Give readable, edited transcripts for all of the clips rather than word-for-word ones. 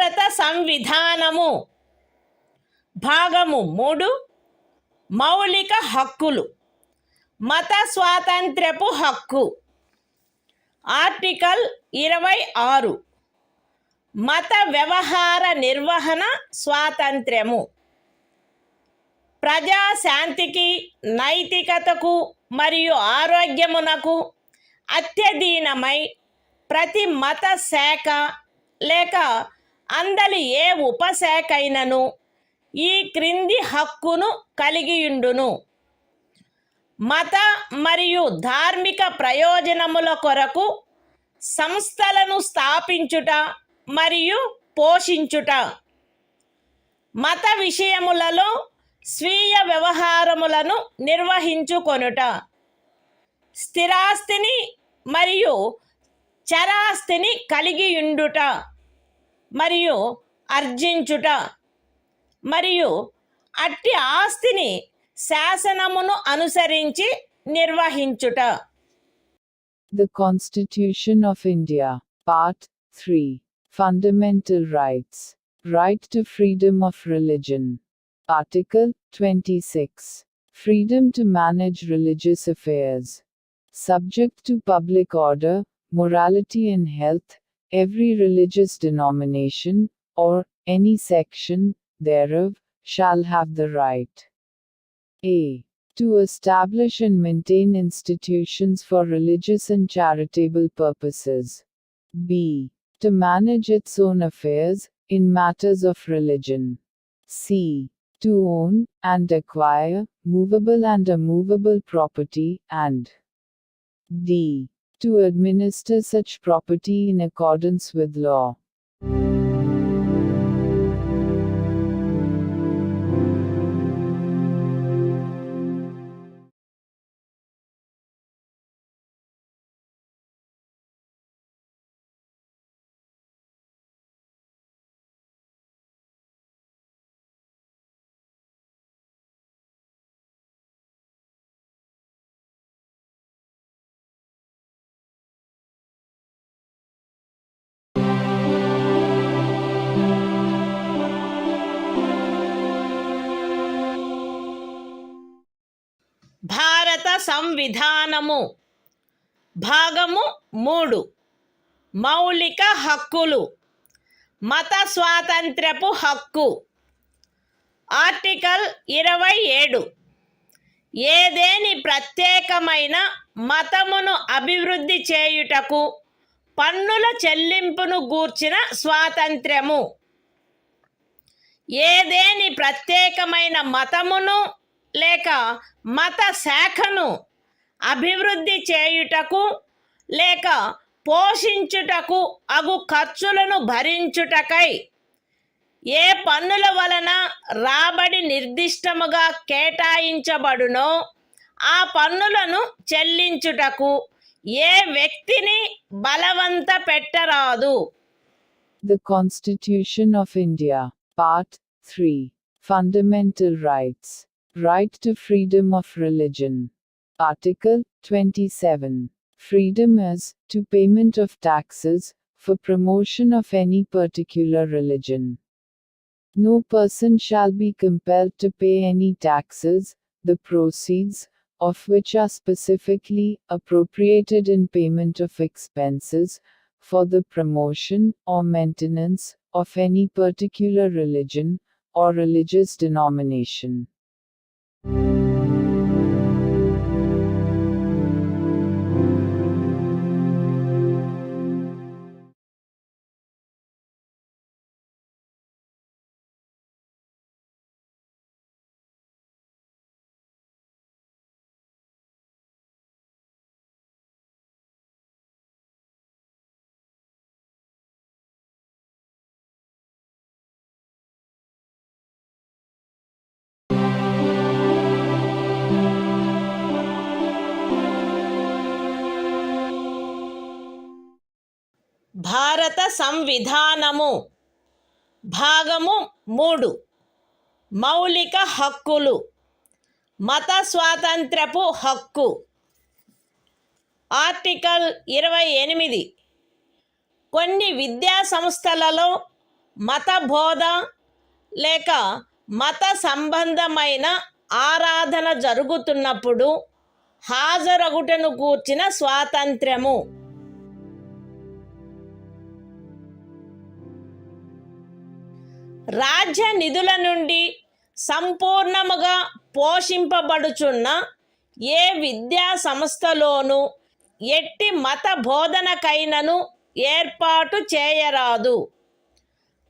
భారత సంవిధానము భాగము 3 మౌలిక హక్కులు. మత స్వాతంత్ర్యపు హక్కు. ఆర్టికల్ 26 మత వ్యవహార నిర్వహణ స్వాతంత్ర్యము. ప్రజాశాంతికి, నైతికతకు మరియు ఆరోగ్యమునకు అత్యధీనమై ప్రతి మత శాఖ లేక అందలి ఏ ఉపశాఖైనను ఈ క్రింది హక్కును కలిగియుండును: మత మరియు ధార్మిక ప్రయోజనముల కొరకు సంస్థలను స్థాపించుట మరియు పోషించుట, మత విషయములలో స్వీయ వ్యవహారములను నిర్వహించుకొనుట, స్థిరాస్తిని మరియు చరాస్తిని కలిగియుండుట మరియు ఆర్జించుట, మరియు అట్టి ఆస్తిని శాసనమును అనుసరించి నిర్వహించుట. The Constitution of India, Part 3, Fundamental Rights. Right to freedom of religion. Article 26. Freedom to manage religious affairs. Subject to public order, morality and health, every religious denomination, or any section thereof, shall have the right a. to establish and maintain institutions for religious and charitable purposes. b. to manage its own affairs, in matters of religion. c. to own, and acquire, movable and immovable property, and d. to administer such property in accordance with law. భారత సంవిధానము భాగము 3 మౌలిక హక్కులు. మత స్వాతంత్ర్యపు హక్కు. Article 27 ఏదేని ప్రత్యేకమైన మతమును అభివృద్ధి చేయుటకు పన్నుల చెల్లింపును గూర్చిన స్వాతంత్ర్యము. ఏదేని ప్రత్యేకమైన మతమును లేక మత శాఖను అభివృద్ధి చేయుటకు లేక పోషించుటకు అగు ఖర్చులను భరించుటకై ఏ పన్నుల వలన రాబడి నిర్దిష్టముగా కేటాయించబడునో ఆ పన్నులను చెల్లించుటకు ఏ వ్యక్తిని బలవంత పెట్టరాదు. The Constitution of India, Part 3, Fundamental Rights. Right to freedom of religion. Article 27. Freedom as to payment of taxes for promotion of any particular religion. No person shall be compelled to pay any taxes, the proceeds of which are specifically appropriated in payment of expenses for the promotion or maintenance of any particular religion or religious denomination. భారత సంవిధానము భాగము 3 మౌలిక హక్కులు. మత స్వాతంత్ర్యపు హక్కు. Article 28 కొన్ని విద్యా సంస్థలలో మత బోధ లేక మత సంబంధమైన ఆరాధన జరుగుతున్నప్పుడు హాజరగుటను గూర్చిన స్వాతంత్ర్యము. రాజ్య నిధుల నుండి సంపూర్ణముగా పోషింపబడుచున్న ఏ విద్యా సంస్థలోనూ ఎట్టి మత బోధనకైనను ఏర్పాటు చేయరాదు.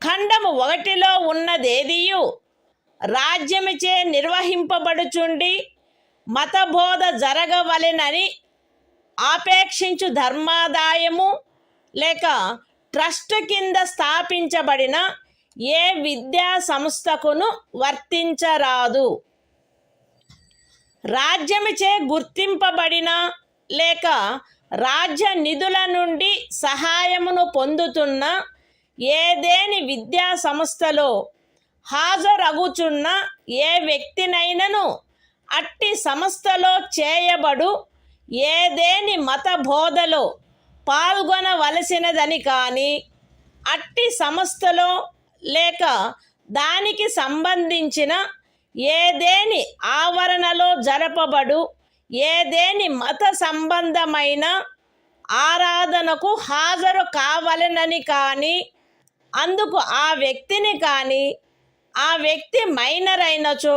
ఖండము 1లో ఉన్నదేదియు రాజ్యముచే నిర్వహింపబడుచుండి మతబోధ జరగవలెనని ఆపేక్షించు ధర్మాదాయము లేక ట్రస్ట్ కింద స్థాపించబడిన ఏ విద్యా సంస్థకును వర్తించరాదు. రాజ్యముచే గుర్తింపబడిన లేక రాజ్య నిధుల నుండి సహాయమును పొందుతున్న ఏదేని విద్యా సంస్థలో హాజరగుచున్న ఏ వ్యక్తినైనను అట్టి సంస్థలో చేయబడు ఏదేని మత బోధలో పాల్గొనవలసినదని కానీ అట్టి సంస్థలో లేక దానికి సంబంధించిన ఏదేని ఆవరణలో జరపబడు ఏదేని మత సంబంధమైన ఆరాధనకు హాజరు కావాలనని కానీ అందుకు ఆ వ్యక్తిని కానీ ఆ వ్యక్తి మైనర్ అయినచో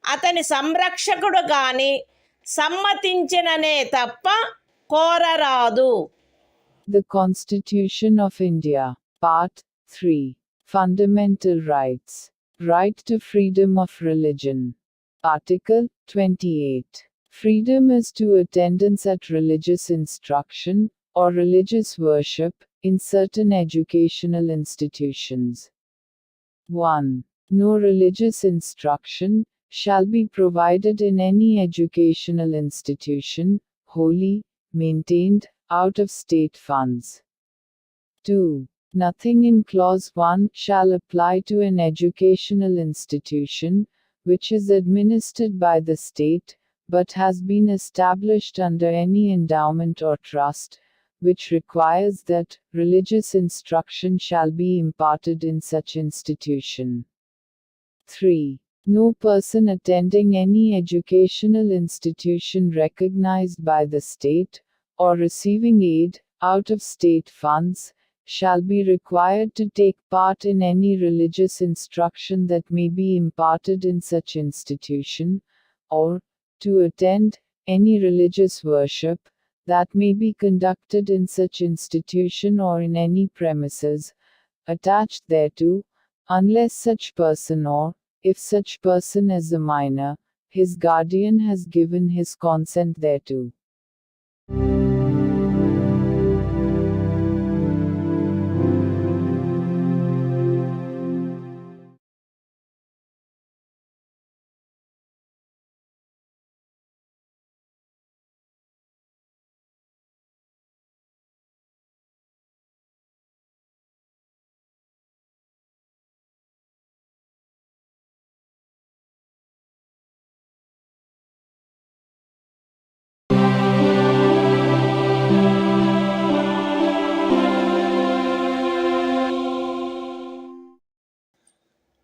అతని సంరక్షకుడు కానీ సమ్మతించిననే తప్ప కోరరాదు. The Constitution of India, Part 3. Fundamental Rights. Right to freedom of religion. Article 28. Freedom is to attendance at religious instruction, or religious worship, in certain educational institutions. 1. No religious instruction shall be provided in any educational institution, wholly maintained out of state funds. 2. Nothing in Clause 1 shall apply to an educational institution, which is administered by the state, but has been established under any endowment or trust, which requires that religious instruction shall be imparted in such institution. 3. No person attending any educational institution recognized by the state, or receiving aid out of state funds, shall be required to take part in any religious instruction that may be imparted in such institution, or to attend any religious worship that may be conducted in such institution or in any premises attached thereto, unless such person or, if such person is a minor, his guardian has given his consent thereto.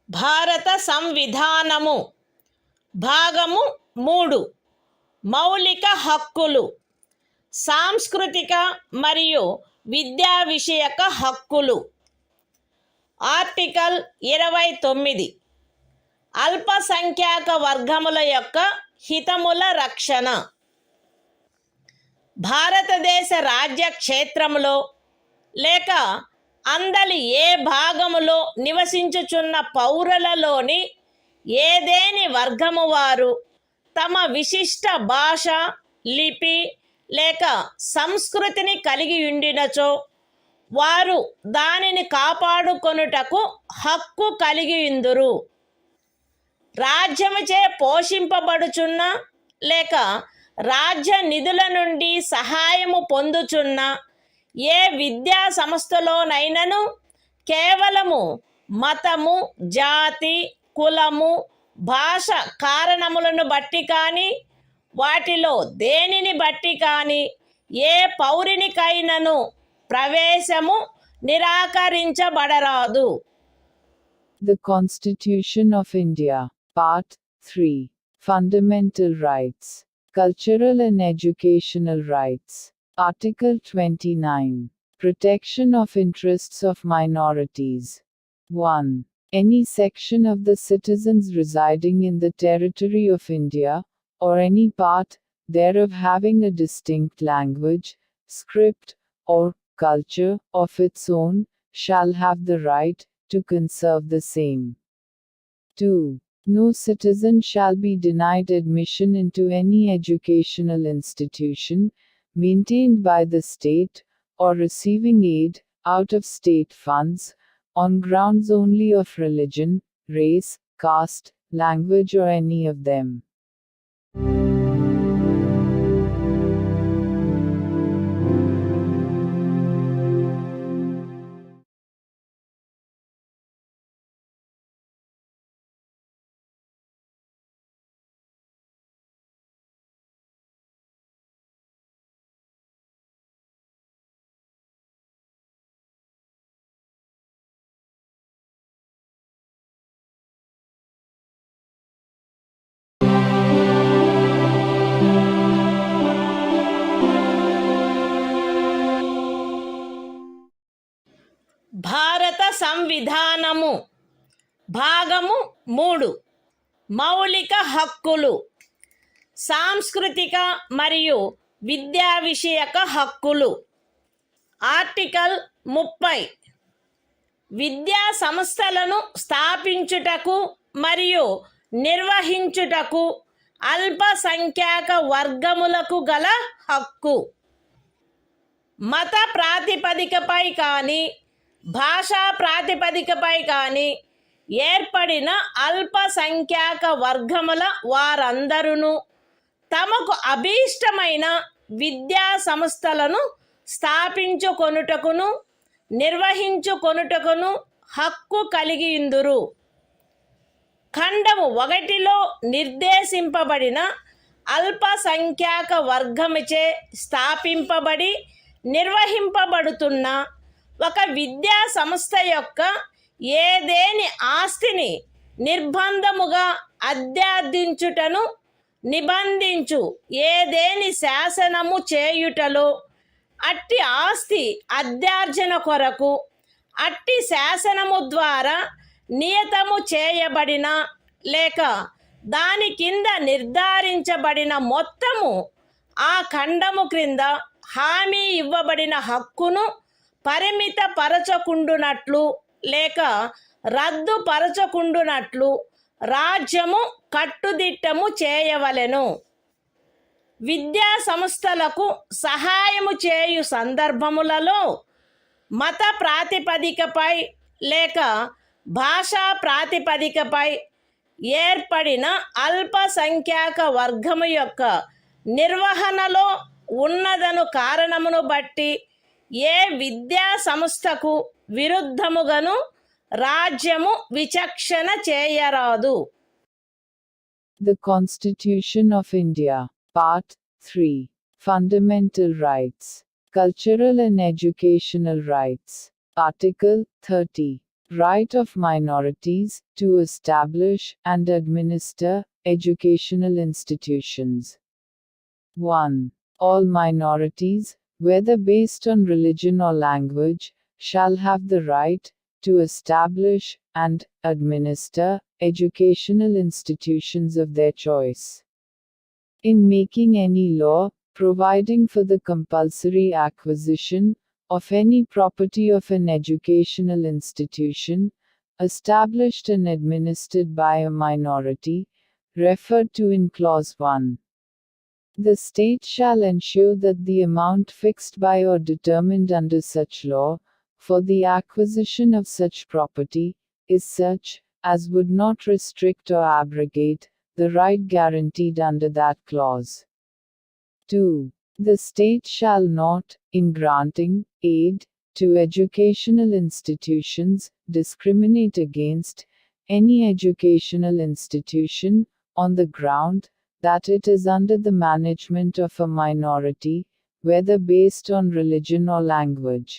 భారత సంవిధానము భాగము 3 మౌలిక హక్కులు. సాంస్కృతిక మరియు విద్యా విషయక హక్కులు. Article 29 అల్పసంఖ్యాక వర్గముల యొక్క హితముల రక్షణ. భారతదేశ రాజ్య క్షేత్రములో లేక అందలి ఏ భాగములో నివసించుచున్న పౌరులలోని ఏదేని వర్గము వారు తమ విశిష్ట భాష, లిపి లేక సంస్కృతిని కలిగి ఉండినచో వారు దానిని కాపాడుకొనుటకు హక్కు కలిగి ఉందురు. రాజ్యముచే పోషింపబడుచున్న లేక రాజ్య నిధుల నుండి సహాయము పొందుచున్న ఏ విద్యా సంస్థలోనైనను కేవలము మతము, జాతి, కులము, భాష కారణములను బట్టి కానీ వాటిలో దేనిని బట్టి కానీ ఏ పౌరునికైనను ప్రవేశము నిరాకరించబడరాదు. The Constitution of India. Part 3. Fundamental Rights. Cultural and Educational Rights. Article 29. Protection of interests of minorities. 1. Any section of the citizens residing in the territory of India, or any part thereof having a distinct language, script, or culture of its own, shall have the right to conserve the same. 2. No citizen shall be denied admission into any educational institution, maintained by the state, or receiving aid, out of state funds, on grounds only of religion, race, caste, language or any of them. భారత సంవిధానము భాగము 3 మౌలిక హక్కులు సాంస్కృతిక మరియు విద్యా విషయక హక్కులు article 30 విద్యా సంస్థలను స్థాపించుటకు మరియు నిర్వహించుటకు అల్పసంఖ్యాక వర్గములకు గల హక్కు మత ప్రాతిపదికపై కానీ భాషా ప్రాతిపదికపై కానీ ఏర్పడిన అల్పసంఖ్యాక వర్గముల వారందరూ తమకు అభీష్టమైన విద్యా సంస్థలను స్థాపించుకొనుటకును నిర్వహించుకొనుటకును హక్కు కలిగియుందురు. ఖండము 1లో నిర్దేశింపబడిన అల్పసంఖ్యాక వర్గముచే స్థాపింపబడి నిర్వహింపబడుతున్న ఒక విద్యా సంస్థ యొక్క ఏదేని ఆస్తిని నిర్బంధముగా అధ్యార్థించుటను నిబంధించు ఏదేని శాసనము చేయుటలో అట్టి ఆస్తి అధ్యార్జన కొరకు అట్టి శాసనము ద్వారా నియతము చేయబడిన లేక దాని కింద నిర్ధారించబడిన మొత్తము ఆ ఖండము క్రింద హామీ ఇవ్వబడిన హక్కును పరిమితపరచకుండునట్లు లేక రద్దుపరచకుండునట్లు రాజ్యము కట్టుదిట్టము చేయవలెను. విద్యా సంస్థలకు సహాయము చేయు సందర్భములలో మత ప్రాతిపదికపై లేక భాషా ప్రాతిపదికపై ఏర్పడిన అల్పసంఖ్యాక వర్గము యొక్క నిర్వహణలో ఉన్నదను కారణమును బట్టి ఏ విద్యా సంస్థకు విరుద్ధముగాను రాజ్యము విచక్షణ చేయరాదు. The Constitution of India. Part 3. Fundamental Rights. Cultural and Educational Rights. Article 30. Right of minorities to establish and administer educational institutions. 1. All minorities, whether based on religion or language, shall have the right to establish and administer educational institutions of their choice. In making any law, providing for the compulsory acquisition of any property of an educational institution, established and administered by a minority, referred to in Clause 1. The state shall ensure that the amount fixed by or determined under such law, for the acquisition of such property, is such, as would not restrict or abrogate, the right guaranteed under that clause. 2. The state shall not, in granting aid to educational institutions, discriminate against any educational institution, on the ground that it is under the management of a minority, whether based on religion or language.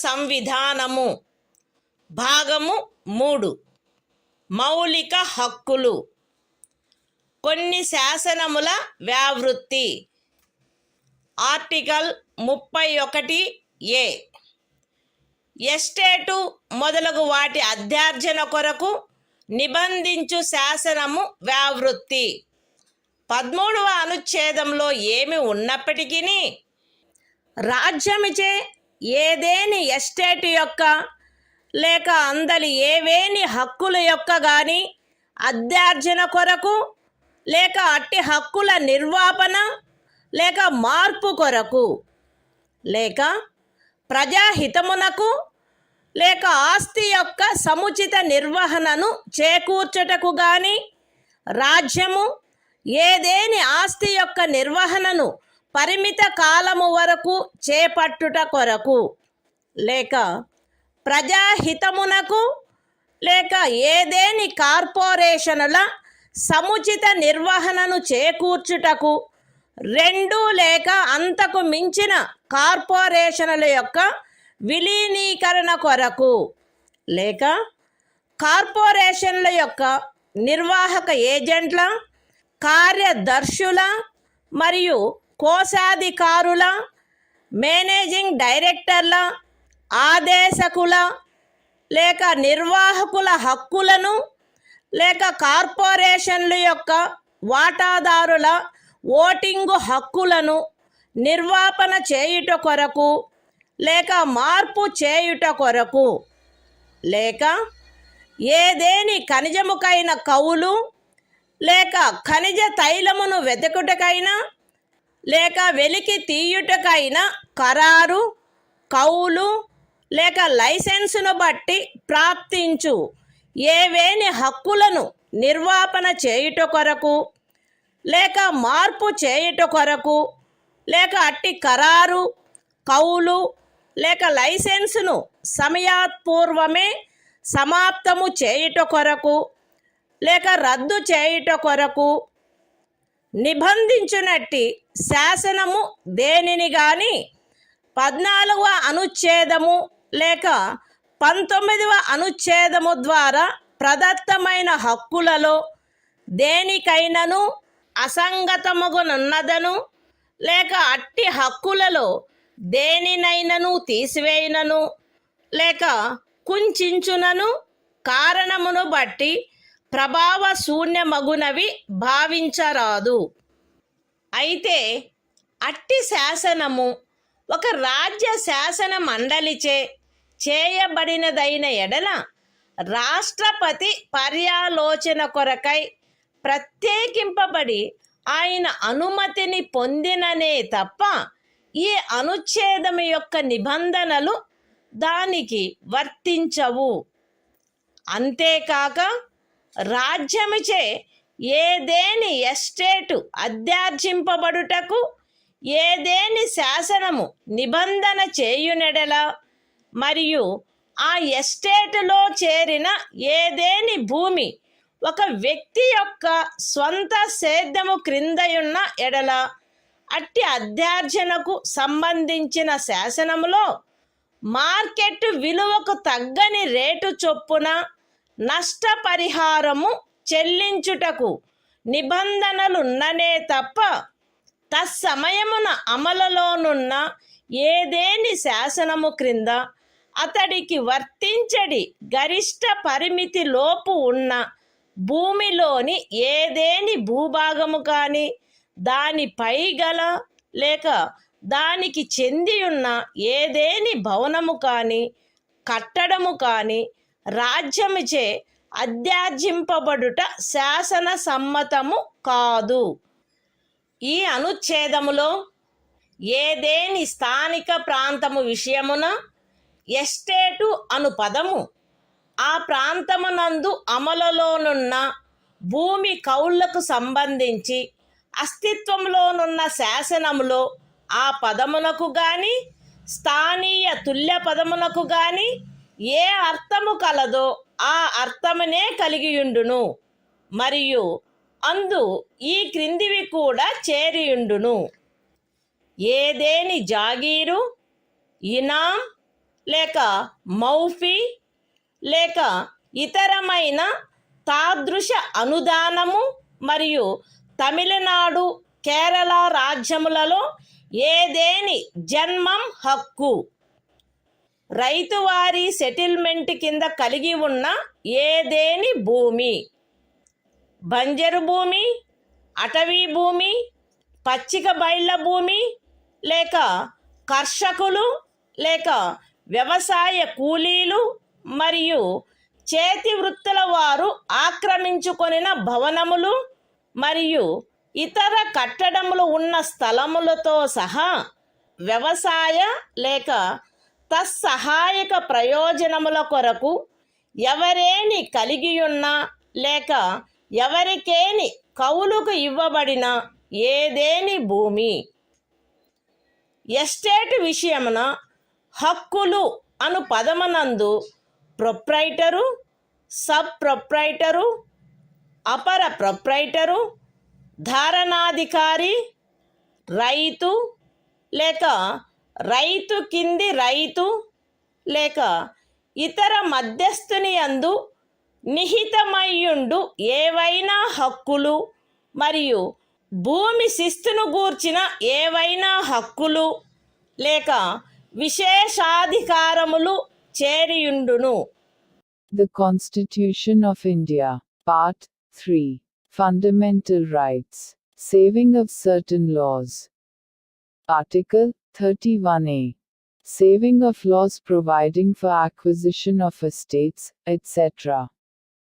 సంవిధానము. భాగము 3. మౌలిక హక్కులు. కొన్ని శాసనముల వ్యావృత్తి. Article 31A. Estate మొదలగు వాటి అధ్యార్జన కొరకు నిబంధించు శాసనము వ్యావృత్తి. 13వ అనుచ్ఛేదంలో ఏమి ఉన్నప్పటికీ రాజ్యమిచే ఏదేని ఎస్టేట్ యొక్క లేక అందలి ఏవేని హక్కుల యొక్క గాని అధ్యార్జన కొరకు లేక అట్టి హక్కుల నిర్వాపన లేక మార్పు కొరకు లేక ప్రజాహితమునకు లేక ఆస్తి యొక్క సముచిత నిర్వహణను చేకూర్చుటకు గాని రాజ్యము ఏదేని ఆస్తి యొక్క నిర్వహణను పరిమిత కాలము వరకు చేపట్టుట కొరకు లేక ప్రజాహితమునకు లేక ఏదేని కార్పొరేషనుల సముచిత నిర్వహణను చేకూర్చుటకు 2 లేక అంతకు మించిన కార్పొరేషనుల యొక్క విలీనీకరణ కొరకు లేక కార్పొరేషన్ల యొక్క నిర్వాహక ఏజెంట్ల, కార్యదర్శుల మరియు కోశాధికారుల, మేనేజింగ్ డైరెక్టర్ల, ఆదేశకుల లేక నిర్వాహకుల హక్కులను లేక కార్పొరేషన్ల యొక్క వాటాదారుల ఓటింగు హక్కులను నిర్వాపన చేయుట కొరకు లేక మార్పు చేయుట కొరకు లేక ఏదేని ఖనిజముకైన కౌలు లేక ఖనిజ తైలమును వెతుకుటకైనా లేక వెలికి తీయుటకైనా ఖరారు, కౌలు లేక లైసెన్సును బట్టి ప్రాప్తించు ఏవేని హక్కులను నిర్వాపన చేయుట కొరకు లేక మార్పు చేయుట కొరకు లేక అట్టి ఖరారు, కౌలు లేక లైసెన్సును సమయాత్పూర్వమే సమాప్తము చేయుట కొరకు లేక రద్దు చేయుట కొరకు నిబంధించునట్టి శాసనము దేనిని గాని 14వ అనుచ్ఛేదము లేక 19వ అనుచ్ఛేదము ద్వారా ప్రదత్తమైన హక్కులలో దేనికైనను అసంగతముగునున్నదను లేక అట్టి హక్కులలో దేనినైనను తీసివేయునను లేక కుంచించునను కారణమును బట్టి ప్రభావ శూన్యమగునవి భావించరాదు. అయితే అట్టి శాసనము ఒక రాజ్య శాసన మండలిచే చేయబడినదైన ఎడల రాష్ట్రపతి పర్యాలోచన కొరకై ప్రత్యేకింపబడి ఆయన అనుమతిని పొందిననే తప్ప ఈ అనుచ్ఛేదము యొక్క నిబంధనలు దానికి వర్తించవు. అంతేకాక రాజ్యముచే ఏదేని ఎస్టేటు అధ్యార్జింపబడుటకు ఏదేని శాసనము నిబంధన చేయునెడల మరియు ఆ ఎస్టేటులో చేరిన ఏదేని భూమి ఒక వ్యక్తి యొక్క స్వంత సేద్యము క్రిందయున్న ఎడల అట్టి అధ్యార్జనకు సంబంధించిన శాసనములో మార్కెట్ విలువకు తగ్గని రేటు చొప్పున నష్టపరిహారము చెల్లించుటకు నిబంధనలున్ననే తప్ప తత్సమయమున అమలులోనున్న ఏదేని శాసనము క్రింద అతడికి వర్తించడి గరిష్ట పరిమితి లోపు ఉన్న భూమిలోని ఏదేని భూభాగము కానీ దానిపై గల లేక దానికి చెంది ఉన్న ఏదేని భవనము కానీ కట్టడము కానీ రాజ్యముచే అధ్యార్జింపబడుట శాసన సమ్మతము కాదు. ఈ అనుచ్ఛేదములో ఏదేని స్థానిక ప్రాంతము విషయమున ఎస్టేటు అను పదము ఆ ప్రాంతమునందు అమలులోనున్న భూమి కౌళ్లకు సంబంధించి అస్తిత్వంలోనున్న శాసనములో ఆ పదమునకు గాని స్థానీయ తుల్య పదమునకు గాని ఏ అర్థము కలదో ఆ అర్థమునే కలిగియుండును మరియు అందు ఈ క్రిందివి కూడా చేరియుండును. ఏదేని జాగీరు, ఇనాం లేక మౌఫీ లేక ఇతరమైన తాదృశ అనుదానము మరియు తమిళనాడు కేరళ రాజ్యములలో ఏదేని జన్మం హక్కు రైతువారీ సెటిల్మెంట్ కింద కలిగి ఉన్న ఏదేని భూమి బంజరు భూమి అటవీ భూమి పచ్చిక బయళ్ళ భూమి లేక కర్షకులు లేక వ్యవసాయ కూలీలు మరియు చేతి వృత్తుల వారు ఆక్రమించుకొనిన భవనములు మరియు ఇతర కట్టడములు ఉన్న స్థలములతో సహా వ్యవసాయ లేక తత్సహాయక ప్రయోజనముల కొరకు ఎవరేని కలిగియున్న లేక ఎవరికేని కౌలుకు ఇవ్వబడిన ఏదేని భూమి ఎస్టేట్ విషయమున హక్కులు అను పదమునందు ప్రొప్రైటరు సబ్ ప్రొప్రైటరు అపర ప్రొప్రైటరు ధారణాధికారి రైతు లేక రైతు కింది రైతు లేక ఇతర మధ్యస్థుని యందు నిహితమయ్యుండు ఏవైనా హక్కులు మరియు భూమి శిస్తును గూర్చిన ఏవైనా హక్కులు లేక విశేషాధికారములు చేరియుండును. The Constitution of India, Part 3, Fundamental Rights, Saving of Certain Laws. Article 31A. Saving of laws providing for acquisition of estates, etc.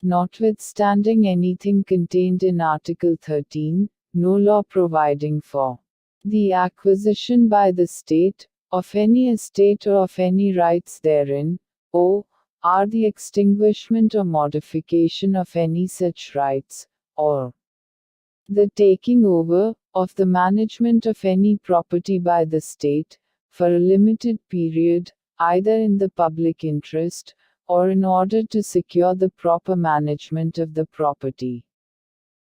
Notwithstanding anything contained in Article 13, no law providing for the acquisition by the state of any estate or of any rights therein, or the extinguishment or modification of any such rights, or the taking over of the management of any property by the state, for a limited period, either in the public interest, or in order to secure the proper management of the property,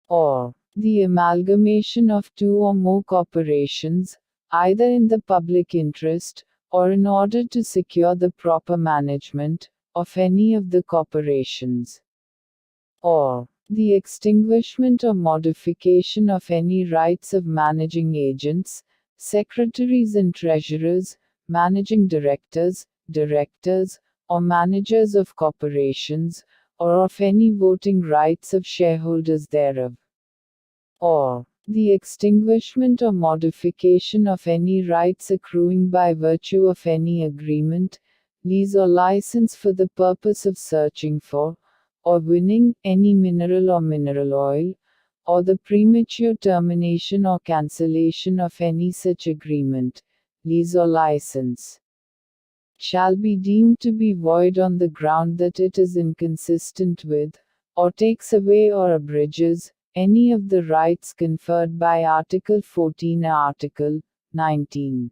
or the amalgamation of two or more corporations, either in the public interest, or in order to secure the proper management of any of the corporations, or the extinguishment or modification of any rights of managing agents, secretaries and treasurers, managing directors, or managers of corporations, or of any voting rights of shareholders thereof, or the extinguishment or modification of any rights accruing by virtue of any agreement, lease or license for the purpose of searching for, or winning, any mineral or mineral oil, or the premature termination or cancellation of any such agreement, lease or license, shall be deemed to be void on the ground that it is inconsistent with, or takes away or abridges, any of the rights conferred by Article 14 or Article 19.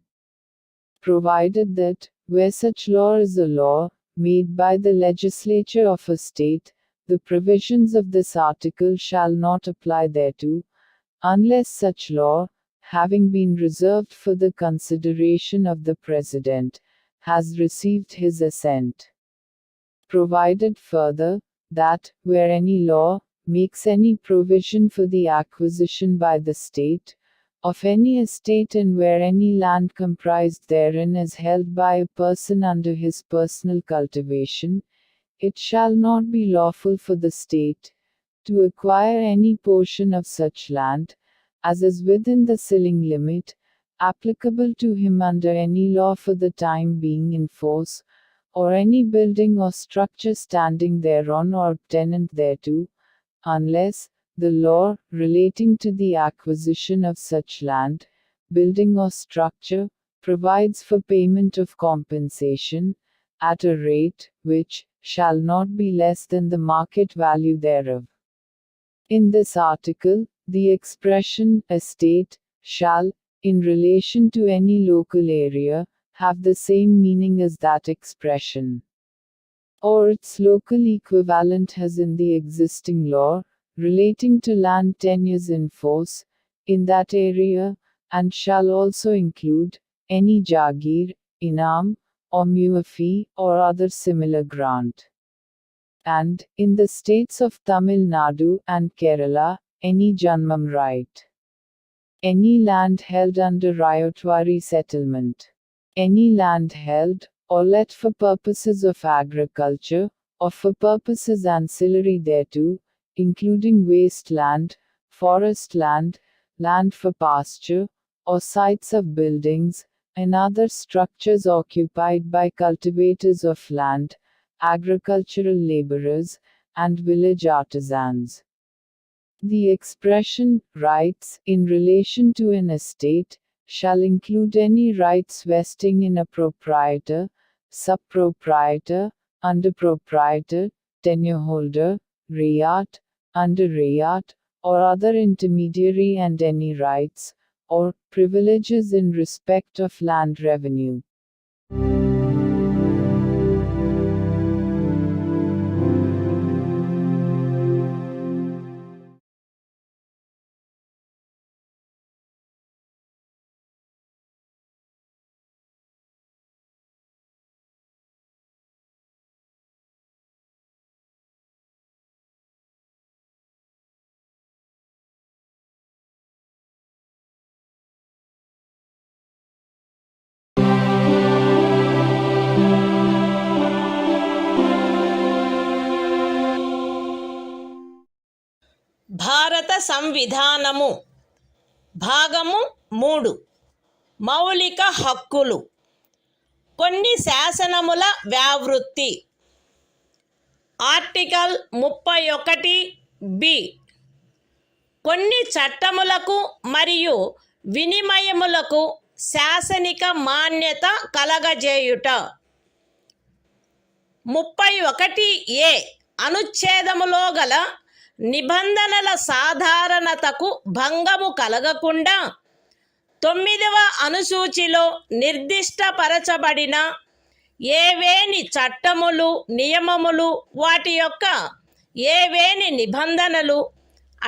Provided that, where such law is a law, made by the legislature of a state, the provisions of this article shall not apply thereto, unless such law, having been reserved for the consideration of the President, has received his assent. Provided further, that, where any law, makes any provision for the acquisition by the state, of any estate and where any land comprised therein is held by a person under his personal cultivation, it shall not be lawful for the state to acquire any portion of such land, as is within the ceiling limit, applicable to him under any law for the time being in force, or any building or structure standing thereon or tenant thereto, unless the law relating to the acquisition of such land, building or structure, provides for payment of compensation, at a rate, which shall not be less than the market value thereof. In this article, the expression estate shall, in relation to any local area, have the same meaning as that expression, or its local equivalent has in the existing law, relating to land tenures in force, in that area, and shall also include any jagir, inam, or mu a fee, or other similar grant. And, in the states of Tamil Nadu and Kerala, any Janmam right. Any land held under Ryotwari settlement. Any land held, or let for purposes of agriculture, or for purposes ancillary thereto, including waste land, forest land, land for pasture, or sites of buildings, and other structures occupied by cultivators of land, agricultural laborers, and village artisans. The expression, rights, in relation to an estate, shall include any rights vesting in a proprietor, subproprietor, underproprietor, tenureholder, rayat, under rayat, or other intermediary, and any rights, or privileges in respect of land revenue. భారత సంవిధానము భాగము 3 మౌలిక హక్కులు. కొన్ని శాసనముల వ్యావృత్తి. Article 31 కొన్ని చట్టములకు మరియు వినిమయములకు శాసనిక మాన్యత కలగజేయుట. 31 అనుచ్ఛేదములో గల నిబంధనల సాధారణతకు భంగము కలగకుండా 9వ అనుసూచిలో నిర్దిష్టపరచబడిన ఏవేని చట్టములు, నియమములు, వాటి యొక్క ఏవేని నిబంధనలు,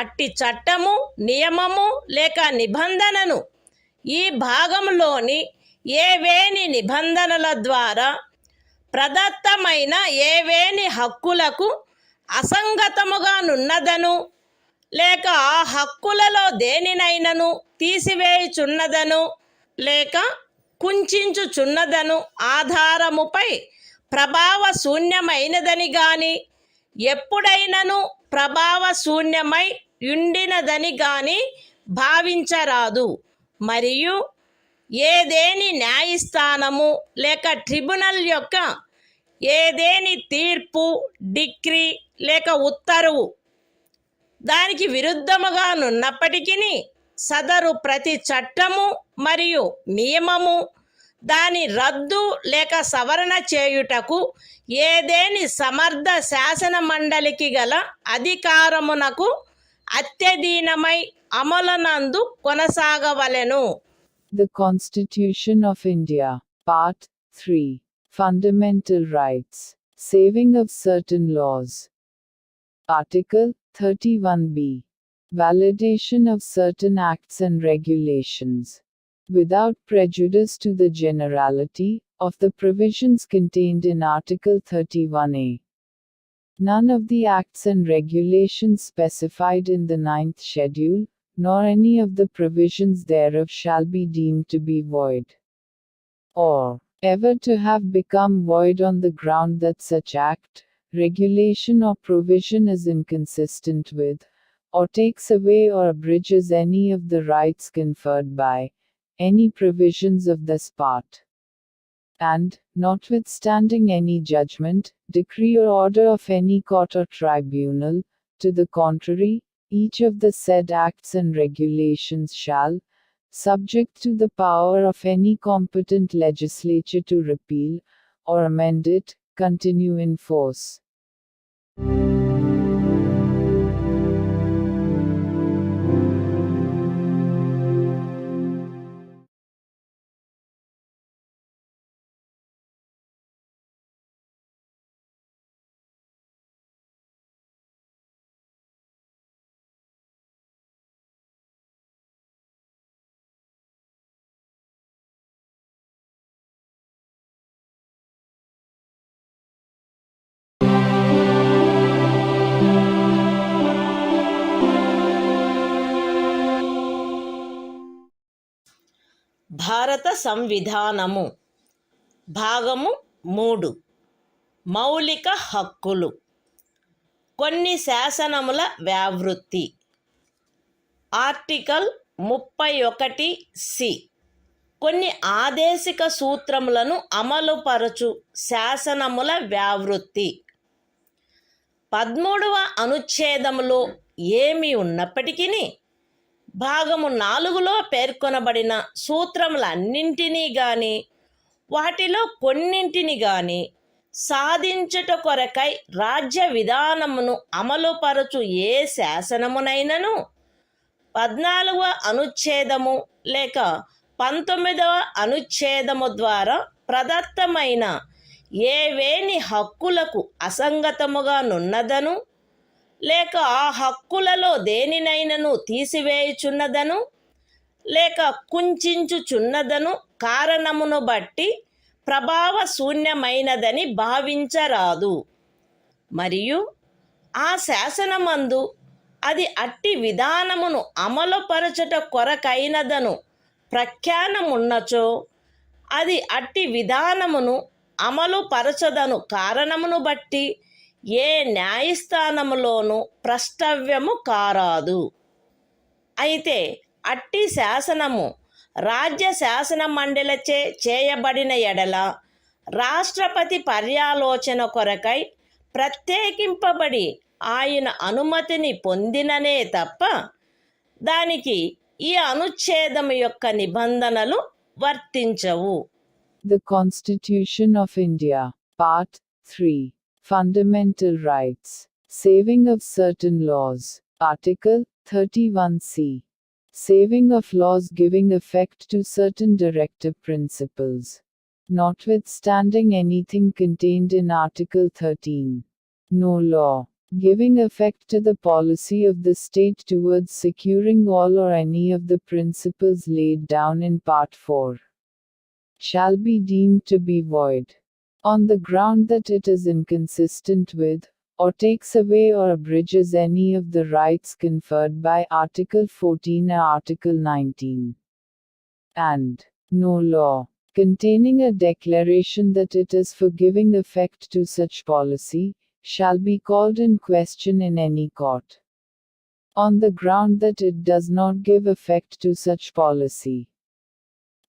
అట్టి చట్టము, నియమము లేక నిబంధనను ఈ భాగంలోని ఏవేని నిబంధనల ద్వారా ప్రదత్తమైన ఏవేని హక్కులకు అసంగతముగా నున్నదను, లేక ఆ హక్కులలో దేనినైనను తీసివేయుచున్నదను, లేక కుంచుచున్నదను ఆధారముపై ప్రభావశూన్యమైనదని గాని, ఎప్పుడైనను ప్రభావశూన్యమై యుండినదని గాని భావించరాదు. మరియు ఏదేని న్యాయస్థానము లేక ట్రిబ్యునల్ యొక్క ఏదేని తీర్పు, డిక్రీ లేక ఉత్తర్వు దానికి విరుద్ధముగా నున్నప్పటికీ సదరు ప్రతి చట్టము మరియు నియమము దాని రద్దు లేక సవరణ చేయుటకు ఏదేని సమర్థ శాసన మండలికి గల అధికారమునకు అత్యధీనమై అమలునందు కొనసాగవలెను. The Constitution of India, Part 3. Fundamental Rights. Saving of certain laws. Article 31b. Validation of certain acts and regulations. Without prejudice to the generality of the provisions contained in Article 31a. None of the acts and regulations specified in the 9th schedule, nor any of the provisions thereof shall be deemed to be void, or ever to have become void on the ground that such act, regulation or provision is inconsistent with, or takes away or abridges any of the rights conferred by any provisions of this part. And, notwithstanding any judgment, decree or order of any court or tribunal, to the contrary, each of the said acts and regulations shall, subject to the power of any competent legislature to repeal, or amend it, continue in force. భారత సంవిధానము భాగము 3 మౌలిక హక్కులు. కొన్ని శాసనముల వ్యావృత్తి. Article 31(c) కొన్ని ఆదేశిక సూత్రములను అమలుపరచు శాసనముల వ్యావృత్తి. 13వ అనుచ్ఛేదములో ఏమి ఉన్నప్పటికీ భాగము 4లో పేర్కొనబడిన సూత్రములన్నింటినీ గాని వాటిలో కొన్నింటిని గాని సాధించుట కొరకై రాజ్య విధానమును అమలుపరచు ఏ శాసనమునైనను 14వ అనుచ్ఛేదము లేక 19వ అనుచ్ఛేదము ద్వారా ప్రదత్తమైన ఏవేని హక్కులకు అసంగతముగా నున్నదను లేక ఆ హక్కులలో దేనినైనను తీసివేయుచున్నదను లేక కుంచుచున్నదను కారణమును బట్టి ప్రభావశూన్యమైనదని భావించరాదు. మరియు ఆ శాసనమందు అది అట్టి విధానమును అమలుపరచుట కొరకైనదను ప్రఖ్యానమున్నచో అది అట్టి విధానమును అమలుపరచదను కారణమును బట్టి ఏ న్యాయస్థానములోనూ ప్రష్టవ్యము కారాదు. అయితే అట్టి శాసనము రాజ్య శాసన మండలిచే చేయబడిన ఎడల రాష్ట్రపతి పర్యాలోచన కొరకై ప్రత్యేకింపబడి ఆయన అనుమతిని పొందిననే తప్ప దానికి ఈ అనుచ్ఛేదము యొక్క నిబంధనలు వర్తించవు. The Constitution of India, Part 3. Fundamental Rights. Saving of certain laws. Article 31(c). Saving of laws giving effect to certain directive principles. Notwithstanding anything contained in Article 13. No law giving effect to the policy of the state towards securing all or any of the principles laid down in Part 4 shall be deemed to be void, on the ground that it is inconsistent with, or takes away or abridges any of the rights conferred by Article 14 or Article 19. And no law containing a declaration that it is for giving effect to such policy shall be called in question in any court, on the ground that it does not give effect to such policy,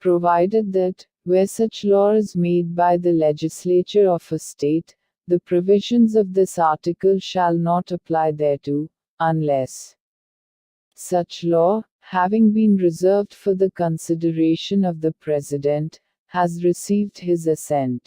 provided that, where such law is made by the legislature of a state, the provisions of this article shall not apply thereto, unless such law, having been reserved for the consideration of the President, has received his assent.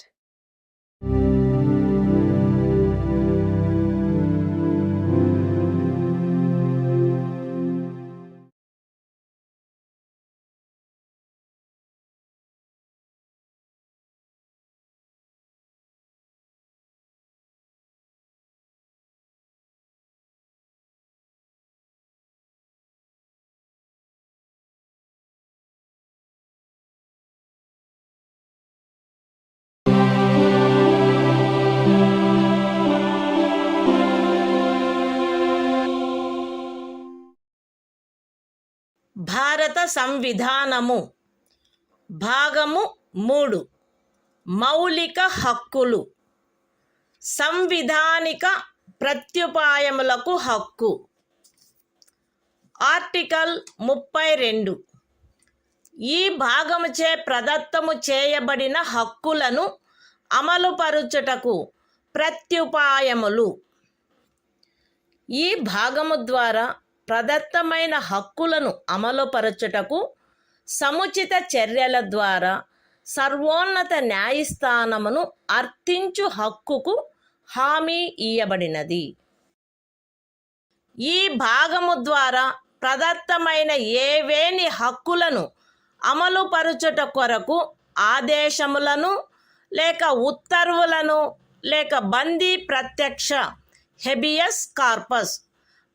భారత సంవిధానము భాగము 3 మౌలిక హక్కులు. సంవిధానిక ప్రత్యుపాయములకు హక్కు. Article 32 ఈ భాగముచే ప్రదత్తము చేయబడిన హక్కులను అమలుపరుచుటకు ప్రత్యుపాయములు. ఈ భాగము ద్వారా ప్రదత్తమైన హక్కులను అమలుపరచుటకు సముచిత చర్యల ద్వారా సర్వోన్నత న్యాయస్థానమును అర్థించు హక్కుకు హామీ ఇయ్యబడినది. ఈ భాగము ద్వారా ప్రదత్తమైన ఏవేని హక్కులను అమలుపరచుట కొరకు ఆదేశములను లేక ఉత్తర్వులను లేక బందీ ప్రత్యక్ష హెబియస్ కార్పస్,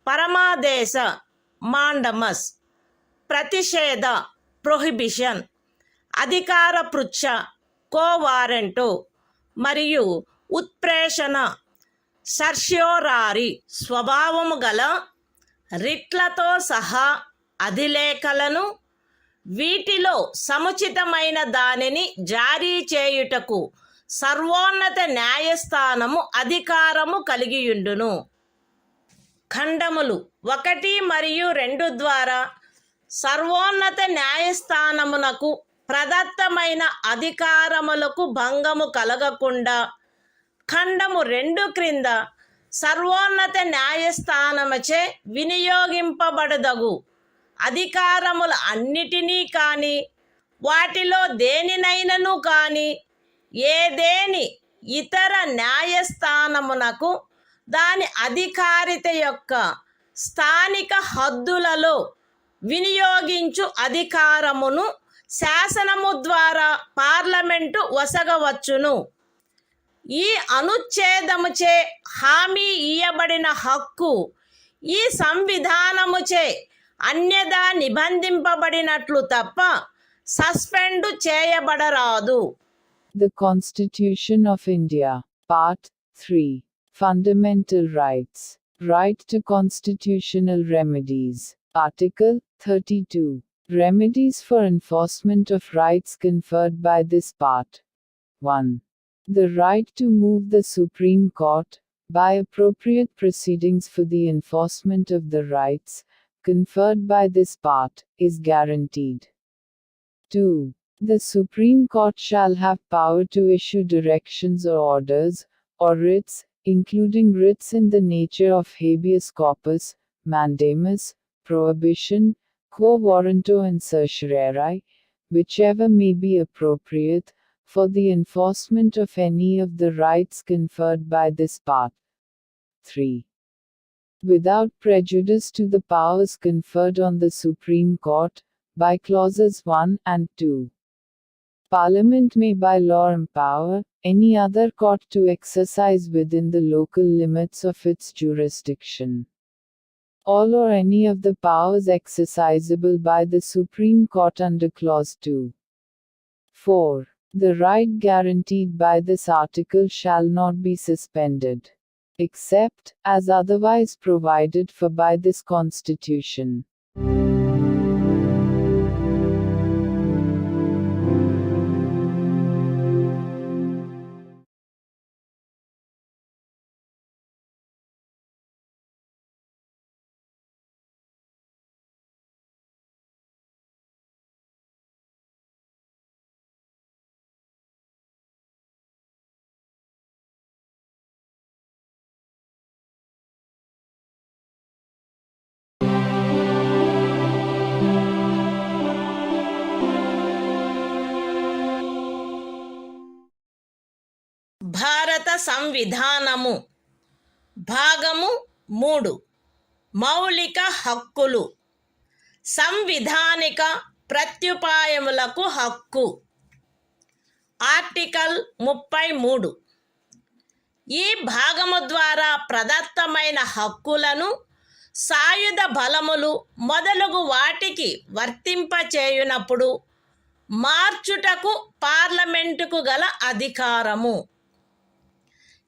పరమాదేశ మాండమస్, ప్రతిషేధ ప్రొహిబిషన్, అధికార పృచ్ఛ కోవారెంటో మరియు ఉత్ప్రేషణ సర్ష్యోరారి స్వభావము గల రిట్లతో సహా అధిలేఖలను వీటిలో సముచితమైన దానిని జారీ చేయుటకు సర్వోన్నత న్యాయస్థానము అధికారము కలిగియుండును. ఖండములు 1 మరియు 2 ద్వారా సర్వోన్నత న్యాయస్థానమునకు ప్రదత్తమైన అధికారములకు భంగము కలగకుండా ఖండము 2 క్రింద సర్వోన్నత న్యాయస్థానముచే వినియోగింపబడదగు అధికారముల అన్నిటినీ కానీ వాటిలో దేనినైనను కానీ ఏదేని ఇతర న్యాయస్థానమునకు దాని అధికారిత యొక్క స్థానిక హద్దులలో వినియోగించు అధికారమును శాసనము ద్వారా పార్లమెంటు వసగవచ్చును. ఈ అనుచ్ఛేదముచే హామీ ఇయ్యబడిన హక్కు ఈ సంవిధానముచే అన్యదా నిబంధింపబడినట్లు తప్ప suspend చేయబడరాదు. The Constitution of India, Part 3. Fundamental Rights. Right to constitutional remedies. Article 32. Remedies for enforcement of rights conferred by this part. 1. The right to move the Supreme Court, by appropriate proceedings for the enforcement of the rights conferred by this part, is guaranteed. 2. The Supreme Court shall have power to issue directions or orders, or writs, including writs in the nature of habeas corpus, mandamus, prohibition, quo warranto and certiorari, whichever may be appropriate, for the enforcement of any of the rights conferred by this part. 3. Without prejudice to the powers conferred on the Supreme Court, by clauses 1 and 2. Parliament may by law empower any other court to exercise within the local limits of its jurisdiction all or any of the powers exercisable by the Supreme Court under clause 2. 4. The right guaranteed by this article shall not be suspended, except as otherwise provided for by this Constitution. భారత సంవిధానము భాగము 3 మౌలిక హక్కులు సంవిధానిక ప్రత్యుపాయములకు హక్కు. Article 33. ఈ భాగము ద్వారా ప్రదత్తమైన హక్కులను సాయుధ బలములు మొదలగు వాటికి వర్తింపచేయునప్పుడు మార్చుటకు పార్లమెంటుకు గల అధికారము.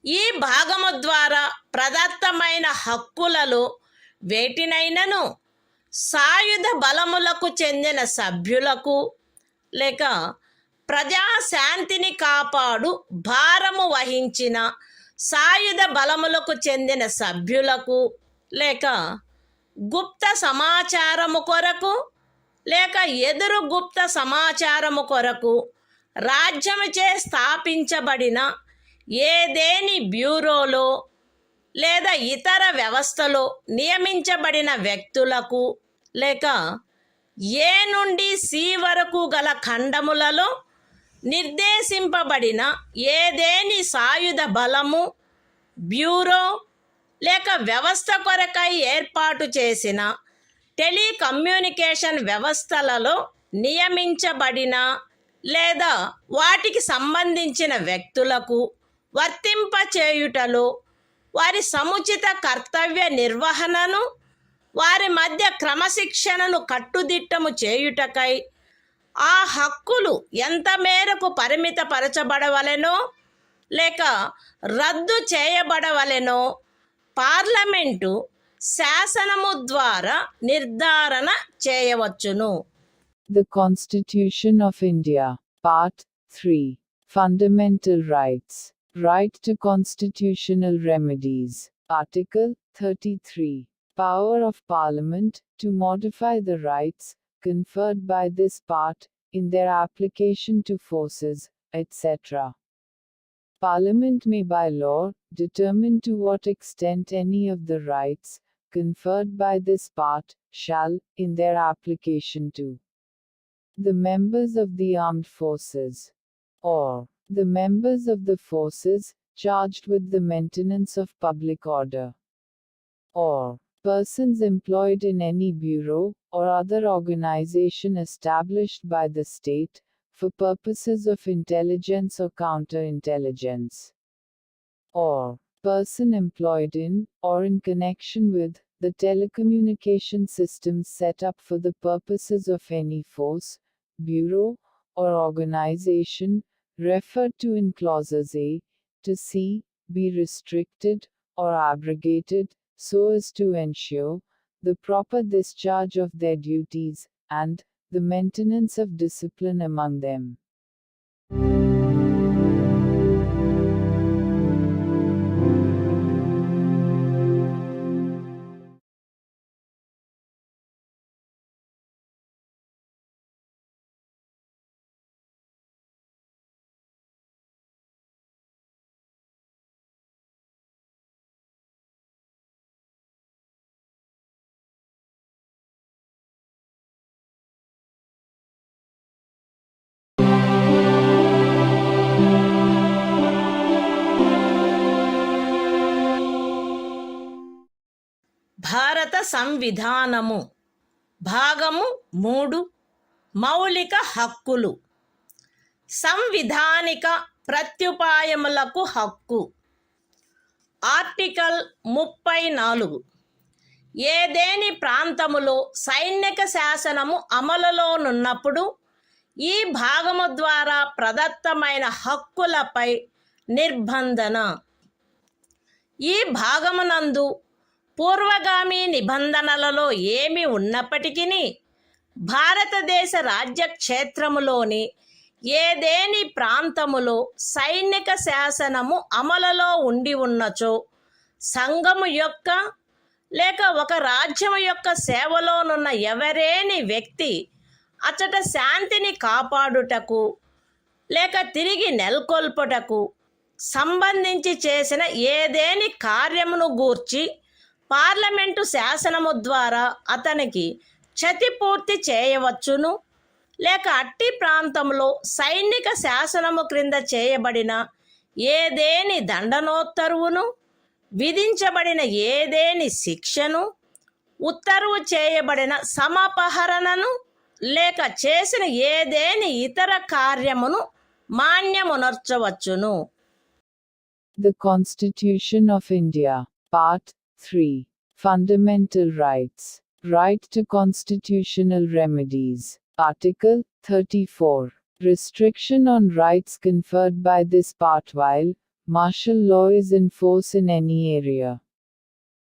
ఈ భాగము ద్వారా ప్రదత్తమైన హక్కులలో వేటినైనను సాయుధ బలములకు చెందిన సభ్యులకు లేక ప్రజాశాంతిని కాపాడు భారము వహించిన సాయుధ బలములకు చెందిన సభ్యులకు లేక గుప్త సమాచారము కొరకు లేక ఎదురు గుప్త సమాచారము కొరకు రాజ్యముచే స్థాపించబడిన ఏదేని బ్యూరోలో లేదా ఇతర వ్యవస్థలో నియమించబడిన వ్యక్తులకు లేక ఏ నుండి సి వరకు గల ఖండములలో నిర్దేశింపబడిన ఏదేని సాయుధ బలము బ్యూరో లేక వ్యవస్థ కొరకై ఏర్పాటు చేసిన టెలికమ్యూనికేషన్ వ్యవస్థలలో నియమించబడిన లేదా వాటికి సంబంధించిన వ్యక్తులకు వర్తింపచేయుటలో వారి సముచిత కర్తవ్య నిర్వహణను వారి మధ్య క్రమశిక్షణను కట్టుదిట్టము చేయుటకై ఆ హక్కులు ఎంత మేరకు పరిమితపరచబడవలెనో లేక రద్దు చేయబడవలెనో పార్లమెంటు శాసనము ద్వారా నిర్ధారణ చేయవచ్చును. The Constitution of India. Part 3. Fundamental Rights. Right to constitutional remedies. Article 33. Power of Parliament to modify the rights conferred by this part in their application to forces, etc. Parliament may by law determine to what extent any of the rights conferred by this part shall, in their application to the members of the armed forces, or the members of the forces charged with the maintenance of public order, or persons employed in any bureau or other organization established by the state for purposes of intelligence or counterintelligence, or person employed in or in connection with the telecommunication systems set up for the purposes of any force, bureau, or organization referred to in clauses A to C, be restricted or abrogated so as to ensure the proper discharge of their duties and the maintenance of discipline among them. భారత సంవిధానము భాగము 3 మౌలిక హక్కులు. సంవిధానిక ప్రత్యుపాయములకు హక్కు. Article 34. ఏదేని ప్రాంతములో సైనిక శాసనము అమలులోనున్నప్పుడు ఈ భాగము ద్వారా ప్రదత్తమైన హక్కులపై నిర్బంధన. ఈ భాగమునందు పూర్వగామి నిబంధనలలో ఏమి ఉన్నప్పటికీ భారతదేశ రాజ్యక్షేత్రములోని ఏదేని ప్రాంతములో సైనిక శాసనము అమలులో ఉండి ఉన్నచో సంఘము యొక్క లేక ఒక రాజ్యము యొక్క సేవలోనున్న ఎవరేని వ్యక్తి అచట శాంతిని కాపాడుటకు లేక తిరిగి నెలకొల్పుటకు సంబంధించి చేసిన ఏదేని కార్యమును గూర్చి పార్లమెంటు శాసనము ద్వారా అతనికి క్షతిపూర్తి చేయవచ్చును, లేక అట్టి ప్రాంతంలో సైనిక శాసనము క్రింద చేయబడిన ఏదేని దండనోత్తర్వును, విధించబడిన ఏదేని శిక్షను, ఉత్తర్వు చేయబడిన సమపహరణను, లేక చేసిన ఏదేని ఇతర కార్యమును మాన్యమునర్చవచ్చును. The Constitution of India. Part 3. Fundamental Rights. Right to constitutional remedies. Article 34. Restriction on rights conferred by this part while martial law is in force in any area.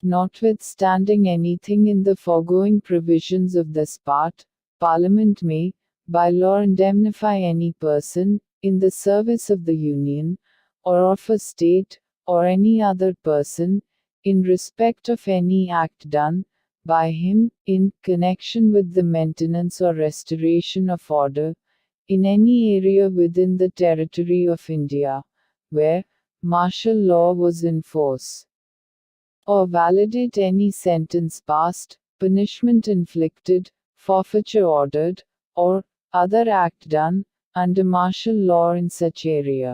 Notwithstanding anything in the foregoing provisions of this part, Parliament may, by law, indemnify any person, in the service of the Union, or of a state, or any other person, in respect of any act done by him, in connection with the maintenance or restoration of order, in any area within the territory of India, where martial law was in force, or validate any sentence passed, punishment inflicted, forfeiture ordered, or other act done under martial law in such area.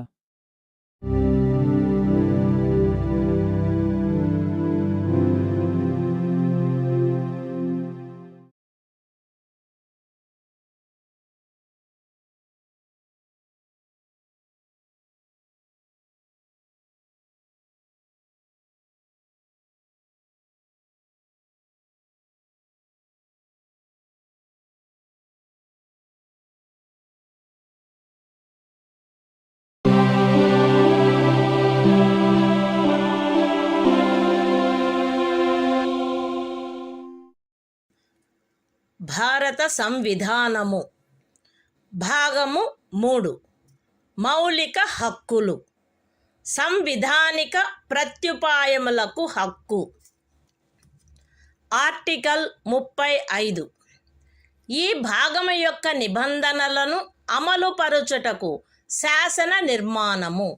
భారత సంవిధానము. భాగము 3. మౌలిక హక్కులు. సంవిధానిక ప్రత్యుపాయములకు హక్కు. Article 35. ఈ భాగము యొక్క నిబంధనలను అమలుపరచుటకు శాసన నిర్మాణము.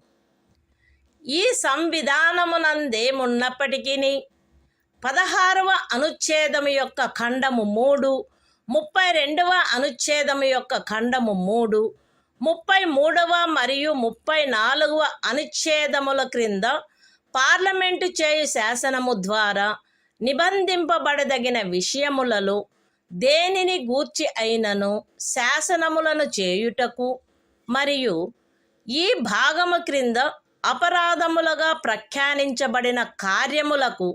ఈ సంవిధానమునందేమున్నప్పటికీ 16వ అనుచ్ఛేదము యొక్క ఖండము 3, 32వ అనుచ్ఛేదము యొక్క ఖండము 3, 33వ మరియు 34వ అనుచ్ఛేదముల క్రింద పార్లమెంటు చేయు శాసనము ద్వారా నిబంధింపబడదగిన విషయములలో దేనిని గూర్చి అయినను శాసనములను చేయుటకు మరియు ఈ భాగము క్రింద అపరాధములుగా ప్రఖ్యానించబడిన కార్యములకు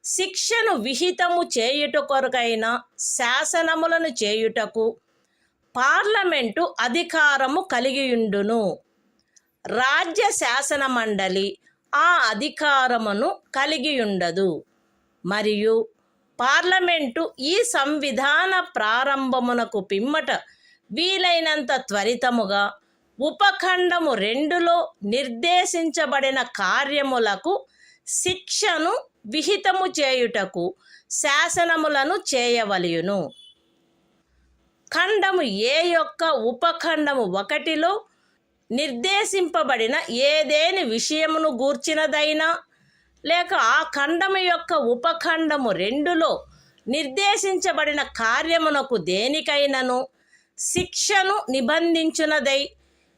శిక్షను విహితము చేయుట కొరకైన శాసనములను చేయుటకు పార్లమెంటు అధికారము కలిగియుండును. రాజ్య శాసన మండలి ఆ అధికారమును కలిగియుండదు. మరియు పార్లమెంటు ఈ సంవిధాన ప్రారంభమునకు పిమ్మట వీలైనంత త్వరితముగా ఉపఖండము 2లో నిర్దేశించబడిన కార్యములకు శిక్షను విహితము చేయుటకు శాసనములను చేయవలయును. ఖండము ఏ యొక్క ఉపఖండము 1లో నిర్దేశింపబడిన ఏదేని విషయమును గూర్చినదైనా లేక ఆ ఖండము యొక్క ఉపఖండము 2లో నిర్దేశించబడిన కార్యమునకు దేనికైనను శిక్షను నిబంధించునదై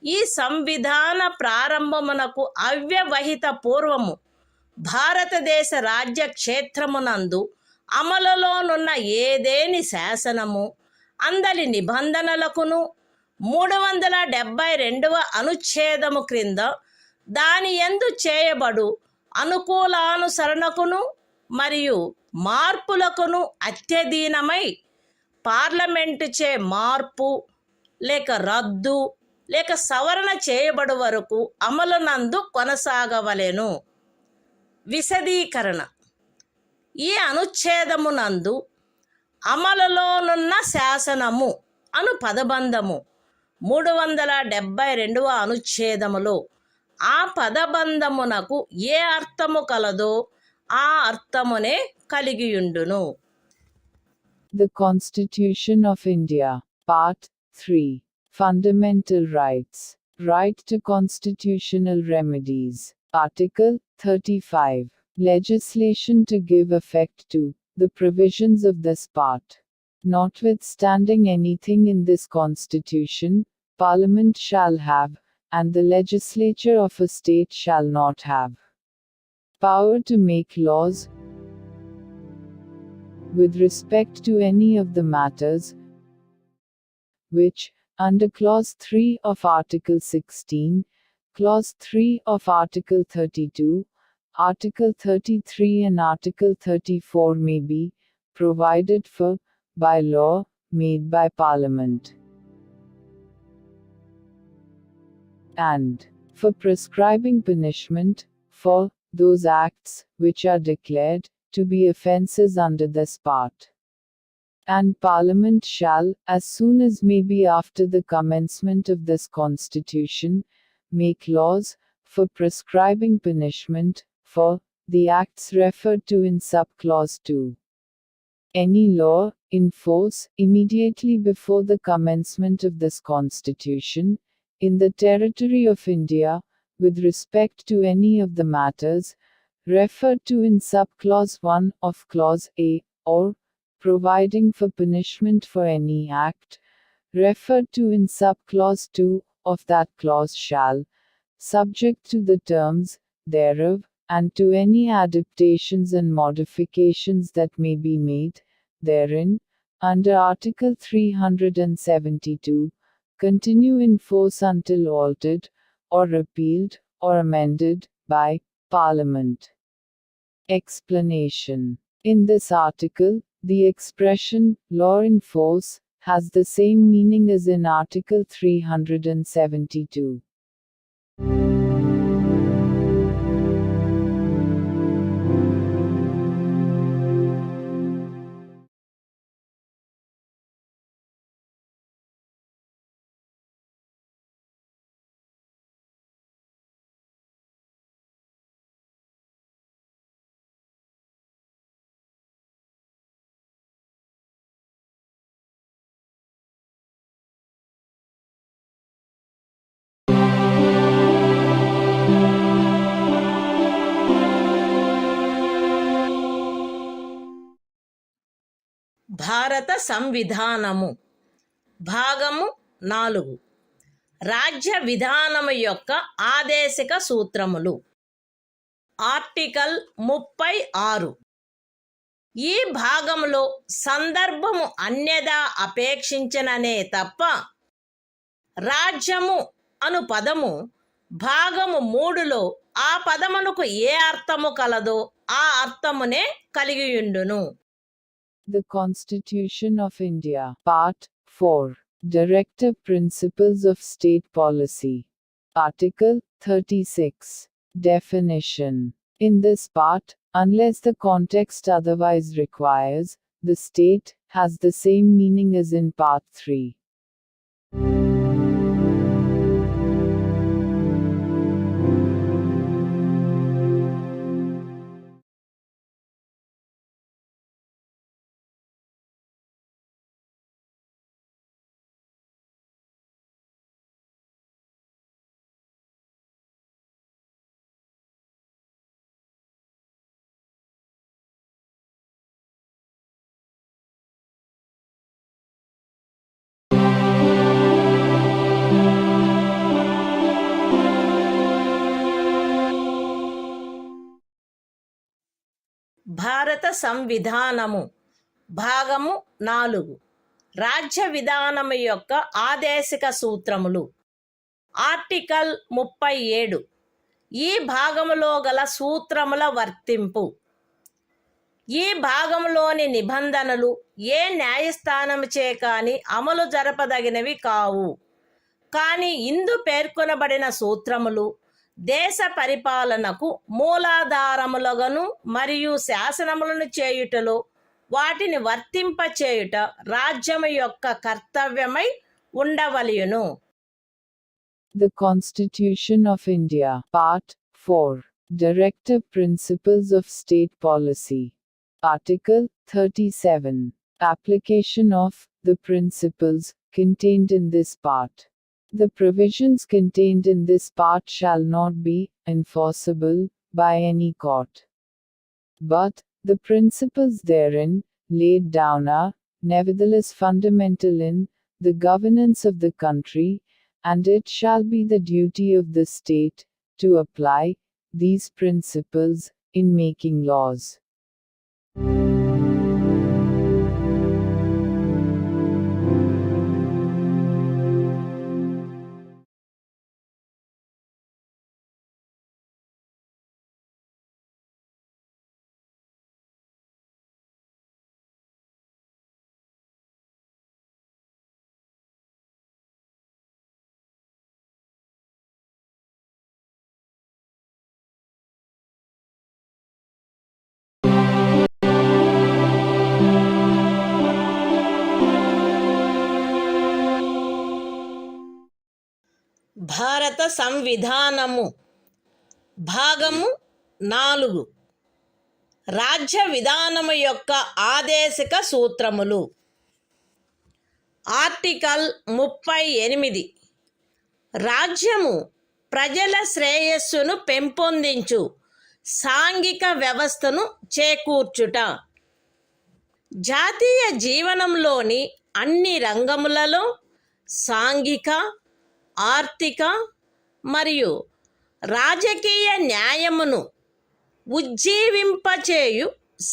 ఈ సంవిధాన ప్రారంభమునకు అవ్యవహిత పూర్వము భారతదేశ రాజ్య క్షేత్రమునందు అమలులోనున్న ఏదేని శాసనము అందలి నిబంధనలకును 372వ అనుచ్ఛేదము క్రింద దాని యందు చేయబడు అనుకూలానుసరణకును మరియు మార్పులకును అత్యధీనమై పార్లమెంటుచే మార్పు లేక రద్దు లేక సవరణ చేయబడు వరకు అమలునందు కొనసాగవలెను. విశదీకరణ. ఈ అనుచ్ఛేదమునందు అమలులోనున్న శాసనము అను పదబంధము 372వ అనుచ్ఛేదములో ఆ పదబంధమునకు ఏ అర్థము కలదో ఆ అర్థమునే కలిగియుండును. The Constitution of India, Part 3. Fundamental Rights. Right to constitutional remedies. Article 35. Legislation to give effect to the provisions of this part. Notwithstanding anything in this Constitution, Parliament shall have, and the legislature of a state shall not have, power to make laws with respect to any of the matters which, under Clause 3 of Article 16, Clause 3 of Article 32, Article 33 and Article 34 may be provided for by law made by Parliament, and for prescribing punishment for those acts which are declared to be offences under this part. And Parliament shall, as soon as may be after the commencement of this Constitution, make laws for prescribing punishment for the acts referred to in subclause 2. Any law in force immediately before the commencement of this Constitution, in the territory of India, with respect to any of the matters referred to in subclause 1 of Clause A, or providing for punishment for any act referred to in subclause 2 of that clause shall, subject to the terms thereof, and to any adaptations and modifications that may be made therein, under Article 372, continue in force until altered, or repealed, or amended, by Parliament. Explanation. In this article, the expression, law in force, has the same meaning as in Article 372. భారత సంవిధానము భాగము 4 రాజ్య విధానము యొక్క ఆదేశిక సూత్రములు. Article 36. ఈ భాగములో సందర్భము అన్యదా అపేక్షించననే తప్ప రాజ్యము అను పదము భాగము 3లో ఆ పదమునకు ఏ అర్థము కలదో ఆ అర్థమునే కలిగియుండును. The Constitution of India, Part 4. Directive Principles of State Policy. Article 36. Definition. In this part, unless the context otherwise requires, the state has the same meaning as in Part 3. భారత సంవిధానము భాగము 4 రాజ్య విధానము యొక్క ఆదేశిక సూత్రములు. ఆర్టికల్ 37. ఈ భాగములో గల సూత్రముల వర్తింపు. ఈ భాగములోని నిబంధనలు ఏ న్యాయస్థానముచే కాని అమలు జరపదగినవి కావు. కానీ ఇందు పేర్కొనబడిన సూత్రములు దేశ పరిపాలనకు మూలాధారములుగాను మరియు శాసనములను చేయుటలో వాటిని వర్తింపచేయుట రాజ్యము యొక్క కర్తవ్యమై ఉండవలెను. The Constitution of India, Part 4. Directive Principles of State Policy. Article 37. Application of the principles contained in this part. The provisions contained in this part shall not be enforceable by any court. But the principles therein laid down are, nevertheless, fundamental in the governance of the country, and it shall be the duty of the state to apply these principles in making laws. భారత సంవిధానము భాగము 4 రాజ్య విధానము యొక్క ఆదేశిక సూత్రములు. Article 38. రాజ్యము ప్రజల శ్రేయస్సును పెంపొందించు సాంఘిక వ్యవస్థను చేకూర్చుట. జాతీయ జీవనంలోని అన్ని రంగములలో సాంఘిక, ఆర్థిక మరియు రాజకీయ న్యాయమును ఉజ్జీవింపచేయు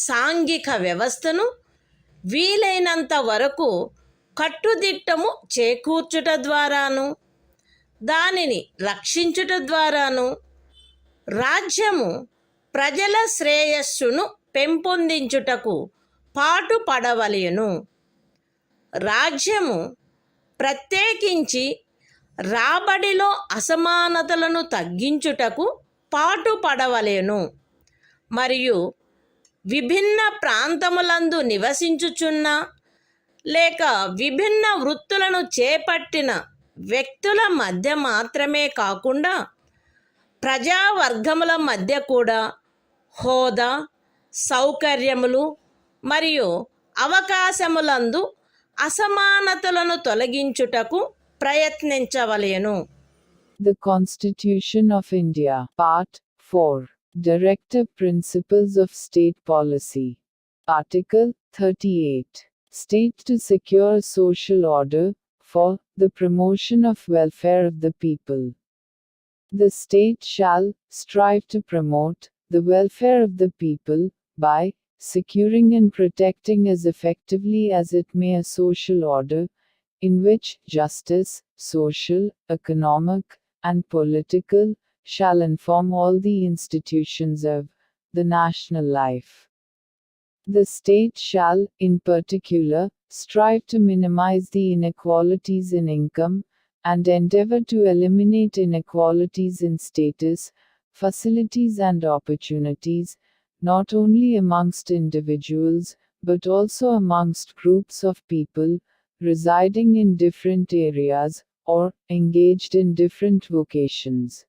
సాంఘిక వ్యవస్థను వీలైనంత వరకు కట్టుదిట్టము చేకూర్చుట ద్వారాను దానిని రక్షించుట ద్వారాను రాజ్యము ప్రజల శ్రేయస్సును పెంపొందించుటకు పాటుపడవలెను. రాజ్యము ప్రత్యేకించి రాబడిలో అసమానతలను తగ్గించుటకు పాటుపడవలెను మరియు విభిన్న ప్రాంతములందు నివసించుచున్న లేక విభిన్న వృత్తులను చేపట్టిన వ్యక్తుల మధ్య మాత్రమే కాకుండా ప్రజావర్గముల మధ్య కూడా హోదా, సౌకర్యములు మరియు అవకాశములందు అసమానతలను తొలగించుటకు ప్రయత్నించవలెను. The Constitution of India, Part 4. Directive Principles of State Policy. Article 38. State to secure social order, for the promotion of welfare of the people. The state shall strive to promote the welfare of the people by securing and protecting as effectively as it may a social order in which justice, social, economic, and political shall inform all the institutions of the national life. The state shall, in particular, strive to minimize the inequalities in income, and endeavor to eliminate inequalities in status, facilities and opportunities, not only amongst individuals, but also amongst groups of people, residing in different areas, or engaged in different vocations.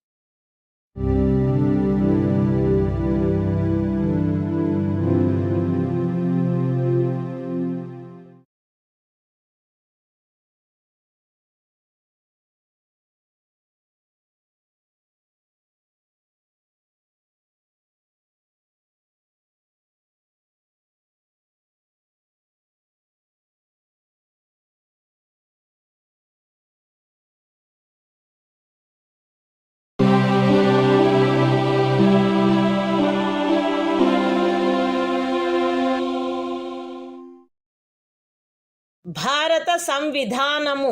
భారత సంవిధానము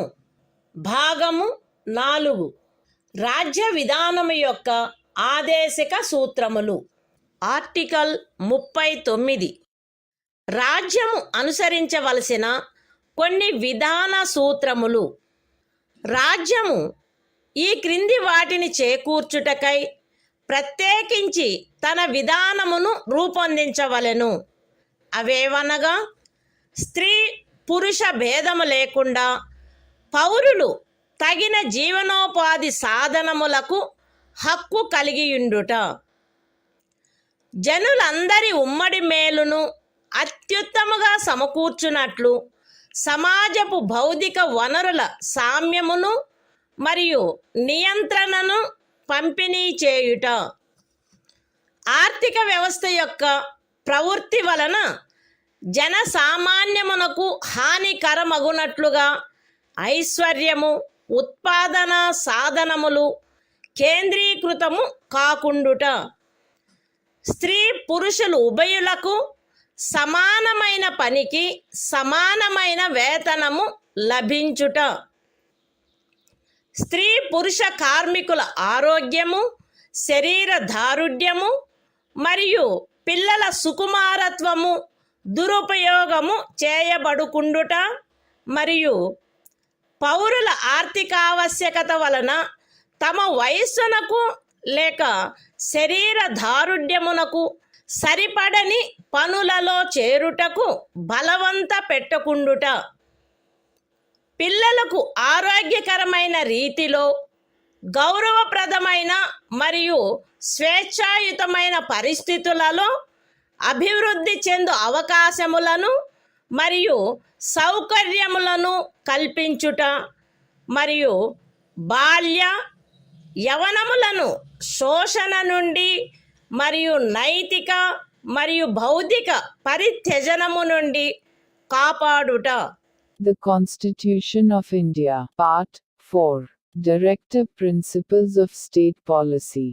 భాగము 4 రాజ్య విధానము యొక్క ఆదేశిక సూత్రములు. Article 39 రాజ్యము అనుసరించవలసిన కొన్ని విధాన సూత్రములు. రాజ్యము ఈ క్రింది వాటిని చేకూర్చుటకై ప్రత్యేకించి తన విధానమును రూపొందించవలెను. అవేవనగా స్త్రీ పురుష భేదము లేకుండా పౌరులు తగిన జీవనోపాధి సాధనములకు హక్కు కలిగియుండుట, జనులందరి ఉమ్మడి మేలును అత్యుత్తముగా సమకూర్చునట్లు సమాజపు భౌతిక వనరుల సామ్యమును మరియు నియంత్రణను పంపిణీ చేయుట, ఆర్థిక వ్యవస్థ యొక్క ప్రవృత్తి వలన జనసామాన్యమునకు హానికరమగునట్లుగా ఐశ్వర్యము, ఉత్పాదన సాధనములు కేంద్రీకృతము కాకుండుట, స్త్రీ పురుషులు ఉభయులకు సమానమైన పనికి సమానమైన వేతనము లభించుట, స్త్రీ పురుష కార్మికుల ఆరోగ్యము, శరీర దారుఢ్యము మరియు పిల్లల సుకుమారత్వము దురుపయోగము చేయబడుకుండుట మరియు పౌరుల ఆర్థికావశ్యకత వలన తమ వయస్సునకు లేక శరీర దారుఢ్యమునకు సరిపడని పనులలో చేరుటకు బలవంత పెట్టకుండుట, పిల్లలకు ఆరోగ్యకరమైన రీతిలో గౌరవప్రదమైన మరియు స్వేచ్ఛాయుతమైన పరిస్థితులలో అభివృద్ధి చెందు అవకాశములను మరియు సౌకర్యములను కల్పించుట మరియు బాల్య యవనములను శోషణ నుండి మరియు నైతిక మరియు భౌతిక పరిత్యజనము నుండి కాపాడుట. The Constitution of India, Part 4, Directive Principles of State Policy.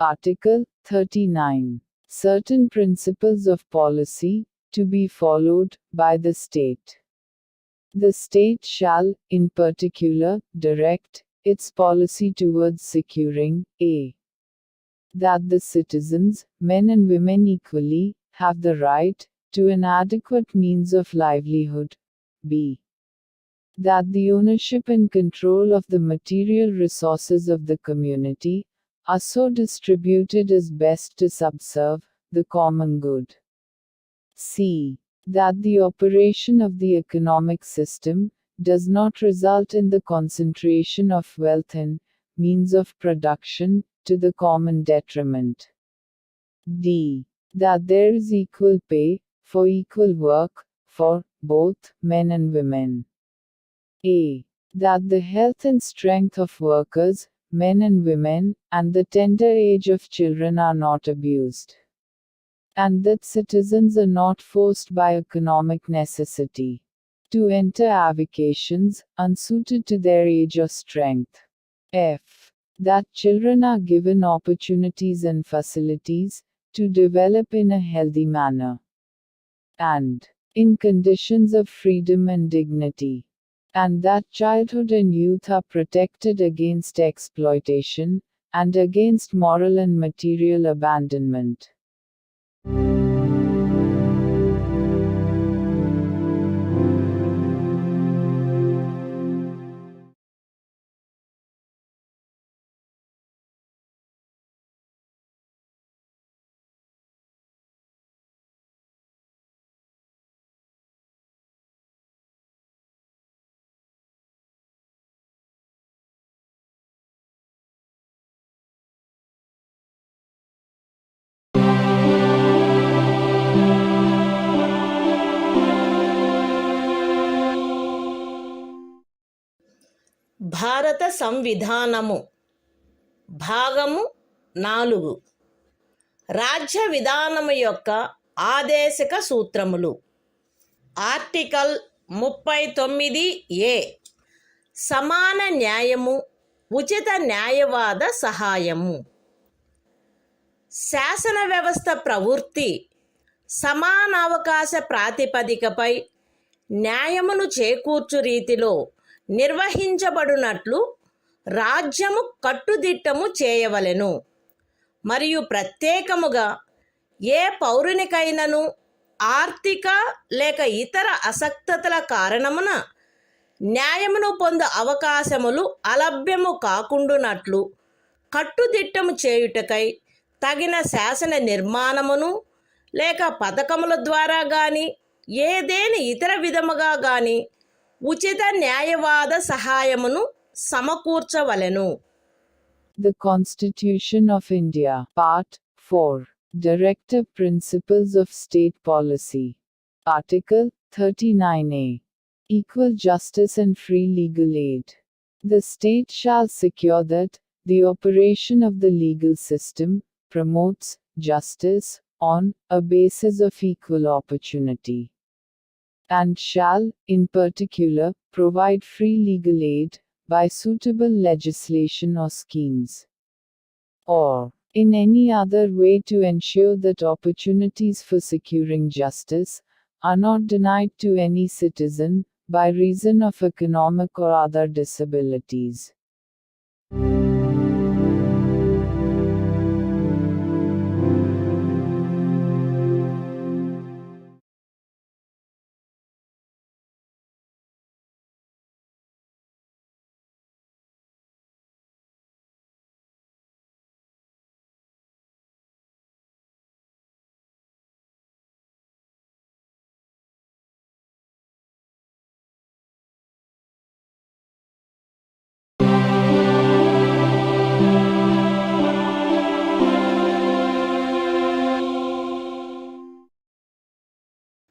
Article 39. Certain principles of policy to be followed by the state. The state shall, in particular, direct its policy towards securing a. that the citizens, men and women equally, have the right to an adequate means of livelihood. b. that the ownership and control of the material resources of the community are so distributed as best to subserve the common good. c. that the operation of the economic system does not result in the concentration of wealth and means of production to the common detriment. d. that there is equal pay for equal work for both men and women. a. that the health and strength of workers, men and women, and the tender age of children are not abused, and that citizens are not forced by economic necessity to enter avocations unsuited to their age or strength. F. That children are given opportunities and facilities to develop in a healthy manner and in conditions of freedom and dignity, and that childhood and youth are protected against exploitation and against moral and material abandonment. భారత సంవిధానము భాగము 4 రాజ్య విధానము యొక్క ఆదేశక సూత్రములు. Article 39A సమాన న్యాయము, ఉచిత న్యాయవాద సహాయము. శాసన వ్యవస్థ ప్రవృత్తి సమానావకాశ ప్రాతిపదికపై న్యాయమును చేకూర్చు రీతిలో నిర్వహించబడినట్లు రాజ్యము కట్టుదిట్టము చేయవలెను. మరియు ప్రత్యేకముగా ఏ పౌరునికైనను ఆర్థిక లేక ఇతర అసక్తతల కారణమున న్యాయమును పొందు అవకాశములు అలభ్యము కాకుండునట్లు కట్టుదిట్టము చేయుటకై తగిన శాసన నిర్మాణమును లేక పథకముల ద్వారా గాని ఏదేని ఇతర విధముగా గాని ఉచిత న్యాయవాద సహాయమును సమకూర్చవలెను. The Constitution of India, Part 4, Directive Principles of State Policy. Article 39A. Equal justice and free legal aid. The state shall secure that the operation of the legal system promotes justice on a basis of equal opportunity, and shall, in particular, provide free legal aid by suitable legislation or schemes, or in any other way to ensure that opportunities for securing justice are not denied to any citizen by reason of economic or other disabilities.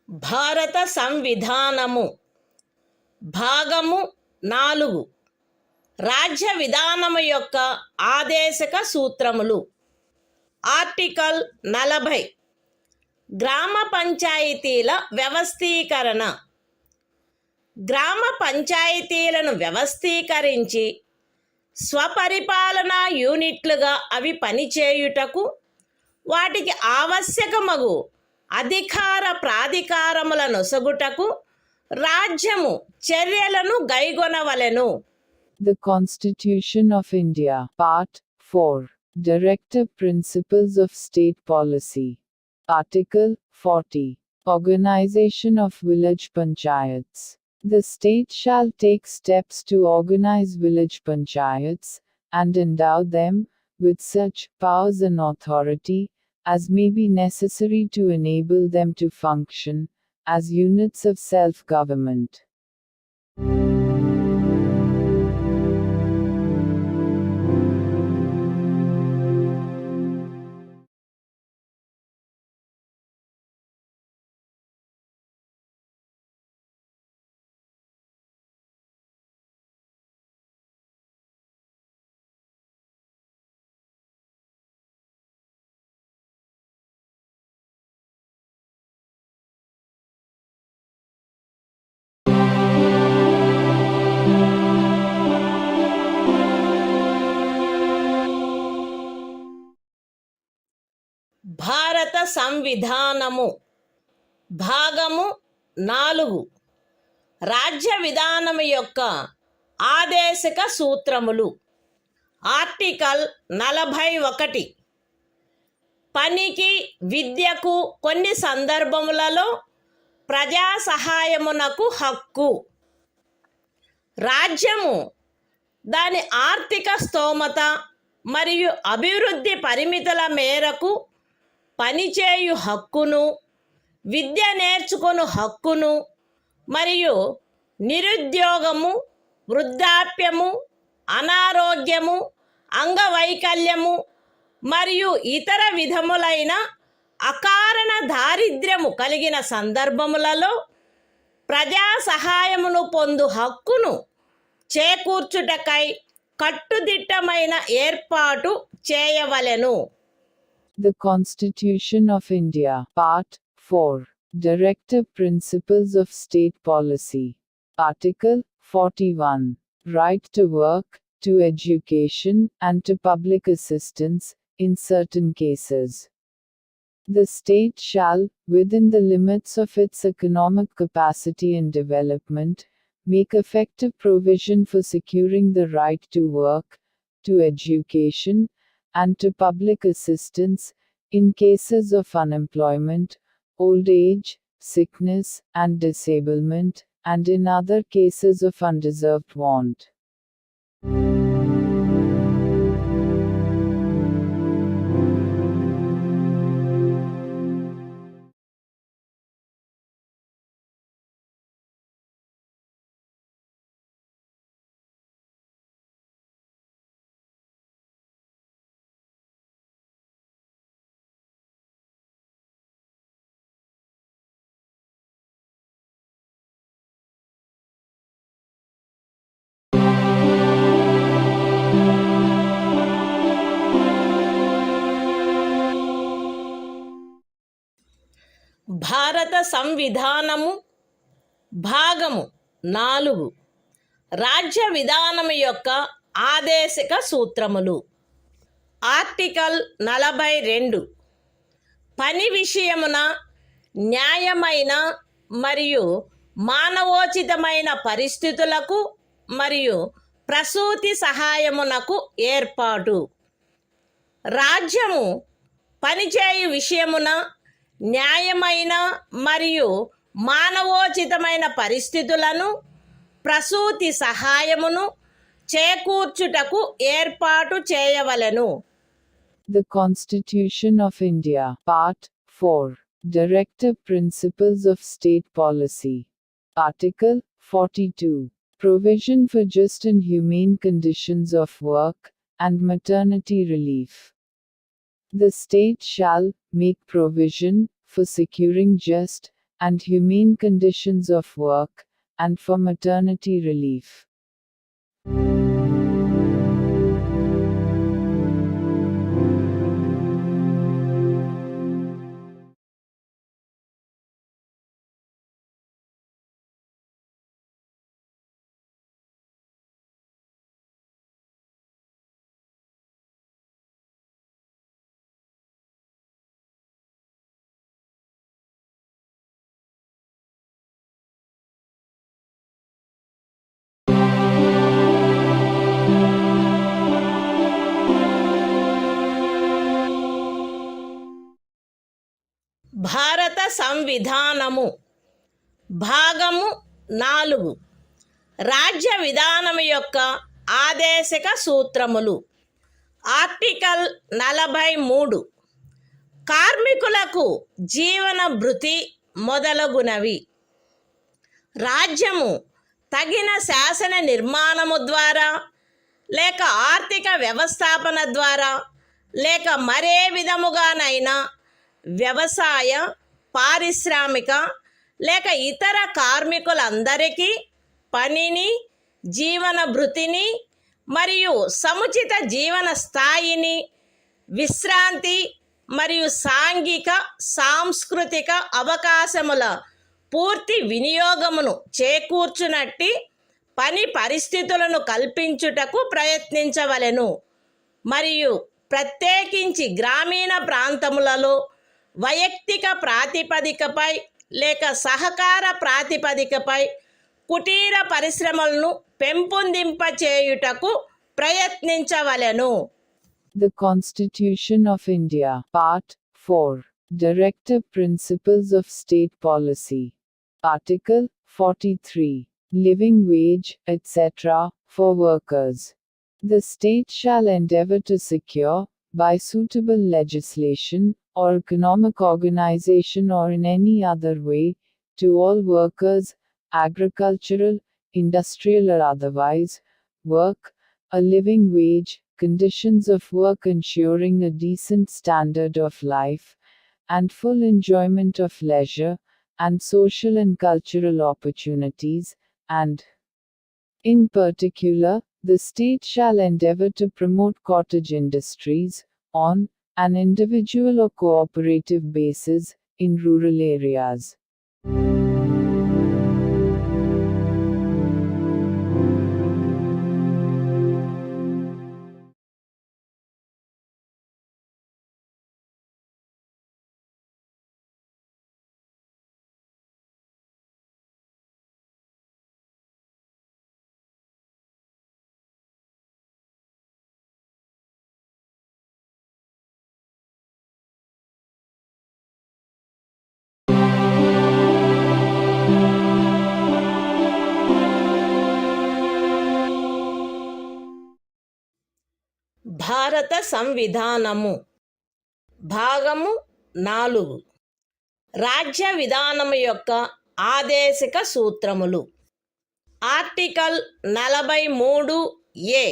భారత సంవిధానము భాగము 4 రాజ్య విధానము యొక్క ఆదేశక సూత్రములు. Article 40 గ్రామ పంచాయతీల వ్యవస్థీకరణ. గ్రామ పంచాయతీలను వ్యవస్థీకరించి స్వపరిపాలనా యూనిట్లుగా అవి పనిచేయుటకు వాటికి ఆవశ్యకమగు అధికార ప్రాధికారముల నొసగుటకు రాజ్యము చర్యలను గైగొనవలెను. The Constitution of India, Part 4, Directive Principles of State Policy. Article 40. Organization of Village Panchayats. The state shall take steps to organize village panchayats, and endow them with such powers and authority as may be necessary to enable them to function as units of self-government. సంవిధానము భాగము 4 రాజ్య విధానము యొక్క ఆదేశక సూత్రములు. Article 41 పనికి విద్యకు కొన్ని సందర్భములలో ప్రజా సహాయమునకు హక్కు. రాజ్యము దాని ఆర్థిక స్తోమత మరియు అభివృద్ధి పరిమితుల మేరకు పనిచేయు హక్కును, విద్య నేర్చుకొను హక్కును మరియు నిరుద్యోగము, వృద్ధాప్యము, అనారోగ్యము, అంగవైకల్యము మరియు ఇతర విధములైన అకారణ దారిద్ర్యము కలిగిన సందర్భములలో ప్రజా సహాయమును పొందు హక్కును చేకూర్చుటకై కట్టుదిట్టమైన ఏర్పాటు చేయవలెను. The Constitution of India, Part 4, Directive Principles of State Policy. Article 41, Right to work, to education, and to public assistance, in certain cases. The state shall, within the limits of its economic capacity and development, make effective provision for securing the right to work, to education, and to public assistance, in cases of unemployment, old age, sickness, and disablement, and in other cases of undeserved want. భారత సంవిధానము భాగము 4 రాజ్య విధానము యొక్క ఆదేశక సూత్రములు. Article 42 పని విషయమున న్యాయమైన మరియు మానవోచితమైన పరిస్థితులకు మరియు ప్రసూతి సహాయమునకు ఏర్పాటు. రాజ్యము పనిచేయు విషయమున న్యాయమైన మరియు మానవోచితమైన పరిస్థితులను, ప్రసూతి సహాయమును చేకూర్చుటకు ఏర్పాటు చేయవలెను. The Constitution of India, Part 4, Directive Principles of State Policy. Article 42, Provision for just and humane conditions of work, and maternity relief. The state shall make provision for securing just and humane conditions of work, and for maternity relief. భారత సంవిధానము భాగము 4 రాజ్య విధానము యొక్క ఆదేశక సూత్రములు. Article 43 కార్మికులకు జీవన భృతి మొదలగునవి. రాజ్యము తగిన శాసన నిర్మాణము ద్వారా లేక ఆర్థిక వ్యవస్థాపన ద్వారా లేక మరే విధముగానైనా వ్యవసాయ, పారిశ్రామిక లేక ఇతర కార్మికులందరికీ పనిని, జీవన భృతిని మరియు సముచిత జీవన స్థాయిని, విశ్రాంతి మరియు సాంఘిక సాంస్కృతిక అవకాశముల పూర్తి వినియోగమును చేకూర్చునట్టి పని పరిస్థితులను కల్పించుటకు ప్రయత్నించవలెను. మరియు ప్రత్యేకించి గ్రామీణ ప్రాంతములలో వైయక్తిక ప్రాతిపదికపై లేక సహకార ప్రాతిపదికపై కుటీర పరిశ్రమలను పెంపొందింపచేయుటకు ప్రయత్నించవలెను. The Constitution of India, Part 4. Directive Principles of State Policy. Article 43. Living wage, etc., for workers. The state shall endeavor to secure, by suitable legislation, or economic organization or in any other way, to all workers, agricultural, industrial or otherwise, work, a living wage, conditions of work ensuring a decent standard of life, and full enjoyment of leisure, and social and cultural opportunities, and, in particular, the state shall endeavor to promote cottage industries, on an individual or cooperative basis, in rural areas. భారత సంవిధానము భాగము 4. రాజ్య విధానము యొక్క ఆదేశిక సూత్రములు. Article 43A.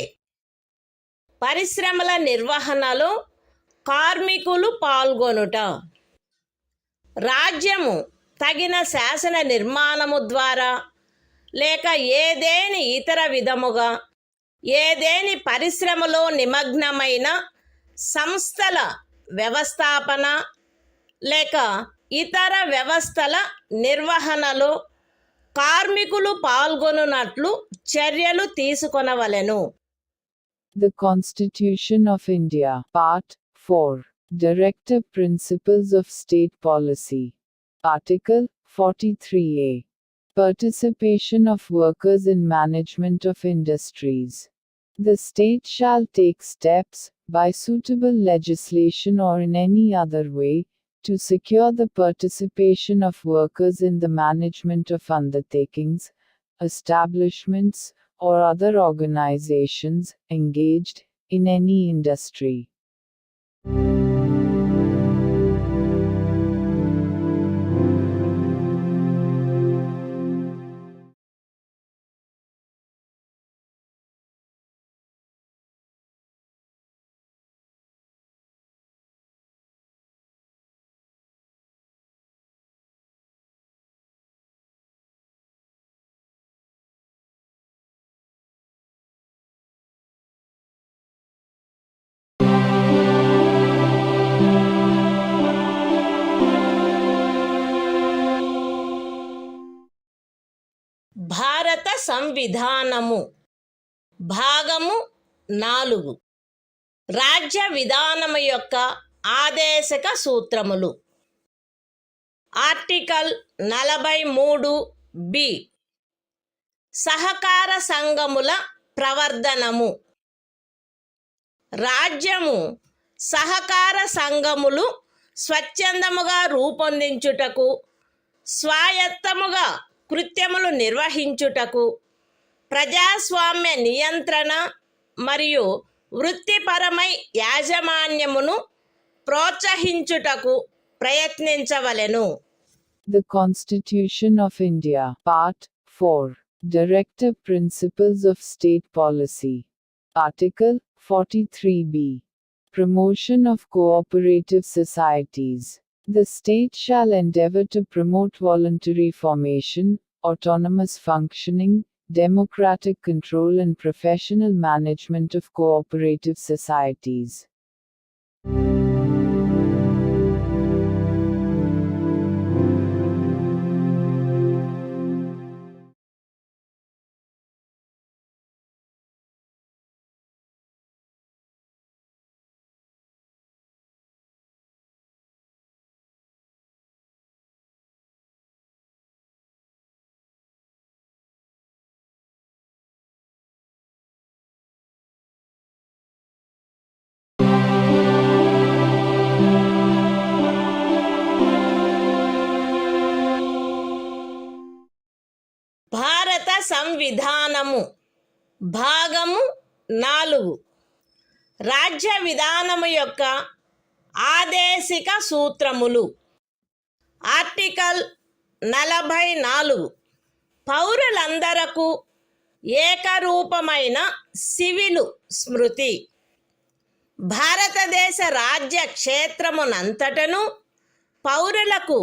పరిశ్రమల నిర్వహణలో కార్మికులు పాల్గొనుట. రాజ్యము తగిన శాసన నిర్మాణము ద్వారా లేక ఏదేని ఇతర విధముగా ఏదేని పరిశ్రమలో నిమగ్నమైన సంస్థల వ్యవస్థాపన లేక ఇతర వ్యవస్థల నిర్వహణలో కార్మికులు పాల్గొనున్నట్లు చర్యలు తీసుకొనవలెను. The Constitution of India, Part 4. Directive Principles of State Policy. Article 43A. Participation of workers in management of industries. The state shall take steps, by suitable legislation or in any other way, to secure the participation of workers in the management of undertakings, establishments, or other organizations engaged in any industry. భారత సంవిధానము భాగము 4. రాజ్య విధానము యొక్క ఆదేశక సూత్రములు. Article 43B. సహకార సంఘముల ప్రవర్ధనము. రాజ్యము సహకార సంఘములు స్వచ్ఛందముగా రూపొందించుటకు, స్వాయత్తముగా కృత్యములు నిర్వహించుటకు, ప్రజాస్వామ్య నియంత్రణ మరియు వృత్తిపరమై యాజమాన్యమును ప్రోత్సహించుటకు ప్రయత్నించవలెను. The Constitution of India, Part 4. Directive Principles of State Policy. Article 43B. Promotion of cooperative societies. The state shall endeavor to promote voluntary formation, autonomous functioning, democratic control and professional management of cooperative societies. సంవిధానము భాగము 4 రాజ్య విధానము యొక్క ఆదేశిక సూత్రములు. Article 44 పౌరులందరకు ఏకరూపమైన civil స్మృతి. భారతదేశ రాజ్య క్షేత్రమునంతటను పౌరులకు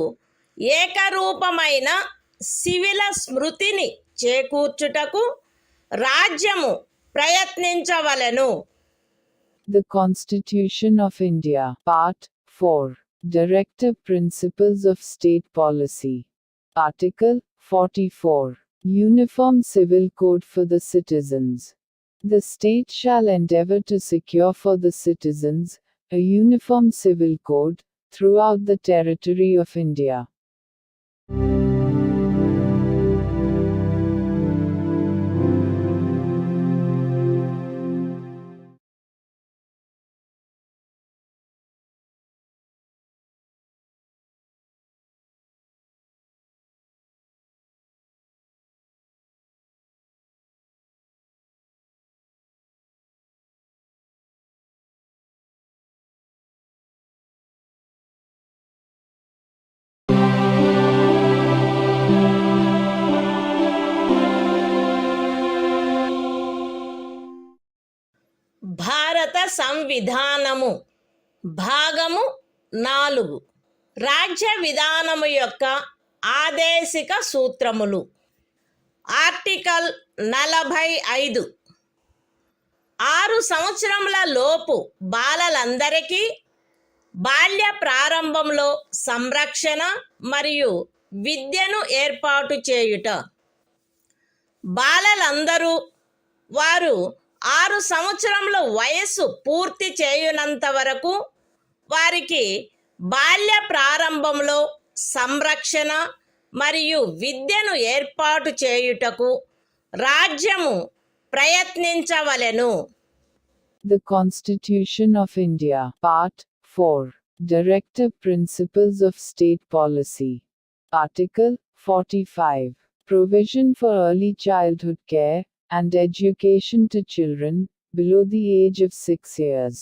ఏకరూపమైన సివిల స్మృతిని చేకూర్చుటకు రాజ్యము ప్రయత్నించవలెను. The Constitution of India, Part 4, Directive Principles of State Policy. Article 44, Uniform Civil Code for the Citizens. The state shall endeavor to secure for the citizens a uniform civil code throughout the territory of India. భారత సంవిధానము భాగము 4 రాజ్య విధానము యొక్క ఆదేశిక సూత్రములు. Article 45 6 సంవత్సరముల లోపు బాలలందరికీ బాల్య ప్రారంభంలో సంరక్షణ మరియు విద్యను ఏర్పాటు చేయుట. బాలలందరూ వారు 6 సంవత్సరముల వయస్సు పూర్తి చేయునంత వరకు వారికి బాల్య ప్రారంభంలో సంరక్షణ మరియు విద్యను ఏర్పాటు చేయుటకు రాజ్యము ప్రయత్నించవలెను. The Constitution of India, Part 4, Directive Principles of State Policy. Article 45, Provision for Early Childhood Care and Education to Children below the age of 6 years.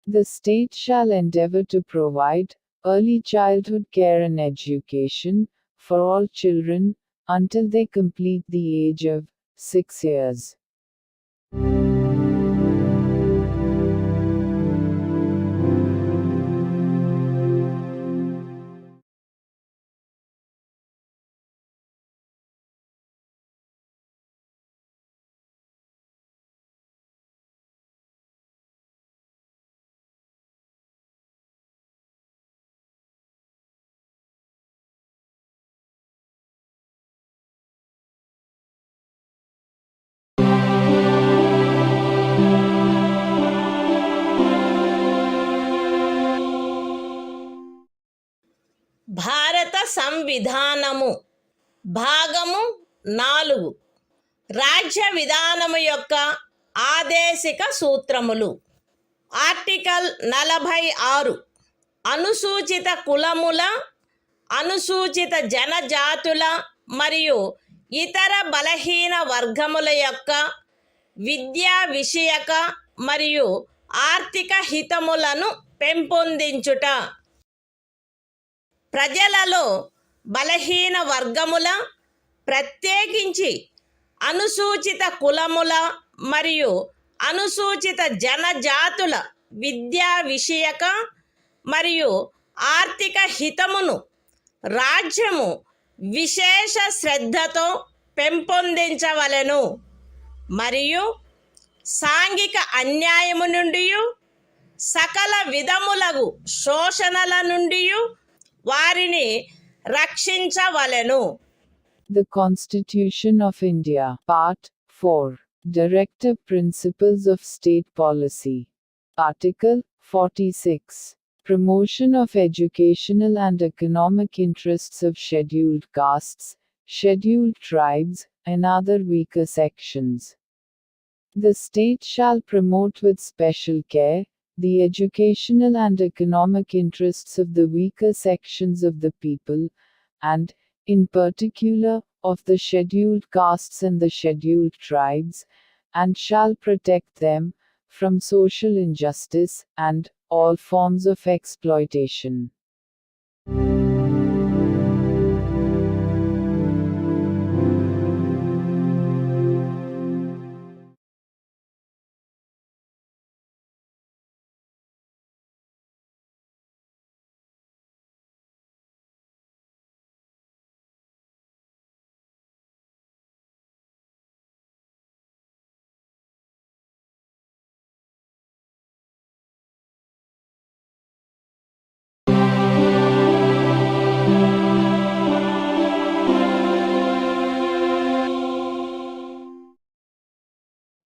The state shall endeavor to provide early childhood care and education for all children until they complete the age of 6 years. భారత సంవిధానము భాగము 4 రాజ్య విధానము యొక్క ఆదేశిక సూత్రములు. Article 46 అనుసూచిత కులముల, అనుసూచిత జనజాతుల మరియు ఇతర బలహీన వర్గముల యొక్క విద్యా విషయక మరియు ఆర్థిక హితములను పెంపొందించుట. ప్రజలలో బలహీన వర్గముల, ప్రత్యేకించి అనుసూచిత కులముల మరియు అనుసూచిత జనజాతుల విద్యా విషయక మరియు ఆర్థిక హితమును రాజ్యము విశేష శ్రద్ధతో పెంపొందించవలెను మరియు సాంఘిక అన్యాయము నుండి సకల విధములగు శోషణల నుండి వారిని రక్షించవలెను. The Constitution of India, Part 4, Directive Principles of State Policy. Article 46, Promotion of educational and economic interests of scheduled castes, scheduled tribes, and other weaker sections. The state shall promote with special care the educational and economic interests of the weaker sections of the people, and, in particular, of the scheduled castes and the scheduled tribes, and shall protect them from social injustice and all forms of exploitation.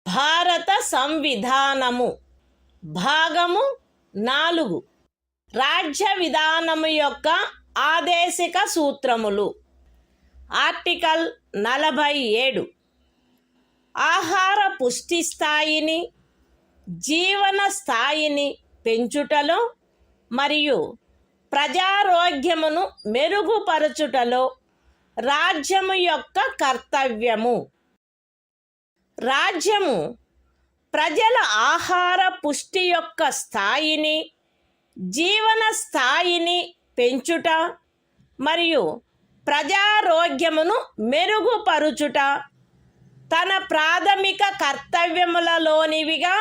భారత సంవిధానము భాగము 4 రాజ్య విధానము యొక్క ఆదేశిక సూత్రములు. Article 47 ఆహార పుష్టి స్థాయిని, జీవన స్థాయిని పెంచుటలో మరియు ప్రజారోగ్యమును మెరుగుపరచుటలో రాజ్యము యొక్క కర్తవ్యము. రాజ్యము ప్రజల ఆహార పుష్టి యొక్క స్థాయిని, జీవన స్థాయిని పెంచుట మరియు ప్రజారోగ్యమును మెరుగుపరుచుట తన ప్రాథమిక కర్తవ్యములలోనివిగా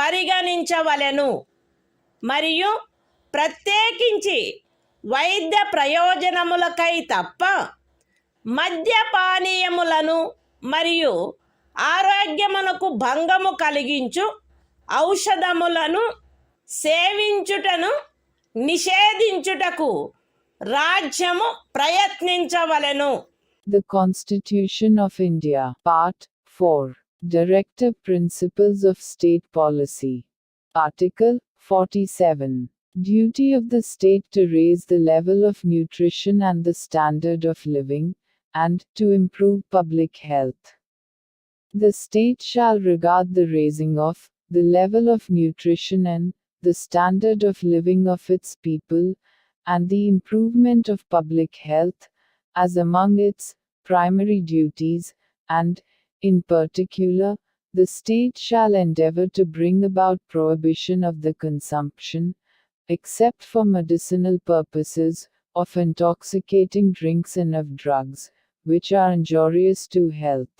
పరిగణించవలెను మరియు ప్రత్యేకించి వైద్య ప్రయోజనములకై తప్ప మద్యపానీయములను మరియు ఆరోగ్యమునకు భంగము కలిగించు ఔషధములను సేవించుటను నిషేధించుటకు రాజ్యము ప్రయత్నించవలెను. The Constitution of India, Part 4, Directive Principles of State Policy. Article 47. Duty of the state to raise the level of nutrition and the standard of living, and to improve public health. The state shall regard the raising of the level of nutrition and the standard of living of its people, and the improvement of public health, as among its primary duties, and, in particular, the state shall endeavor to bring about prohibition of the consumption, except for medicinal purposes, of intoxicating drinks and of drugs, which are injurious to health.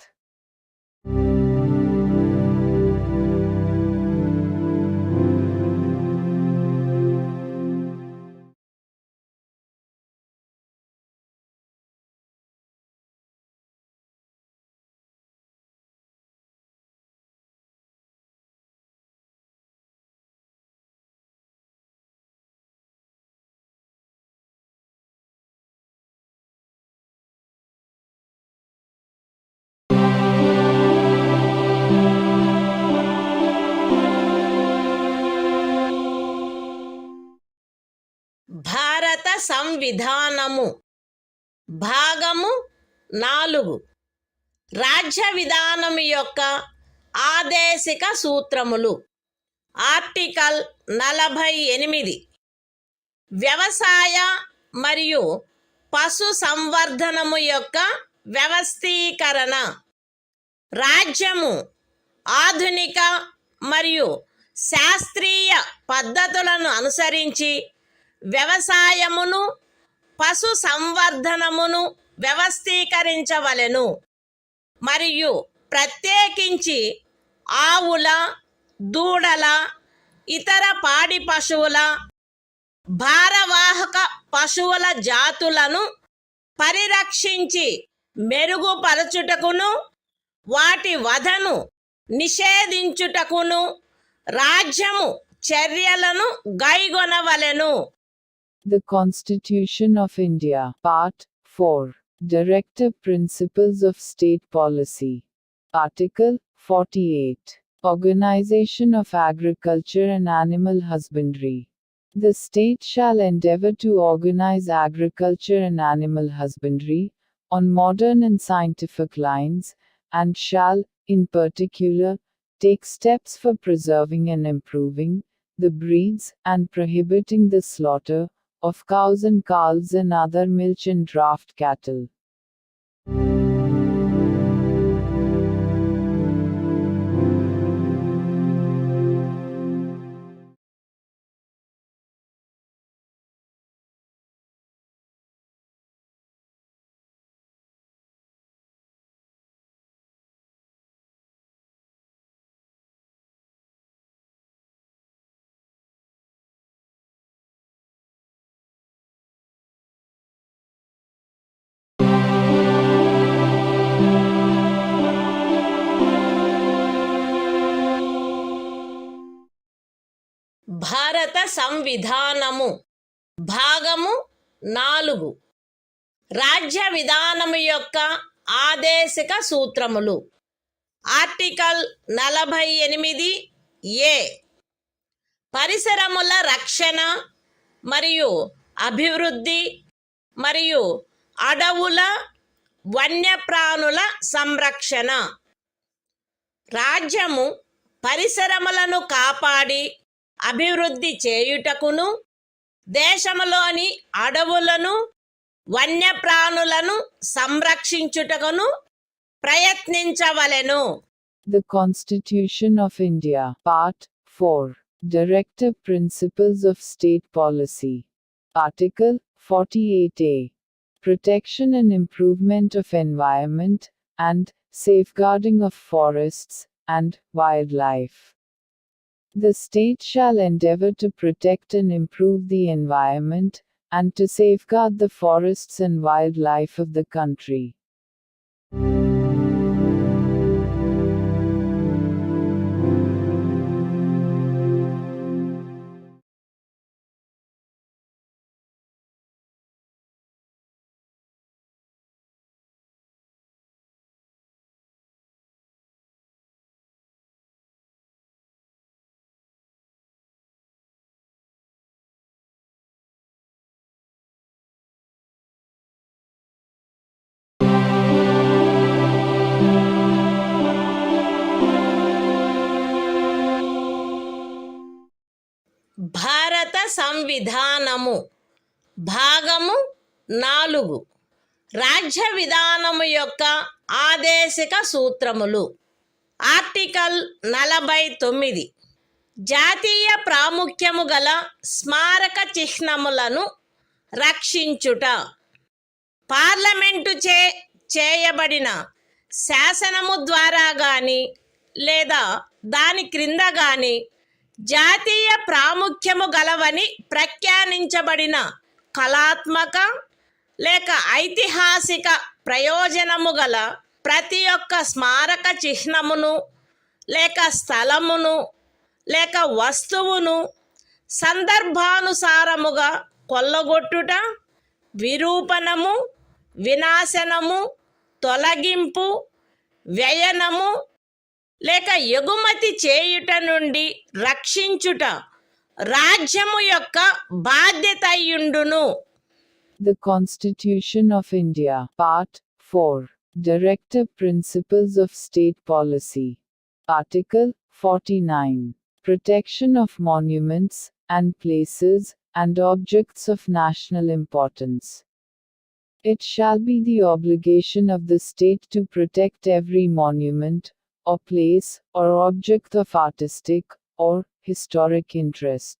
భారత సంవిధానము భాగము 4 రాజ్య విధానము యొక్క ఆదేశిక సూత్రములు. Article 48 వ్యవసాయ మరియు పశు సంవర్ధనము యొక్క వ్యవస్థీకరణ. రాజ్యము ఆధునిక మరియు శాస్త్రీయ పద్ధతులను అనుసరించి వ్యవసాయమును, పశు సంవర్ధనమును వ్యవస్థీకరించవలెను మరియు ప్రత్యేకించి ఆవుల, దూడల, ఇతర పాడి పశువుల, భారవాహక పశువుల జాతులను పరిరక్షించి మెరుగుపరచుటకును వాటి వధను నిషేధించుటకును రాజ్యము చర్యలను గైగొనవలెను. The Constitution of India, Part 4, Directive Principles of State Policy. Article 48. Organization of Agriculture and Animal Husbandry. The state shall endeavor to organize agriculture and animal husbandry on modern and scientific lines, and shall, in particular, take steps for preserving and improving the breeds and prohibiting the slaughter of cows and calves and other milch and draft cattle. భారత సంవిధానము భాగము 4 రాజ్య విధానము యొక్క ఆదేశిక సూత్రములు. Article 48 ఏ పరిసరముల రక్షణ మరియు అభివృద్ధి మరియు అడవుల వన్యప్రాణుల సంరక్షణ. రాజ్యము పరిసరములను కాపాడి అభివృద్ధి చేయుటకును దేశములోని అడవులను వన్యప్రాణులను సంరక్షించుటకును ప్రయత్నించవలెను. The Constitution of India, Part 4, Directive Principles of State Policy. Article 48A. Protection and improvement of environment, and safeguarding of forests and wildlife. The state shall endeavor to protect and improve the environment, and to safeguard the forests and wildlife of the country. భారత సంవిధానము భాగము 4 రాజ్య విధానము యొక్క ఆదేశిక సూత్రములు. Article 49 జాతీయ ప్రాముఖ్యము గల స్మారక చిహ్నములను రక్షించుట. Parliament చేయబడిన శాసనము ద్వారా గాని లేదా దాని క్రింద గాని జాతీయ ప్రాముఖ్యము గలవని ప్రఖ్యానించబడిన కళాత్మక లేక ఐతిహాసిక ప్రయోజనము గల ప్రతి ఒక్క స్మారక చిహ్నమును లేక స్థలమును లేక వస్తువును సందర్భానుసారముగా కొల్లగొట్టుట, విరూపణము, వినాశనము, తొలగింపు, వ్యయనము లేక ఎగుమతి చేయుట నుండి రక్షించుట రాజ్యము యొక్క బాధ్యత అయ్యుండును. The Constitution of India, Part 4, Directive Principles of State Policy. Article 49. Protection of monuments and places and objects of national importance. It shall be the obligation of the state to protect every monument, or place, or object of artistic or historic interest,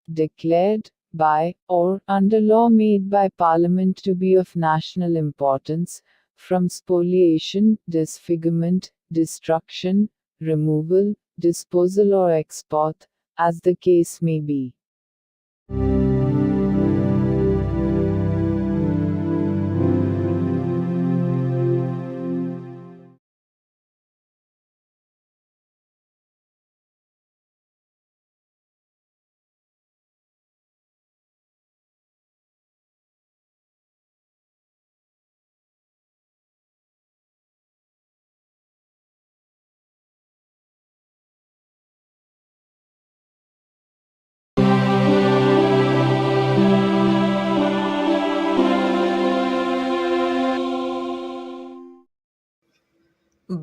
declared by or under law made by Parliament to be of national importance, from spoliation, disfigurement, destruction, removal, disposal or export, as the case may be.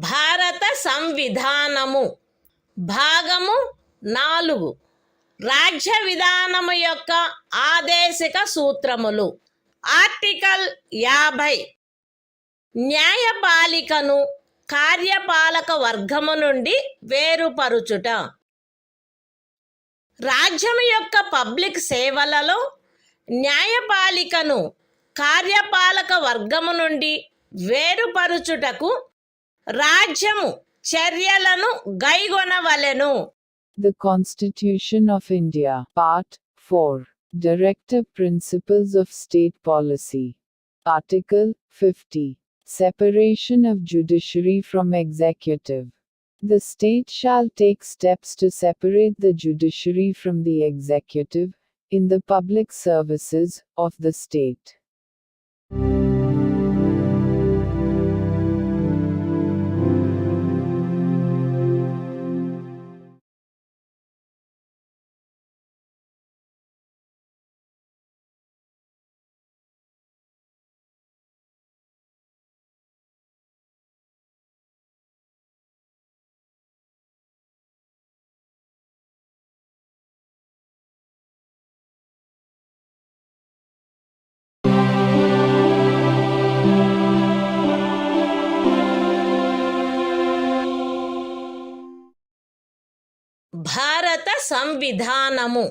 భారత సంవిధానము భాగము 4 రాజ్య విధానము యొక్క ఆదేశిక సూత్రములు. Article 50 న్యాయపాలికను కార్యపాలక వర్గము నుండి వేరుపరుచుట. రాజ్యము యొక్క public సేవలలో న్యాయపాలికను కార్యపాలక వర్గము నుండి వేరుపరుచుటకు రాజ్యము చర్యలను గైగొనవలెను. The Constitution of India, Part 4, Directive Principles of State Policy. Article 50. Separation of judiciary from executive. The state shall take steps to separate the judiciary from the executive, in the public services of the state. భారత సంవిధానము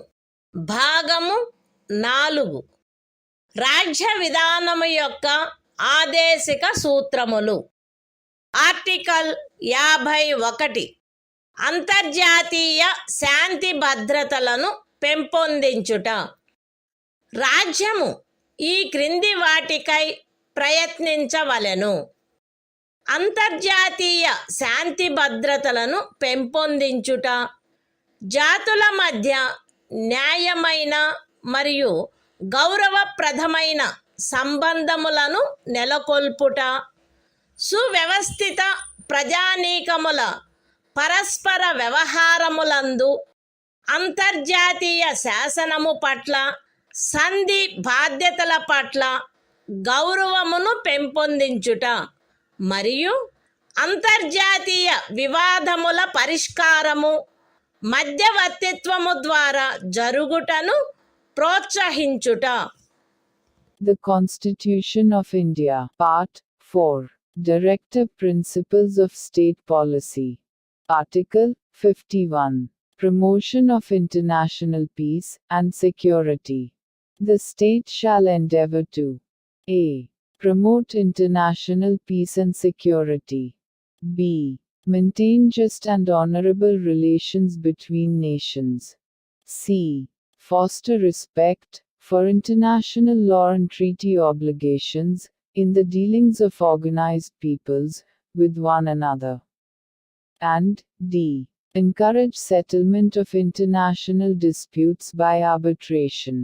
భాగము 4 రాజ్య విధానము యొక్క ఆదేశిక సూత్రములు. Article 51 అంతర్జాతీయ శాంతి భద్రతలను పెంపొందించుట. రాజ్యము ఈ క్రింది వాటికై ప్రయత్నించవలెను: అంతర్జాతీయ శాంతి భద్రతలను పెంపొందించుట, జాతుల మధ్య న్యాయమైన మరియు గౌరవప్రదమైన సంబంధములను నెలకొల్పుట, సువ్యవస్థిత ప్రజానీకముల పరస్పర వ్యవహారములందు అంతర్జాతీయ శాసనము పట్ల, సంధి బాధ్యతల పట్ల గౌరవమును పెంపొందించుట మరియు అంతర్జాతీయ వివాదముల పరిష్కారము మధ్యవర్తిత్వము ద్వారా జరుగుటను ప్రోత్సహించుట. The Constitution of India, Part 4, Directive Principles of State Policy. Article 51, Promotion of International Peace and Security. The state shall endeavor to a. Promote international peace and security. b. Maintain just and honorable relations between nations. c. Foster respect for international law and treaty obligations in the dealings of organized peoples with one another. And d. Encourage settlement of international disputes by arbitration.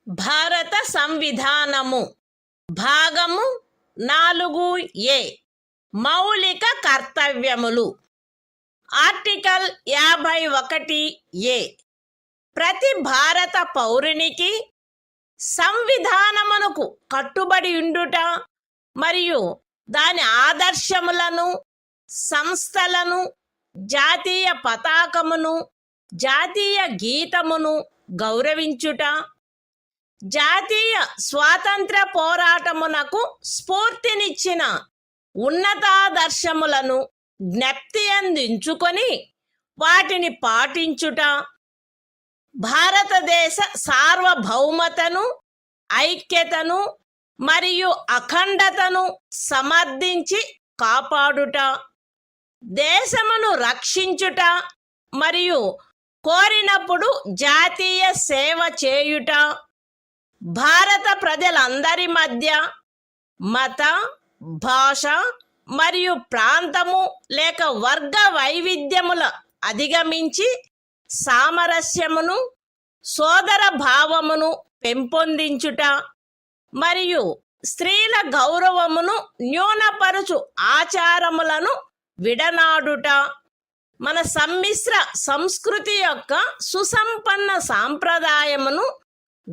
భారత సంవిధానము భాగము 4A మౌలిక కర్తవ్యములు. Article 51A ప్రతి భారత పౌరునికి సంవిధానమునకు కట్టుబడి ఉండుట మరియు దాని ఆదర్శములను, సంస్థలను, జాతీయ పతాకమును, జాతీయ గీతమును గౌరవించుట, జాతీయ స్వాతంత్ర పోరాటమునకు స్ఫూర్తినిచ్చిన ఉన్నతాదర్శములను జ్ఞప్తి అందించుకొని వాటిని పాటించుట, భారతదేశ సార్వభౌమతను, ఐక్యతను మరియు అఖండతను సమర్థించి కాపాడుట, దేశమును రక్షించుట మరియు కోరినప్పుడు జాతీయ సేవ చేయుట, భారత ప్రజలందరి మధ్య మత, భాష మరియు ప్రాంతము లేక వర్గ వైవిధ్యముల అధిగమించి సామరస్యమును, సోదర భావమును పెంపొందించుట మరియు స్త్రీల గౌరవమును న్యూనపరుచు ఆచారములను విడనాడుట, మన సమ్మిశ్ర సంస్కృతి యొక్క సుసంపన్న సాంప్రదాయమును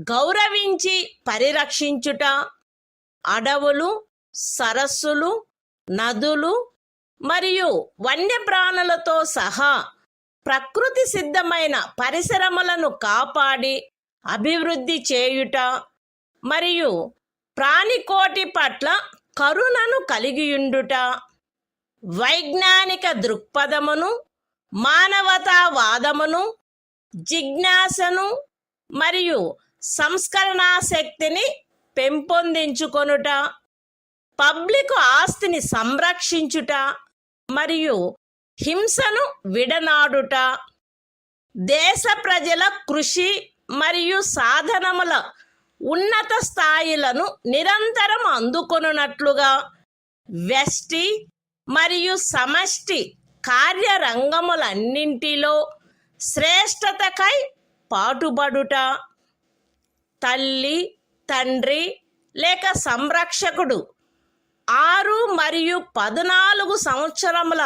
గౌరవించి పరిరక్షించుట, అడవులు, సరస్సులు, నదులు మరియు వన్యప్రాణులతో సహా ప్రకృతి సిద్ధమైన పరిసరములను కాపాడి అభివృద్ధి చేయుట, మరియు ప్రాణికోటి పట్ల కరుణను కలిగియుండుట, వైజ్ఞానిక దృక్పథమును, మానవతావాదమును, జిజ్ఞాసను మరియు సంస్కరణా శక్తిని పెంపొందించుకొనుట, పబ్లిక్ ఆస్తిని సంరక్షించుట మరియు హింసను విడనాడుట, దేశ ప్రజల కృషి మరియు సాధనముల ఉన్నత స్థాయిలను నిరంతరం అందుకొనున్నట్లుగా వ్యష్టి మరియు సమష్టి కార్యరంగములన్నింటిలో శ్రేష్టతకై పాటుపడుట, తల్లి, తండ్రి లేక సంరక్షకుడు 6 మరియు 14 సంవత్సరముల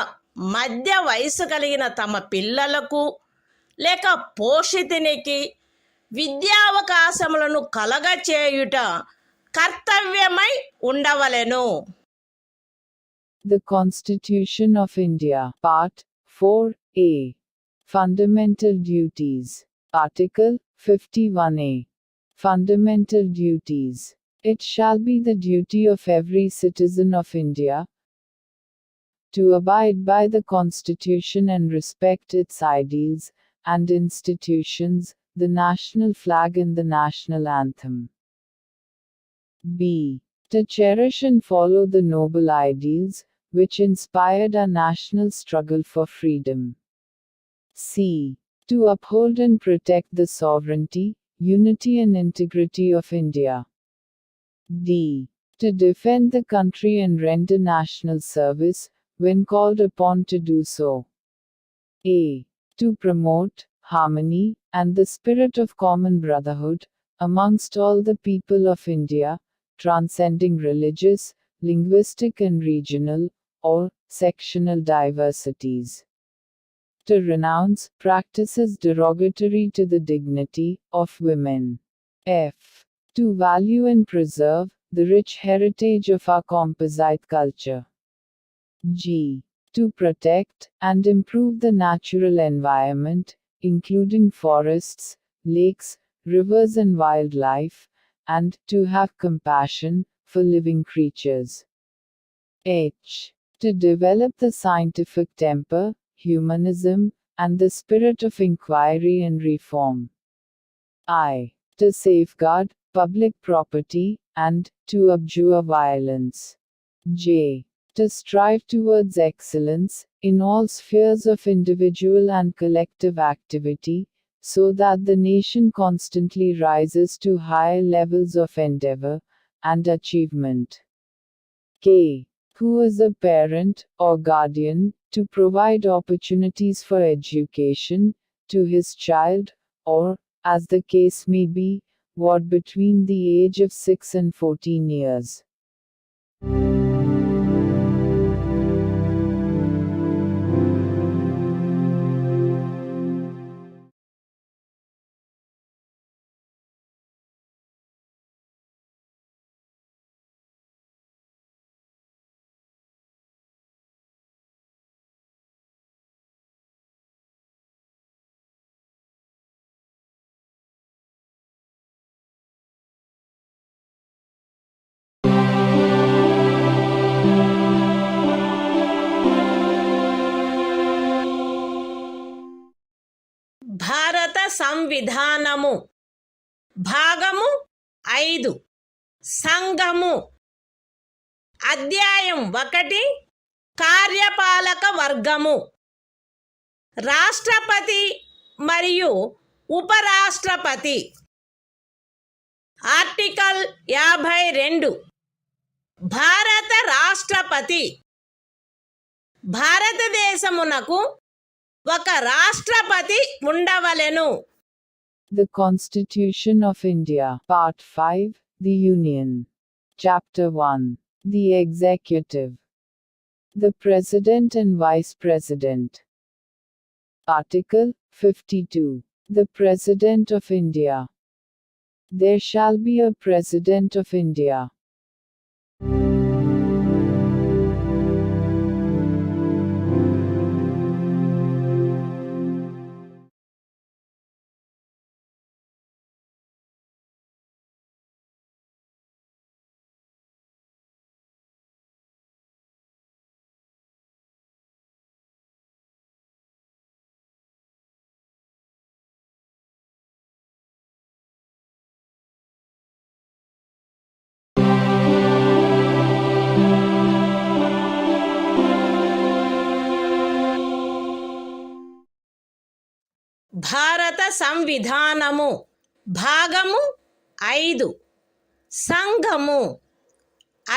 మధ్య వయసు కలిగిన తమ పిల్లలకు లేక పోషితునికి విద్యావకాశములను కలగచేయుట కర్తవ్యమై ఉండవలెను. The Constitution of India, Part 4A. Fundamental Duties. Article 51A. Fundamental Duties. It shall be the duty of every citizen of India to abide by the Constitution and respect its ideals and institutions, the national flag and the national anthem. B. To cherish and follow the noble ideals which inspired our national struggle for freedom. C. To uphold and protect the sovereignty, unity and integrity of India. D. To defend the country and render national service when called upon to do so. A. To promote harmony and the spirit of common brotherhood amongst all the people of India, transcending religious, linguistic and regional or sectional diversities. To renounce practices derogatory to the dignity of women. F. To value and preserve the rich heritage of our composite culture. G. To protect and improve the natural environment, including forests, lakes, rivers and wildlife, and to have compassion for living creatures. H. To develop the scientific temper, humanism, and the spirit of inquiry and reform. I. To safeguard public property and to abjure violence. J. To strive towards excellence in all spheres of individual and collective activity, so that the nation constantly rises to higher levels of endeavor and achievement. K. Who is a parent or guardian, to provide opportunities for education to his child, or, as the case may be, what between the age of 6 and 14 years. భారత సంవిధానము భాగము 5 సంఘము అధ్యాయం 1 కార్యపాలక వర్గము రాష్ట్రపతి మరియు ఉపరాష్ట్రపతి article 52 భారత రాష్ట్రపతి భారతదేశమునకు ఒక రాష్ట్రపతి ఉండవలెను. The Constitution of India, Part 5, The Union. Chapter 1. The Executive. The President and Vice President. Article 52. The President of India. There shall be a President of India. భారత సంవిధానము భాగము 5 సంఘము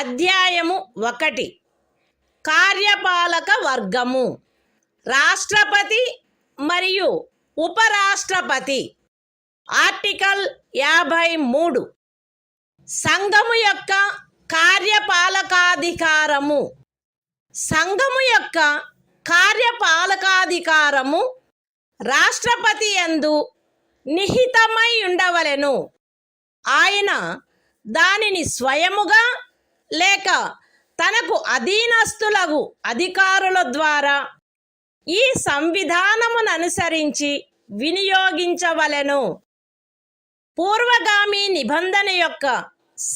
అధ్యాయము 1 కార్యపాలక వర్గము రాష్ట్రపతి మరియు ఉపరాష్ట్రపతి ఆర్టికల్ 53 సంఘము యొక్క కార్యపాలకాధికారము సంఘము యొక్క కార్యపాలకాధికారము రాష్ట్రపతి యందు నిహితమై ఉండవలెను. ఆయన దానిని స్వయముగా లేక తనకు అధీనస్థులగు అధికారుల ద్వారా ఈ సంవిధానమును అనుసరించి వినియోగించవలెను. పూర్వగామి నిబంధన యొక్క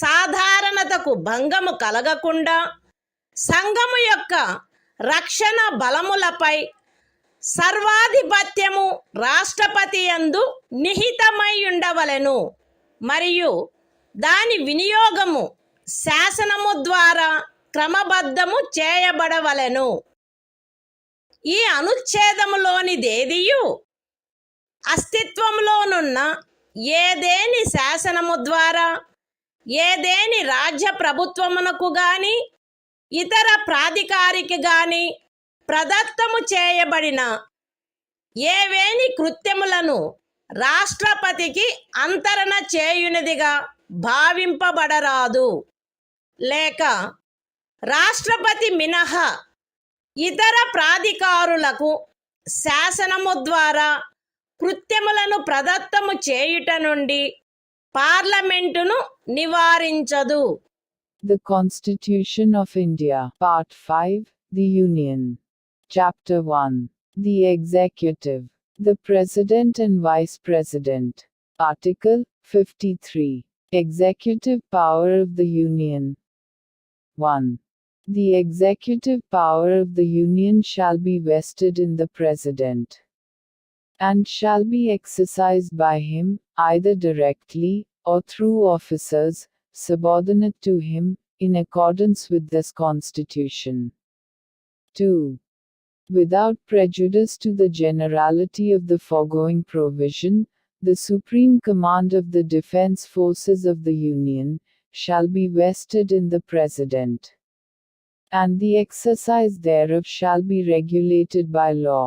సాధారణతకు భంగము కలగకుండా సంఘము యొక్క రక్షణ బలములపై సర్వాధిపత్యము రాష్ట్రపతి యందు నిహితమై ఉండవలెను మరియు దాని వినియోగము శాసనము ద్వారా క్రమబద్ధము చేయబడవలెను. ఈ అనుచ్ఛేదములోనిదేదియు అస్తిత్వంలోనున్న ఏదేని శాసనము ద్వారా ఏదేని రాజ్య ప్రభుత్వమునకు గాని ఇతర ప్రాధికారికి గాని ప్రదత్తము చేయబడిన ఏవేని కృత్యములను రాష్ట్రపతికి అంతరణ చేయునిదిగా భావింపబడరాదు. లేక రాష్ట్రపతి మినహా ఇతర ప్రాధికారులకు శాసనము ద్వారా కృత్యములను ప్రదత్తము చేయుట నుండి పార్లమెంటును నివారించదు. The Constitution of India, Part 5, The Union. Chapter 1. The Executive. The President and Vice President. Article 53. Executive Power of the Union. 1. The executive power of the Union shall be vested in the President, and shall be exercised by him, either directly, or through officers, subordinate to him, in accordance with this Constitution. 2. Without prejudice to the generality of the foregoing provision, the supreme command of the defense forces of the Union shall be vested in the President, and the exercise thereof shall be regulated by law.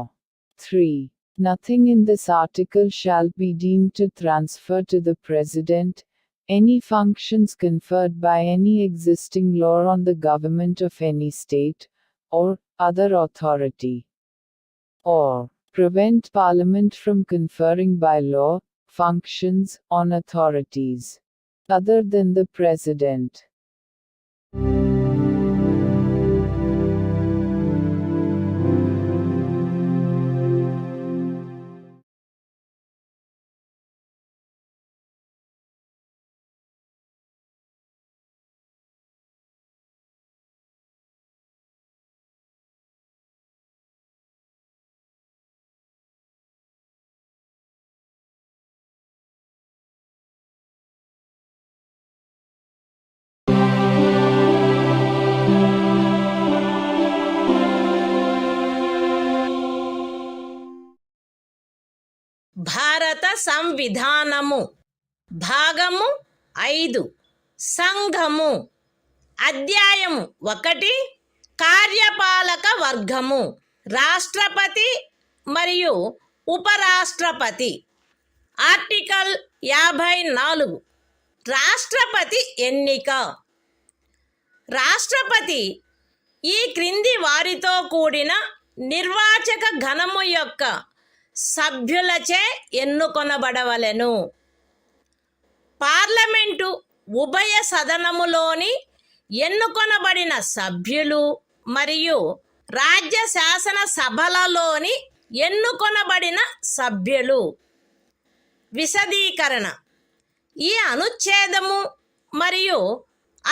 3. Nothing in this article shall be deemed to transfer to the President any functions conferred by any existing law on the government of any state, or other authority, or prevent Parliament from conferring by law functions on authorities other than the President. భారత సంవిధానము భాగము 5 సంఘము అధ్యాయము 1 కార్యపాలక వర్గము రాష్ట్రపతి మరియు ఉపరాష్ట్రపతి article 54 రాష్ట్రపతి ఎన్నిక రాష్ట్రపతి ఈ క్రింది వారితో కూడిన నిర్వాచక గణము యొక్క సభ్యులచే ఎన్నుకొనబడవలెను. పార్లమెంటు ఉభయ సదనములోని ఎన్నుకొనబడిన సభ్యులు మరియు రాజ్య శాసన సభలలోని ఎన్నుకొనబడిన సభ్యులు. విశదీకరణ ఈ అనుచ్ఛేదము మరియు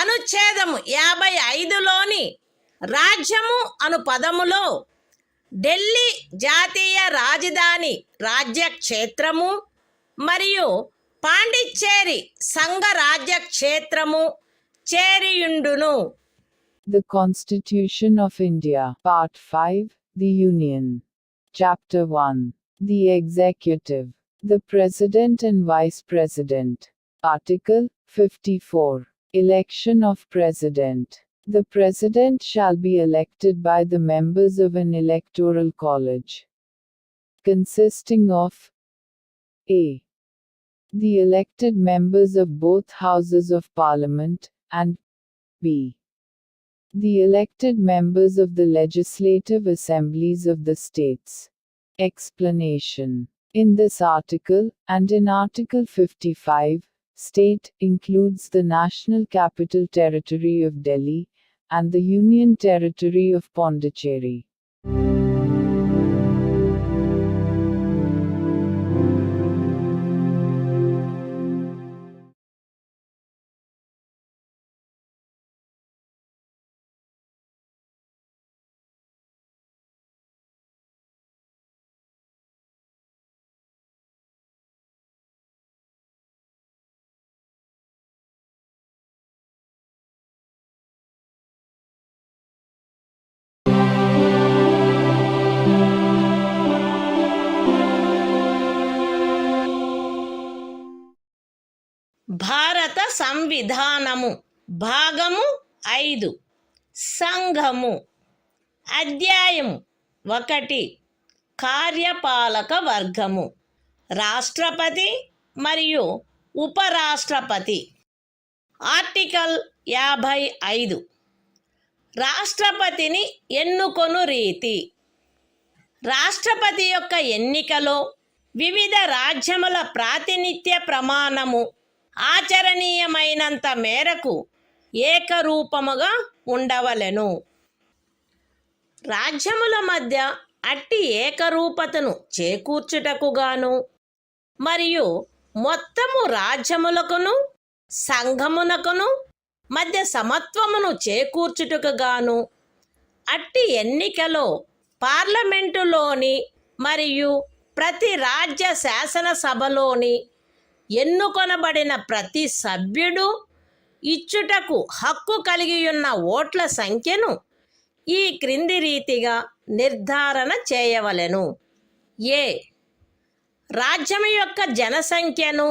అనుచ్ఛేదము 55లోని రాజ్యము అను పదములో ఢిల్లీ జాతీయ రాజధాని రాజ్యక్షేత్రము మరియు పాండిచ్చేరి సంఘ రాజ్యక్షేత్రము చేరియుండును. The Constitution of India, Part 5, The Union. Chapter 1. The executive, the president and vice president. Article 54. Election of president. The president shall be elected by the members of an electoral college, consisting of a. the elected members of both houses of parliament, and b. the elected members of the legislative assemblies of the states. Explanation. In this article, and in Article 55, state includes the National Capital Territory of Delhi, and the Union Territory of Pondicherry. భారత సంవిధానము భాగము 5 సంఘము అధ్యాయము 1 కార్యపాలక వర్గము రాష్ట్రపతి మరియు ఉపరాష్ట్రపతి. Article 55 రాష్ట్రపతిని ఎన్నుకొను రీతి. రాష్ట్రపతి యొక్క ఎన్నికలో వివిధ రాజ్యముల ప్రాతినిధ్య ప్రమాణము ఆచరణీయమైనంత మేరకు ఏకరూపముగా ఉండవలెను. రాజ్యముల మధ్య అట్టి ఏకరూపతను చేకూర్చుటకుగాను మరియు మొత్తము రాజ్యములకును సంఘమునకును మధ్య సమత్వమును చేకూర్చుటకుగాను అట్టి ఎన్నికలో పార్లమెంటులోని మరియు ప్రతి రాజ్య శాసనసభలోని ఎన్నుకొనబడిన ప్రతి సభ్యుడు ఇచ్చుటకు హక్కు కలిగియున్న ఓట్ల సంఖ్యను ఈ క్రింది రీతిగా నిర్ధారణ చేయవలెను. ఏ. రాజ్యం యొక్క జనసంఖ్యను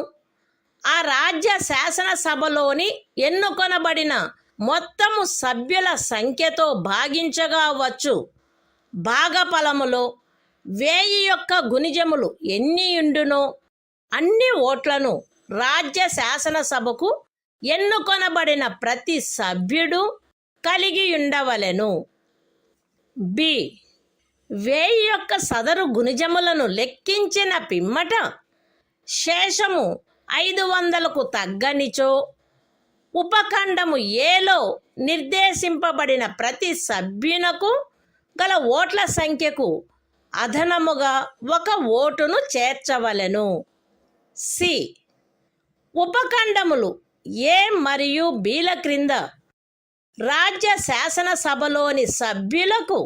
ఆ రాజ్య శాసనసభలోని ఎన్నుకొనబడిన మొత్తము సభ్యుల సంఖ్యతో భాగించగా వచ్చు భాగఫలములో 1000 యొక్క గుణిజములు ఎన్నియుండునో అన్ని ఓట్లను రాజ్య శాసనసభకు ఎన్నుకొనబడిన ప్రతి సభ్యుడు కలిగి ఉండవలెను. బి. 1000 యొక్క సదరు గుణిజములను లెక్కించిన పిమ్మట శేషము 500కు తగ్గనిచో ఉపఖండము ఏలో నిర్దేశింపబడిన ప్రతి సభ్యునకు గల ఓట్ల సంఖ్యకు అదనముగా 1 ఓటును చేర్చవలెను. సి. ఉపఖండములు ఏ మరియు బిల క్రింద రాజ్య శాసనసభలోని సభ్యులకు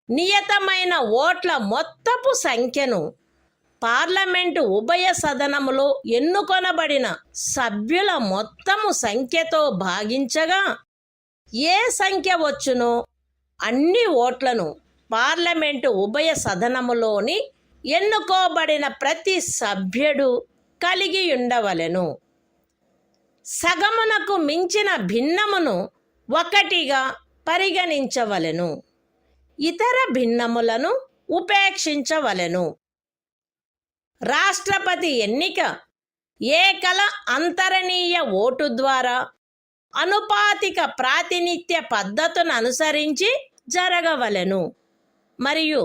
నియతమైన ఓట్ల మొత్తపు సంఖ్యను పార్లమెంటు ఉభయ సదనములో ఎన్నుకొనబడిన సభ్యుల మొత్తము సంఖ్యతో భాగించగా ఏ సంఖ్య వచ్చునో అన్ని ఓట్లను పార్లమెంటు ఉభయ సదనములోని ఎన్నుకోబడిన ప్రతి సభ్యుడు కలిగి ఉండవలెను. సగమునకు మించిన భిన్నమును 1గా పరిగణించవలెను. ఇతర భిన్నములను ఉపేక్షించవలెను. రాష్ట్రపతి ఎన్నిక ఏకల అంతరణీయ ఓటు ద్వారా అనుపాతిక ప్రాతినిధ్య పద్ధతును అనుసరించి జరగవలెను మరియు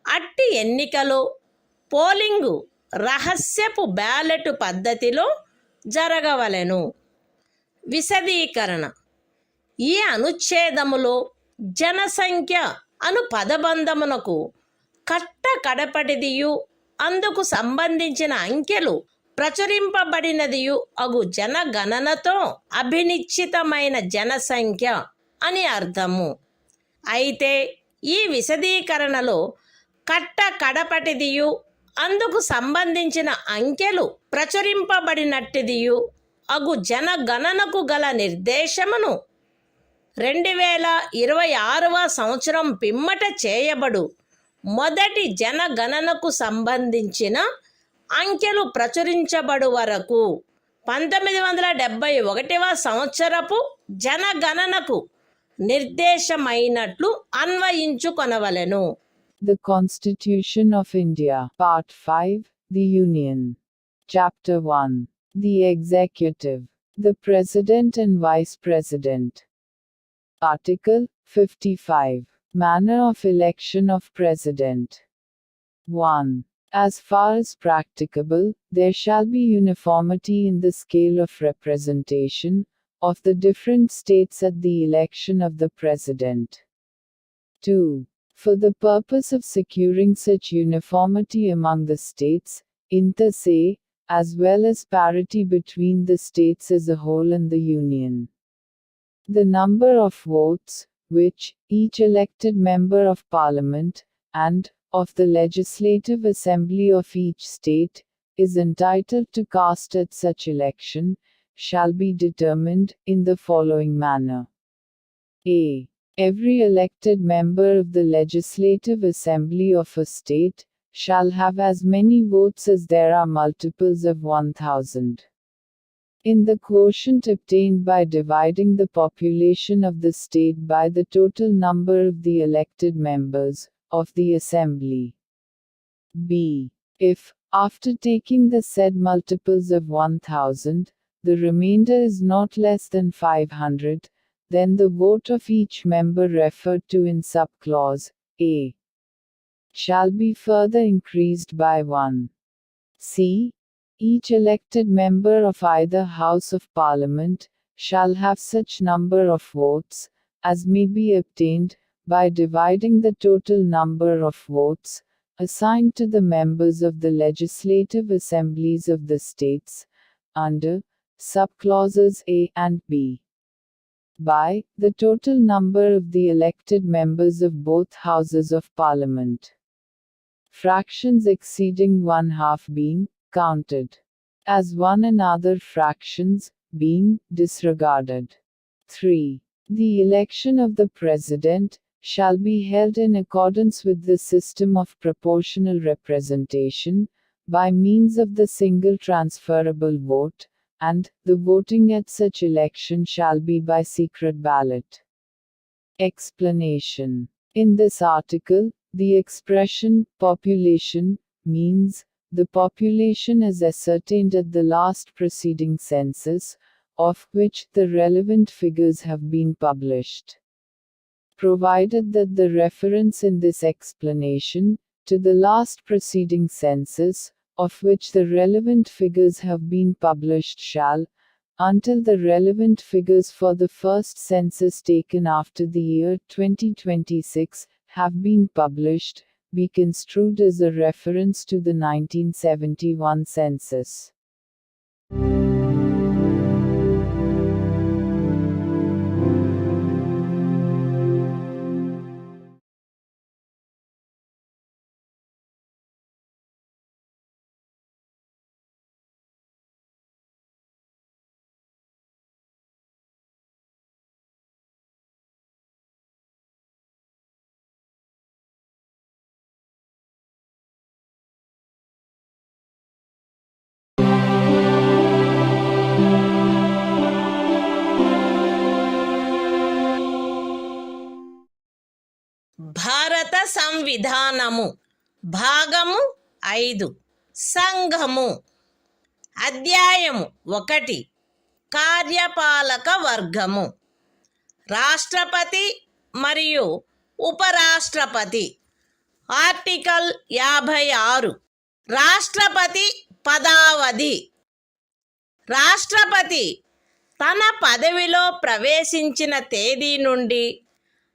అట్టి ఎన్నికలో పోలింగు రహస్యపు బ్యాలెట్ పద్ధతిలో జరగవలెను. విశదీకరణ. ఈ అనుచ్ఛేదములో జనసంఖ్య అను పదబంధమునకు కడపటిదియు అందుకు సంబంధించిన అంకెలు ప్రచురింపబడినదియు అగు జనగణనతో అభినిశ్చితమైన జనసంఖ్య అని అర్థము. అయితే ఈ విశదీకరణలో కడపటిదియు అందుకు సంబంధించిన అంకెలు ప్రచురింపబడినట్టిదియు అగు జనగణనకు గల నిర్దేశమును 2026వ సంవత్సరం పిమ్మట చేయబడు మొదటి జనగణనకు సంబంధించిన అంకెలు ప్రచురించబడు వరకు 1971వ సంవత్సరపు జనగణనకు నిర్దేశమైనట్లు అన్వయించుకొనవలెను. The Constitution of India, Part 5, The Union. Chapter 1. The Executive. The President and Vice President. Article 55. Manner of election of President. 1. As far as practicable, there shall be uniformity in the scale of representation of the different states at the election of the President. 2. For the purpose of securing such uniformity among the states, inter se, as well as parity between the states as a whole and the Union, the number of votes, which each elected member of Parliament, and of the Legislative Assembly of each state, is entitled to cast at such election, shall be determined in the following manner. A. Every elected member of the Legislative Assembly of a state shall have as many votes as there are multiples of 1000. In the quotient obtained by dividing the population of the state by the total number of the elected members of the Assembly. B. If, after taking the said multiples of 1000, the remainder is not less than 500, then the vote of each member referred to in subclause A shall be further increased by 1. C. Each elected member of either House of Parliament shall have such number of votes as may be obtained by dividing the total number of votes assigned to the members of the legislative assemblies of the states under subclauses A and B by the total number of the elected members of both houses of Parliament, fractions exceeding 1/2 being counted as one and other fractions being disregarded. 3. The election of the President shall be held in accordance with the system of proportional representation, by means of the single transferable vote, and the voting at such election shall be by secret ballot. Explanation. In this article, the expression population means the population as ascertained at the last preceding census, of which the relevant figures have been published. Provided that the reference in this explanation to the last preceding census, of which the relevant figures have been published shall, until the relevant figures for the first census taken after the year 2026 have been published, be construed as a reference to the 1971 census. భారత సంవిధానము భాగము 5 సంఘము అధ్యాయము 1 కార్యపాలక వర్గము రాష్ట్రపతి మరియు ఉపరాష్ట్రపతి article 56 రాష్ట్రపతి పదావధి రాష్ట్రపతి తన పదవిలో ప్రవేశించిన తేదీ నుండి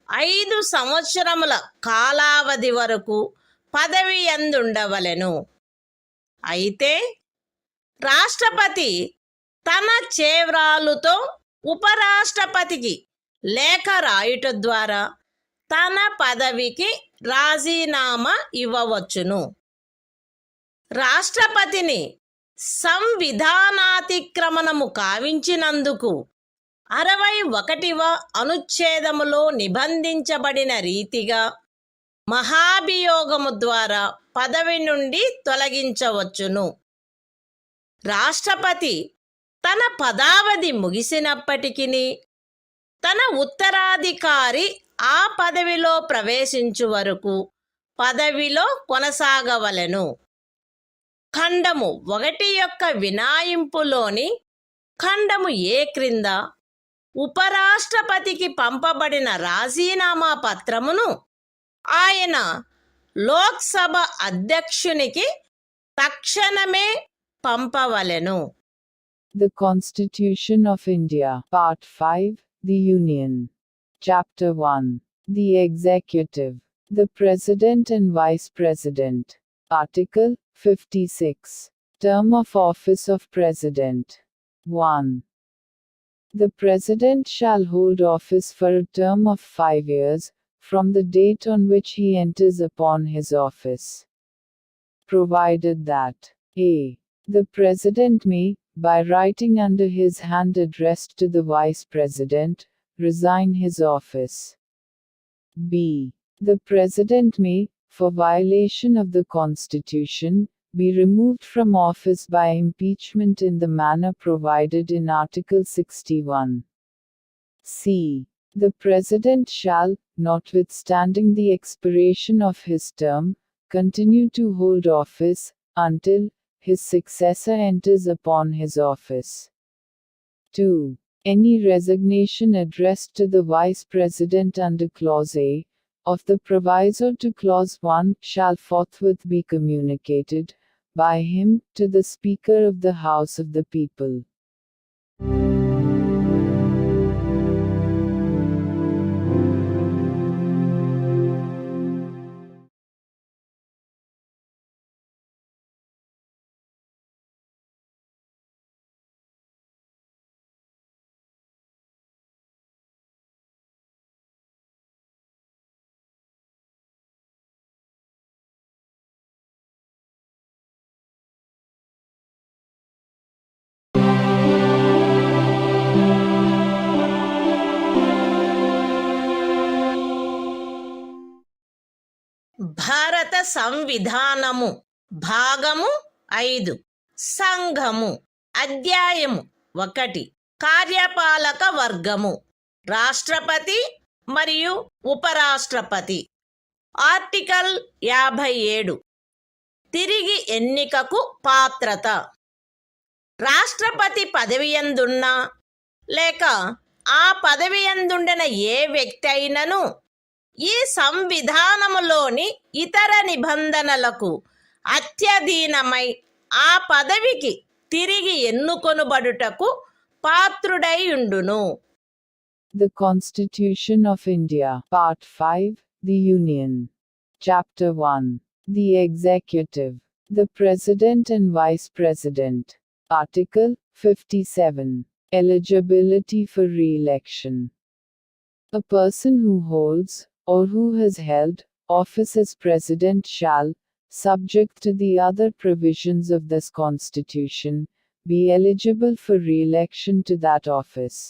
5 సంవత్సరముల కాలావధి వరకు పదవి యందుండవలెను. అయితే రాష్ట్రపతి తన చేవ్రాలుతో ఉపరాష్ట్రపతికి లేఖ రాయుట ద్వారా తన పదవికి రాజీనామా ఇవ్వవచ్చును. రాష్ట్రపతిని సంవిధానాతిక్రమణము కావించినందుకు 61వ అనుచ్ఛేదములో నిబంధించబడిన రీతిగా మహాభియోగము ద్వారా పదవి నుండి తొలగించవచ్చును. రాష్ట్రపతి తన పదావధి ముగిసినప్పటికీ తన ఉత్తరాధికారి ఆ పదవిలో ప్రవేశించు వరకు పదవిలో కొనసాగవలెను. ఖండము 1 యొక్క వినాయింపులోని ఖండము ఏ క్రింద ఉపరాష్ట్రపతికి పంపబడిన రాజీనామా పత్రమును ఆయన లోక్సభ అధ్యక్షునికి తక్షణమే పంపవలెను. The Constitution of India, Part 5, The Union. Chapter 1. The Executive. The President and Vice President. Article 56. Term of Office of President. 1. The President shall hold office for a term of 5 years, from the date on which he enters upon his office. Provided that a. The President may, by writing under his hand addressed to the Vice President, resign his office. b. The President may, for violation of the Constitution, be removed from office by impeachment in the manner provided in Article 61. c. The President shall, notwithstanding the expiration of his term, continue to hold office, until his successor enters upon his office. 2. Any resignation addressed to the Vice President under Clause A of the proviso to Clause 1 shall forthwith be communicated by him to the Speaker of the House of the People. భారత సంవిధానము భాగము 5 సంఘము అధ్యాయము 1 కార్యపాలక వర్గము రాష్ట్రపతి మరియు ఉపరాష్ట్రపతి. Article 57 తిరిగి ఎన్నికకు పాత్రత. రాష్ట్రపతి పదవియందున్నా లేక ఆ పదవియందుండిన ఏ వ్యక్తి అయినను ఈ సంవిధానములోని ఇతర నిబంధనలకు అత్యధీనమై ఆ పదవికి తిరిగి ఎన్నుకొనుబడుటకు పాత్రుడై ఉండును. The Constitution of India, Part 5, The Union. Chapter 1. The Executive. The President and Vice President. Article 57. Eligibility for re-election. A person who holds, or who has held, office as President shall, subject to the other provisions of this Constitution, be eligible for re-election to that office.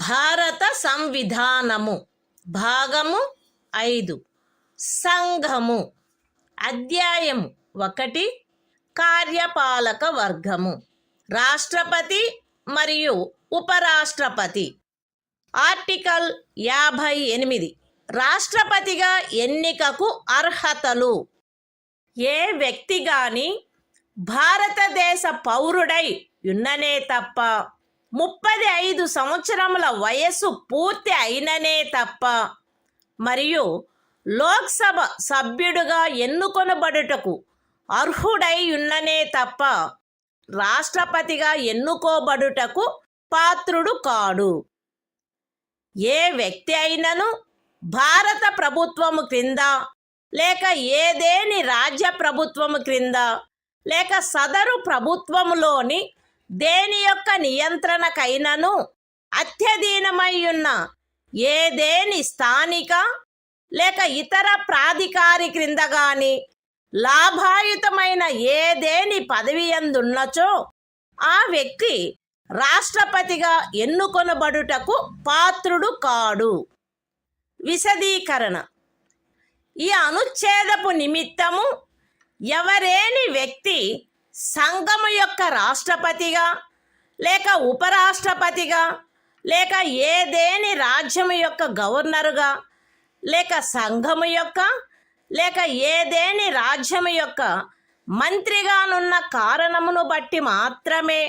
భారత సంవిధానము భాగము 5 సంఘము అధ్యాయము 1 కార్యపాలక వర్గము రాష్ట్రపతి మరియు ఉపరాష్ట్రపతి. Article 58 రాష్ట్రపతిగా ఎన్నికకు అర్హతలు. ఏ వ్యక్తి గాని భారతదేశ పౌరుడై ఉన్ననే తప్ప 35 సంవత్సరముల వయస్సు పూర్తి అయిననే తప్ప మరియు లోక్సభ సభ్యుడుగా ఎన్నుకొనబడుటకు అర్హుడై ఉన్ననే తప్ప రాష్ట్రపతిగా ఎన్నుకోబడుటకు పాత్రుడు కాడు. ఏ వ్యక్తి అయినను భారత ప్రభుత్వము క్రింద లేక ఏదేని రాజ్య ప్రభుత్వము క్రింద లేక సదరు ప్రభుత్వములోని దేని యొక్క నియంత్రణకైనను అత్యధీనమై ఉన్న ఏదేని స్థానిక లేక ఇతర ప్రాధికారి క్రింద గాని లాభాయుతమైన ఏదేని పదవి యందున్నచో ఆ వ్యక్తి రాష్ట్రపతిగా ఎన్నుకొనబడుటకు పాత్రుడు కాడు. విశదీకరణ: ఈ అనుచ్ఛేదపు నిమిత్తము ఎవరేని వ్యక్తి సంఘము యొక్క రాష్ట్రపతిగా లేక ఉపరాష్ట్రపతిగా లేక ఏదేని రాజ్యము యొక్క గవర్నరుగా లేక సంఘము యొక్క లేక ఏదేని రాజ్యము యొక్క మంత్రిగానున్న కారణమును బట్టి మాత్రమే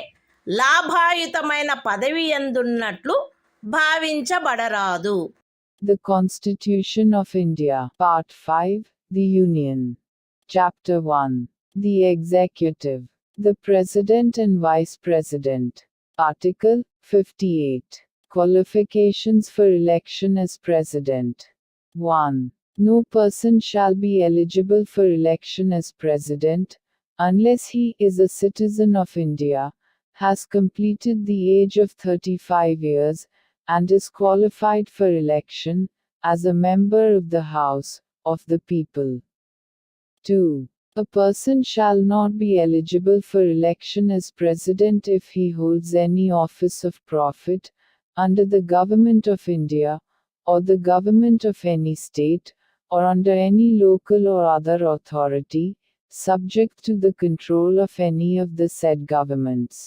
లాభాయుతమైన పదవి యందున్నట్లు భావించబడరాదు. The Constitution of India, Part 5, The Union. Chapter 1. The Executive. The President and Vice President. Article 58. Qualifications for election as President. 1. No person shall be eligible for election as President, unless he is a citizen of India, has completed the age of 35 years, and is qualified for election, as a member of the House of the People. 2. A person shall not be eligible for election as President if he holds any office of profit, under the Government of India, or the Government of any state, or under any local or other authority, subject to the control of any of the said governments.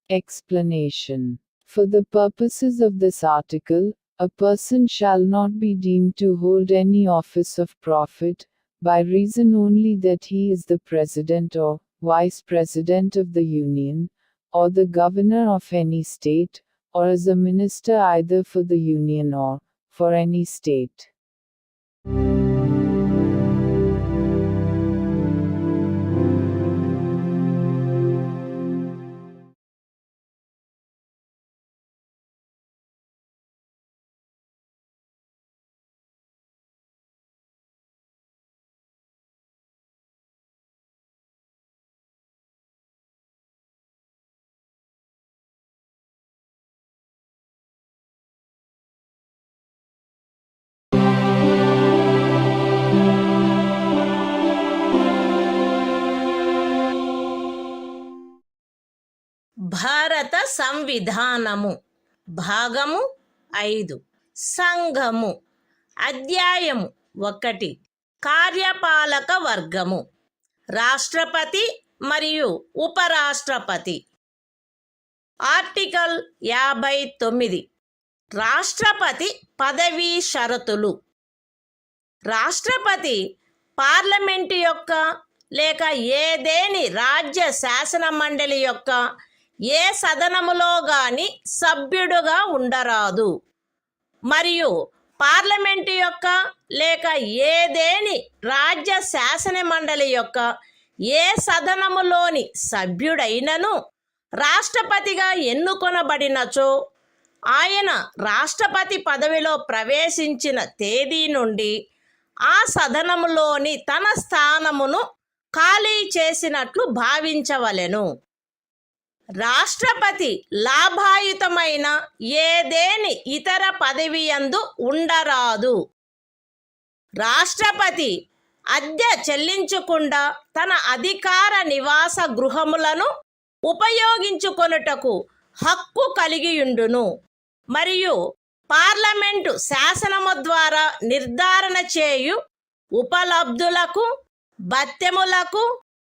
Explanation: for the purposes of this article, a person shall not be deemed to hold any office of profit, by reason only that he is the President or Vice President of the Union, or the Governor of any state, or as a minister either for the Union or for any state. భారత సంవిధానము భాగము 5 సంఘము అధ్యాయము 1 కార్యపాలక వర్గము రాష్ట్రపతి మరియు ఉపరాష్ట్రపతి. Article 59 రాష్ట్రపతి పదవీ షరతులు. రాష్ట్రపతి పార్లమెంటు యొక్క లేక ఏదేని రాజ్య శాసన మండలి యొక్క ఏ సదనములో గాని సభ్యుడుగా ఉండరాదు, మరియు పార్లమెంటు యొక్క లేక ఏదేని రాజ్య శాసన మండలి యొక్క ఏ సదనములోని సభ్యుడైనను రాష్ట్రపతిగా ఎన్నుకొనబడినచో ఆయన రాష్ట్రపతి పదవిలో ప్రవేశించిన తేదీ నుండి ఆ సదనములోని తన స్థానమును ఖాళీ చేసినట్లు భావించవలెను. రాష్ట్రపతి లాభాయుతమైన ఏదేని ఇతర పదవి యందు ఉండరాదు. రాష్ట్రపతి అద్దె చెల్లించకుండా తన అధికార నివాస గృహములను ఉపయోగించుకొనుటకు హక్కు కలిగియుండును, మరియు పార్లమెంటు శాసనము ద్వారా నిర్ధారణ చేయు ఉపలబ్ధులకు, భత్యములకు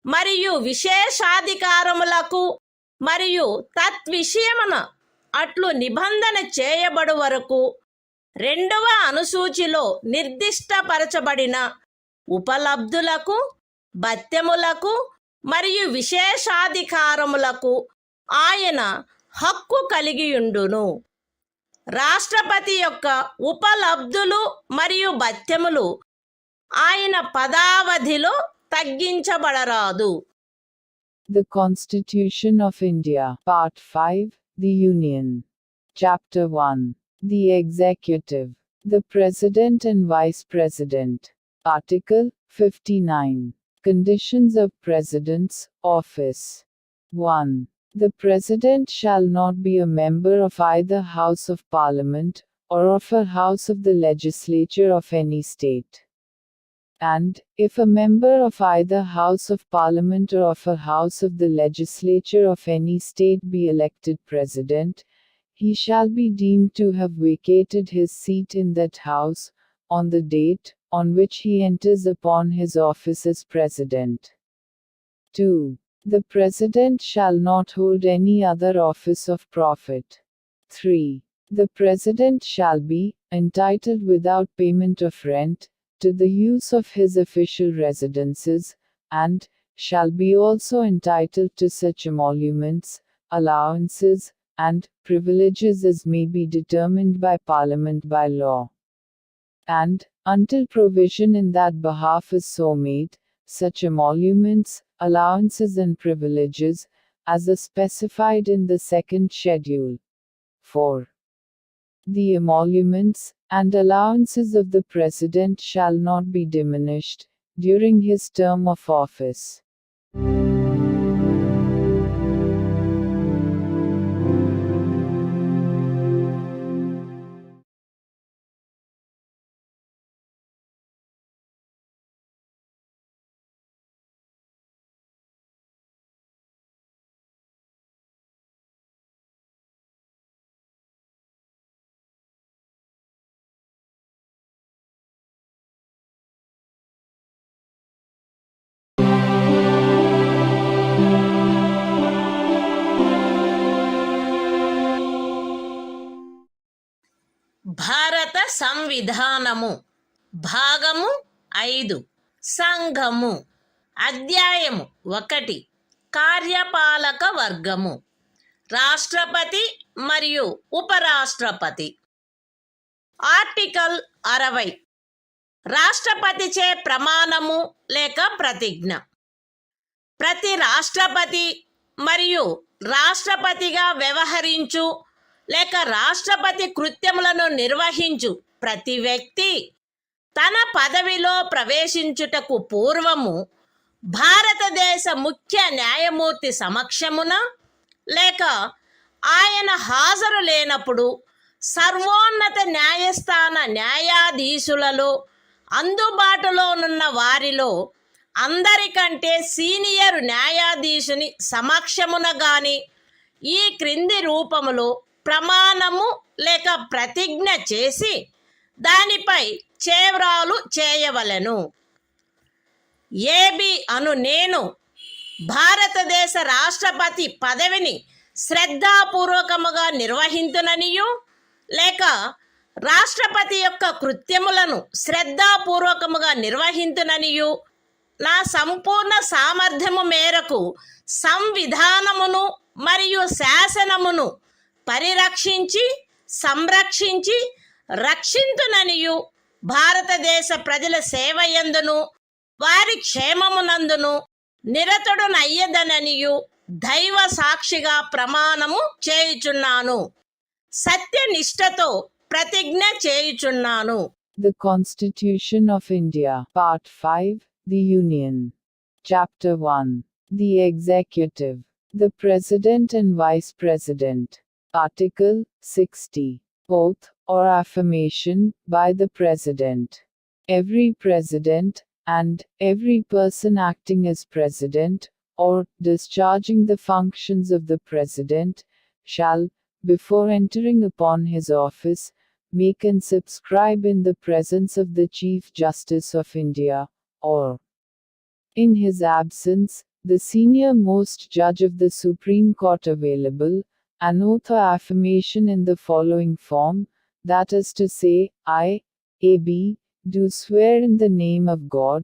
మరియు విశేషాధికారములకు మరియు తద్విషయమున అట్లు నిబంధన చేయబడు వరకు 2వ అనుసూచిలో నిర్దిష్టపరచబడిన ఉపలబ్ధులకు, భత్యములకు మరియు విశేషాధికారములకు ఆయన హక్కు కలిగియుండును. రాష్ట్రపతి యొక్క ఉపలబ్ధులు మరియు భత్యములు ఆయన పదావధిలో తగ్గించబడరాదు. The Constitution of India. Part 5. The Union. Chapter 1. The Executive. The President and Vice President. Article 59. Conditions of President's office. 1. The President shall not be a member of either House of Parliament, or of a House of the Legislature of any state. And, if a member of either House of Parliament or of a House of the Legislature of any state be elected President, he shall be deemed to have vacated his seat in that House, on the date on which he enters upon his office as President. 2. The President shall not hold any other office of profit. 3. The President shall be entitled without payment of rent to the use of his official residences, and shall be also entitled to such emoluments, allowances, and privileges as may be determined by Parliament by law. And, until provision in that behalf is so made, such emoluments, allowances and privileges, as are specified in the second schedule. 4. The emoluments and allowances of the President shall not be diminished during his term of office. భారత సంవిధానము. భాగము 5. సంఘము. అధ్యాయము 1. కార్యపాలక వర్గము. రాష్ట్రపతి మరియు ఉపరాష్ట్రపతి. Article 60. రాష్ట్రపతిచే ప్రమాణము లేక ప్రతిజ్ఞ. ప్రతి రాష్ట్రపతి మరియు రాష్ట్రపతిగా వ్యవహరించు లేక రాష్ట్రపతి కృత్యములను నిర్వహించు ప్రతి వ్యక్తి తన పదవిలో ప్రవేశించుటకు పూర్వము భారతదేశ ముఖ్య న్యాయమూర్తి సమక్షమున లేక ఆయన హాజరు లేనప్పుడు సర్వోన్నత న్యాయస్థాన న్యాయాధీశులలో అందుబాటులో ఉన్న వారిలో అందరికంటే సీనియర్ న్యాయాధీశుని సమక్షమున గాని ఈ క్రింది రూపములో ప్రమాణము లేక ప్రతిజ్ఞ చేసి దానిపై చేవ్రాలు చేయవలెను. ఏబి అను నేను భారతదేశ రాష్ట్రపతి పదవిని శ్రద్ధాపూర్వకముగా నిర్వహింతుననియు లేక రాష్ట్రపతి యొక్క కృత్యములను శ్రద్ధాపూర్వకముగా నిర్వహింతుననియు నా సంపూర్ణ సామర్థ్యము మేరకు సంవిధానమును మరియు శాసనమును పరిరక్షించి సంరక్షించి రక్షింతుననియు భారతదేశ ప్రజల సేవయందును వారి క్షేమమునందును నిరతుడనయ్యదననియు దైవ సాక్షిగా ప్రమాణము చేయుచున్నాను. సత్యనిష్టతో ప్రతిజ్ఞ చేయుచున్నాను. The Constitution of India. Part 5. The Union. Chapter 1. The Executive. The President and Vice President. Article 60. Oath, or affirmation, by the President. Every President, and every person acting as President, or discharging the functions of the President, shall, before entering upon his office, make and subscribe in the presence of the Chief Justice of India, or, in his absence, the senior most judge of the Supreme Court available, an oath or affirmation in the following form, that is to say, I, A.B., do swear in the name of God,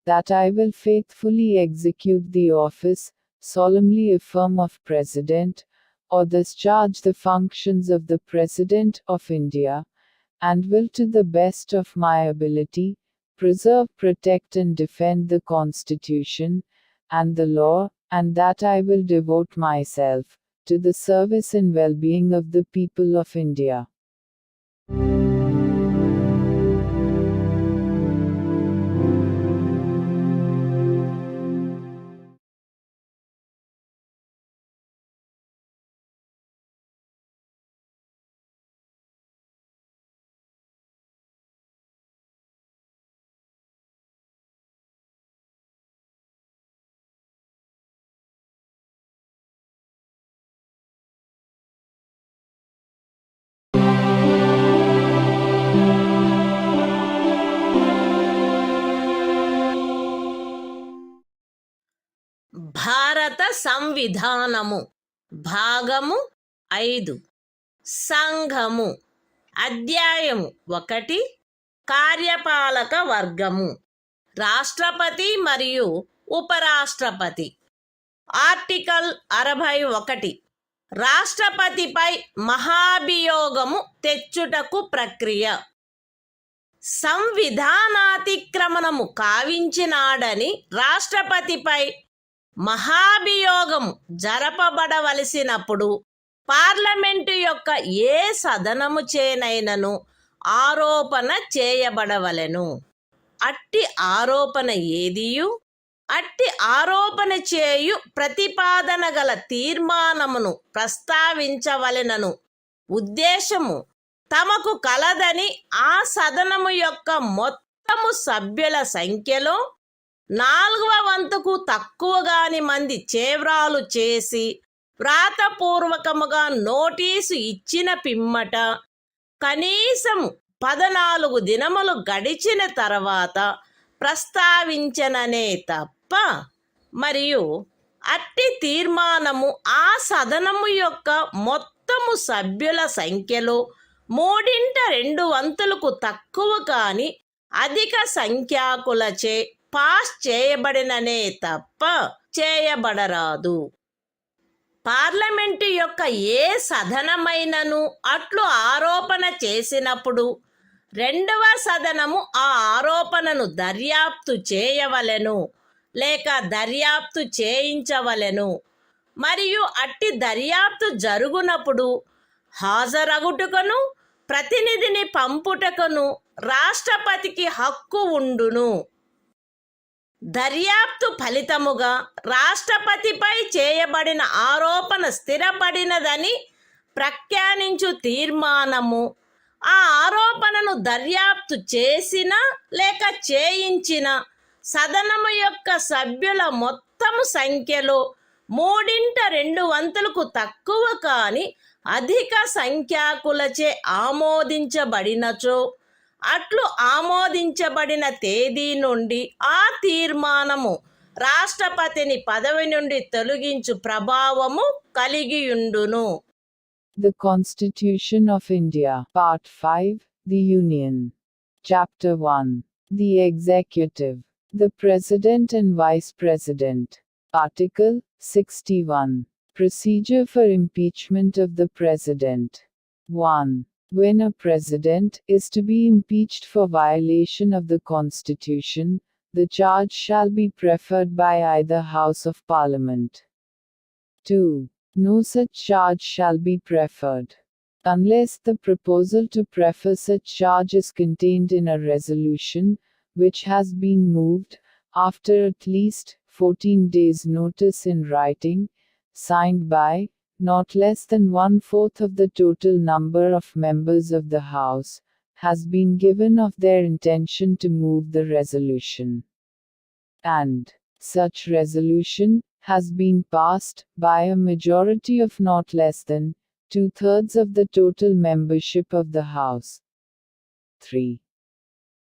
that I will faithfully execute the office, solemnly affirm of President, or discharge the functions of the President of India, and will to the best of my ability, preserve, protect and defend the Constitution, and the law, and that I will devote myself to the service and well-being of the people of India. భారత సంవిధానము భాగము 5 సంఘము అధ్యాయము 1 కార్యపాలక వర్గము రాష్ట్రపతి మరియు ఉపరాష్ట్రపతి article 61 రాష్ట్రపతిపై మహాభియోగము తెచ్చుటకు ప్రక్రియ సంవిధానాతిక్రమణము కావించినాడని రాష్ట్రపతిపై మహాభియోగము జరపబడవలసినప్పుడు parliament యొక్క ఏ సదనము చేనైనను ఆరోపణ చేయబడవలెను. అట్టి ఆరోపణ ఏదియు అట్టి ఆరోపణ చేయు ప్రతిపాదన గల తీర్మానమును ప్రస్తావించవలెనను ఉద్దేశము తమకు కలదని ఆ సదనము యొక్క మొత్తము సభ్యుల సంఖ్యలో 4వ వంతుకు తక్కువగాని మంది చేవ్రాలు చేసి వ్రాతపూర్వకముగా నోటీసు ఇచ్చిన పిమ్మట కనీసం 14 దినములు గడిచిన తర్వాత ప్రస్తావించననే తప్ప మరియు అట్టి తీర్మానము ఆ సదనము యొక్క మొత్తము సభ్యుల సంఖ్యలో 2/3 తక్కువ కాని అధిక సంఖ్యాకులచే పాస్ చేయబడిననే తప్ప చేయబడరాదు. పార్లమెంటు యొక్క ఏ సదనమైనను అట్లు ఆరోపణ చేసినప్పుడు 2వ సదనము ఆ ఆరోపణను దర్యాప్తు చేయవలెను లేక దర్యాప్తు చేయించవలెను. మరియు అట్టి దర్యాప్తు జరుగునప్పుడు హాజరగుటకును ప్రతినిధిని పంపుటకును రాష్ట్రపతికి హక్కు ఉండును. దర్యాప్తు ఫలితముగా రాష్ట్రపతిపై చేయబడిన ఆరోపణ స్థిరపడినదని ప్రఖ్యానించు తీర్మానము ఆ ఆరోపణను దర్యాప్తు చేసిన లేక చేయించిన సదనము యొక్క సభ్యుల మొత్తము సంఖ్యలో 3/2 తక్కువ కాని అధిక సంఖ్యాకులచే ఆమోదించబడినచో అట్లు ఆమోదించబడిన తేదీ నుండి ఆ తీర్మానము రాష్ట్రపతిని పదవి నుండి తొలగించు ప్రభావము కలిగియుండును. The Constitution of India, Part 5, The Union. Chapter 1. The Executive. The President and Vice President. Article 61. Procedure for impeachment of the President. 1. When a President is to be impeached for violation of the Constitution, the charge shall be preferred by either House of Parliament. 2. No such charge shall be preferred unless the proposal to prefer such charge is contained in a resolution, which has been moved, after at least 14 days' notice in writing, signed by not less than 1/4 of the total number of members of the House, has been given of their intention to move the resolution. And such resolution has been passed by a majority of not less than 2/3 of the total membership of the House. 3.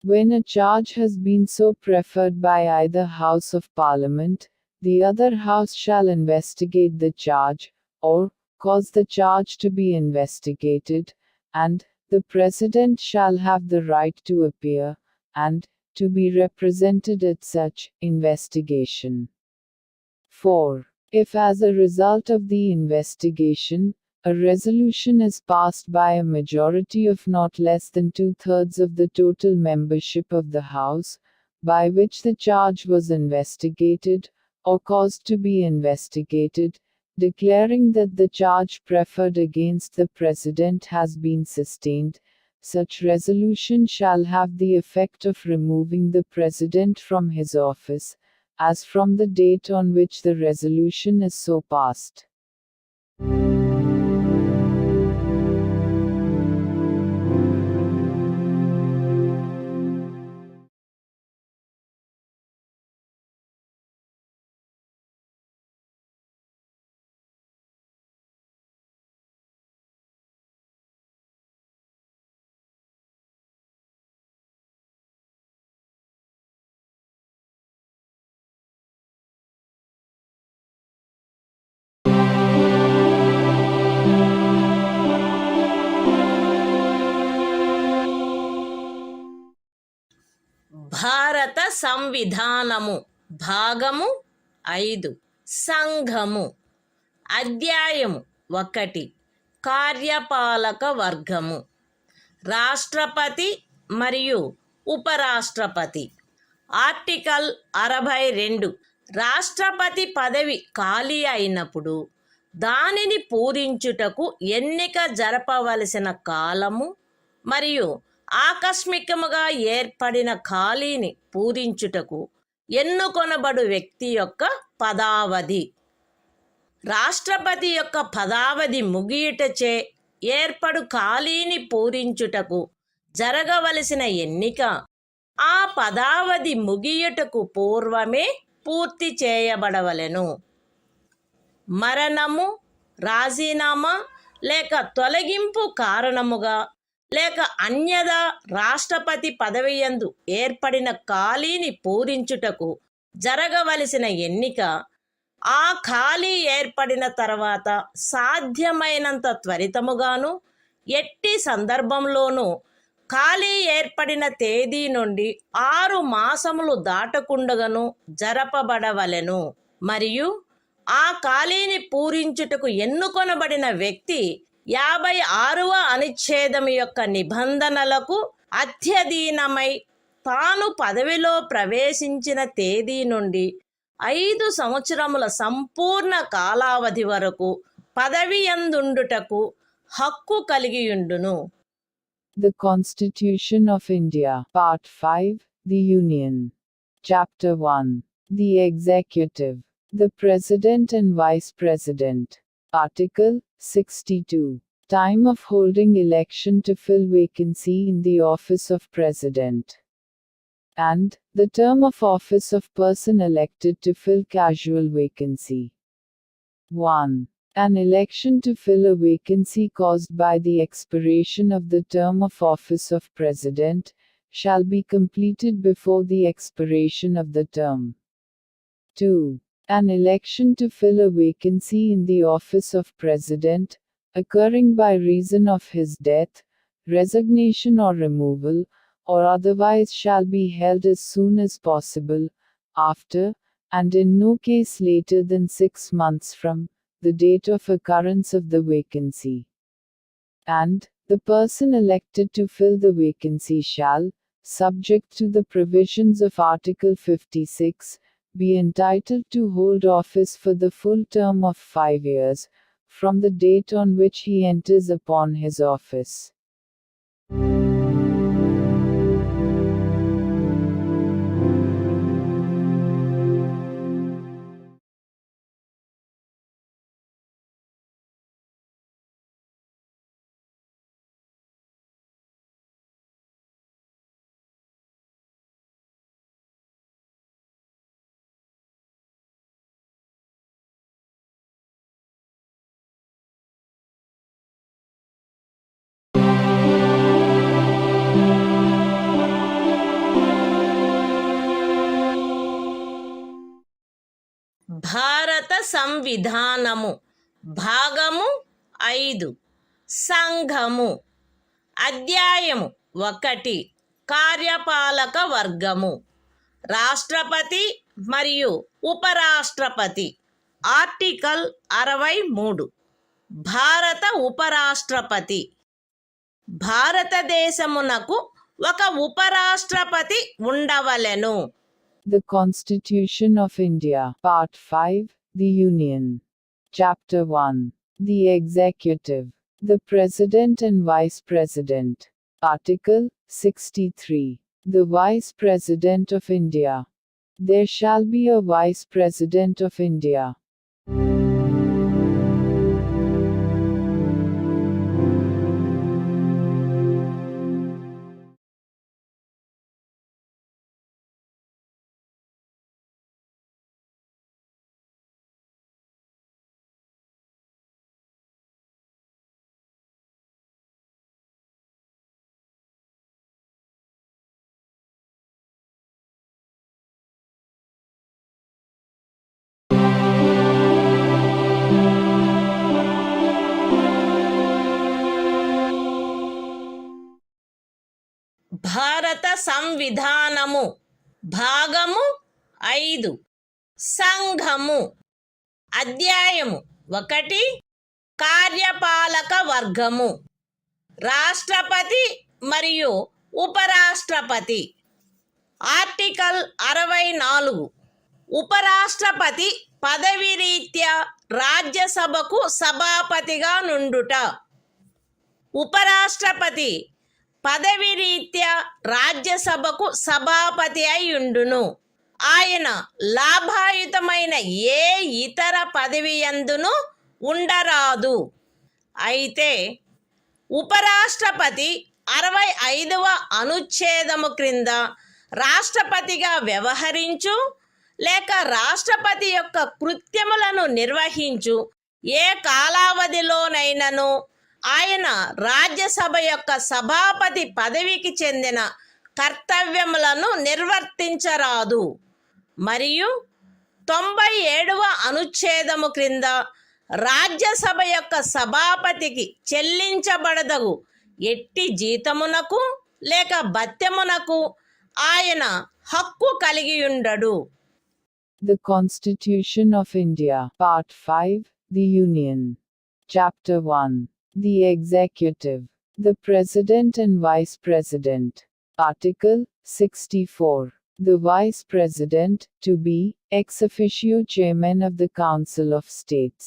When a charge has been so preferred by either House of Parliament, the other House shall investigate the charge, or cause the charge to be investigated, and the President shall have the right to appear, and to be represented at such investigation. 4. If as a result of the investigation, a resolution is passed by a majority of not less than 2/3 of the total membership of the House, by which the charge was investigated, or caused to be investigated, declaring that the charge preferred against the President has been sustained, such resolution shall have the effect of removing the President from his office, as from the date on which the resolution is so passed. భారత సంవిధానము భాగము 5 సంఘము అధ్యాయము 1 కార్యపాలక వర్గము రాష్ట్రపతి మరియు ఉపరాష్ట్రపతి article 62 రాష్ట్రపతి పదవి ఖాళీ అయినప్పుడు దానిని పూరించుటకు ఎన్నిక జరపవలసిన కాలము మరియు ఆకస్మికముగా ఏర్పడిన ఖాళీని పూరించుటకు ఎన్నుకొనబడు వ్యక్తి యొక్క పదావధి రాష్ట్రపతి యొక్క పదావధి ముగియుటచే ఏర్పడు ఖాళీని పూరించుటకు జరగవలసిన ఎన్నిక ఆ పదావధి ముగియుటకు పూర్వమే పూర్తి చేయబడవలెను. మరణము, రాజీనామా లేక తొలగింపు కారణముగా లేక అన్యదా రాష్ట్రపతి పదవియందు ఏర్పడిన ఖాళీని పూరించుటకు జరగవలసిన ఎన్నిక ఆ ఖాళీ ఏర్పడిన తర్వాత సాధ్యమైనంత త్వరితముగాను ఎట్టి సందర్భంలోనూ ఖాళీ ఏర్పడిన తేదీ నుండి 6 మాసములు దాటకుండగను జరపబడవలెను. మరియు ఆ ఖాళీని పూరించుటకు ఎన్నుకొనబడిన వ్యక్తి 56వ అనుచ్ఛేదం యొక్క నిబంధనలకు అత్యధీనమై తాను పదవిలో ప్రవేశించిన తేదీ నుండి 5 సంవత్సరముల సంపూర్ణ కాలావధి వరకు పదవియందుండుటకు హక్కు కలిగియుండును. The Constitution of India, Part 5, The Union. Chapter 1. The Executive. The President and Vice President. Article 62. Time of holding election to fill vacancy in the office of President. And the term of office of person elected to fill casual vacancy. 1. An election to fill a vacancy caused by the expiration of the term of office of President shall be completed before the expiration of the term. 2. An election to fill a vacancy in the office of President, occurring by reason of his death, resignation or removal, or otherwise shall be held as soon as possible, after, and in no case later than 6 months from, the date of occurrence of the vacancy. And, the person elected to fill the vacancy shall, subject to the provisions of Article 56, be entitled to hold office for the full term of 5 years, from the date on which he enters upon his office. భారత సంవిధానము భాగము 5 సంఘము అధ్యాయము 1 కార్యపాలక వర్గము రాష్ట్రపతి మరియు ఉపరాష్ట్రపతి article 63 భారత ఉపరాష్ట్రపతి భారతదేశమునకు ఒక ఉపరాష్ట్రపతి ఉండవలెను. The Constitution of India, Part 5, The Union. Chapter 1. The Executive. The President and Vice President. Article 63. The Vice President of India. There shall be a Vice President of India. భారత సంవిధానము భాగము 5 సంఘము అధ్యాయము 1 కార్యపాలక వర్గము రాష్ట్రపతి మరియు ఉపరాష్ట్రపతి ఆర్టికల్ 64 ఉపరాష్ట్రపతి పదవి రీత్యా రాజ్యసభకు సభాపతిగా నుండుట ఉపరాష్ట్రపతి పదవి రీత్యా రాజ్యసభకు సభాపతి అయ్యుండును. ఆయన లాభాయుతమైన ఏ ఇతర పదవి యందును ఉండరాదు. అయితే ఉపరాష్ట్రపతి 65వ అనుచ్ఛేదము క్రింద రాష్ట్రపతిగా వ్యవహరించు లేక రాష్ట్రపతి యొక్క కృత్యములను నిర్వహించు ఏ కాలావధిలోనైనను ఆయన రాజ్యసభ యొక్క సభాపతి పదవికి చెందిన కర్తవ్యములను నిర్వర్తించరాదు. మరియు 97వ అనుచ్ఛేదము క్రింద రాజ్యసభ యొక్క సభాపతికి చెల్లించబడదగు ఎట్టి జీతమునకు లేక భత్యమునకు ఆయన హక్కు కలిగి ఉండడు. The Constitution of India, Part 5, The Union. Chapter 1. The Executive. The President and Vice President. Article 64. The Vice President, to be, ex officio Chairman of the Council of States.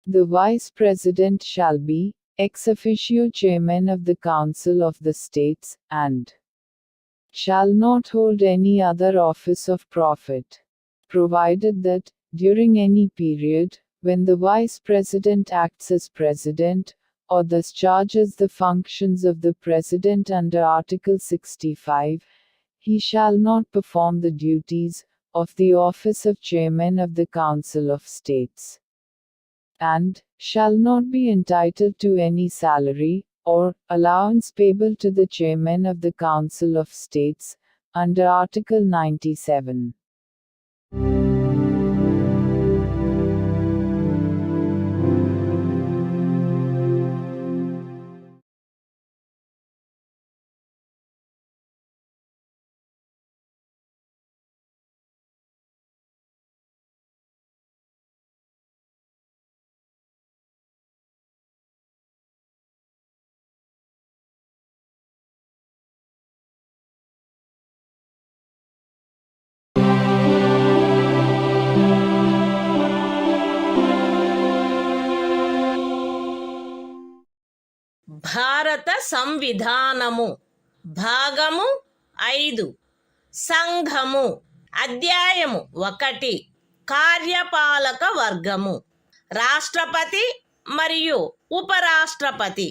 The Vice President shall be, ex officio Chairman of the Council of the States, and shall not hold any other office of profit, provided that, during any period, when the Vice President acts as President, or discharges the functions of the President under Article 65, he shall not perform the duties of the office of Chairman of the Council of States, and shall not be entitled to any salary or allowance payable to the Chairman of the Council of States, under Article 97. భారత సంవిధానము భాగము 5 సంఘము అధ్యాయము 1 కార్యపాలక వర్గము రాష్ట్రపతి మరియు ఉపరాష్ట్రపతి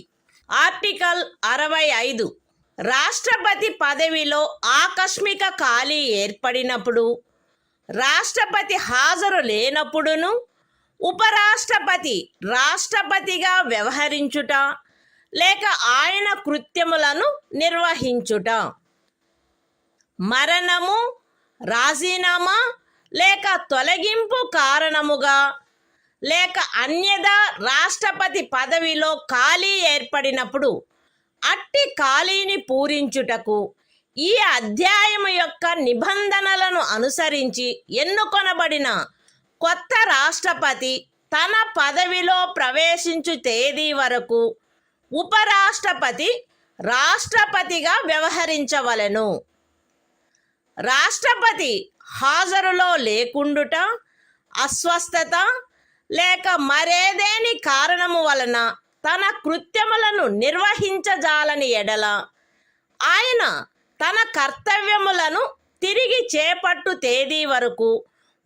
article 65 రాష్ట్రపతి పదవిలో ఆకస్మిక ఖాళీ ఏర్పడినప్పుడు రాష్ట్రపతి హాజరు లేనప్పుడును ఉపరాష్ట్రపతి రాష్ట్రపతిగా వ్యవహరించుట లేక ఆయన కృత్యములను నిర్వహించుట మరణము రాజీనామా లేక తొలగింపు కారణముగా లేక అన్యదా రాష్ట్రపతి పదవిలో ఖాళీ ఏర్పడినప్పుడు అట్టి ఖాళీని పూరించుటకు ఈ అధ్యాయము యొక్క నిబంధనలను అనుసరించి ఎన్నుకొనబడిన కొత్త రాష్ట్రపతి తన పదవిలో ప్రవేశించు తేదీ వరకు ఉపరాష్ట్రపతి రాష్ట్రపతిగా వ్యవహరించవలెను. రాష్ట్రపతి హాజరులో లేకుండుట, అస్వస్థత లేక మరేదేని కారణము వలన తన కృత్యములను నిర్వహించజాలని ఎడల ఆయన తన కర్తవ్యములను తిరిగి చేపట్టు తేదీ వరకు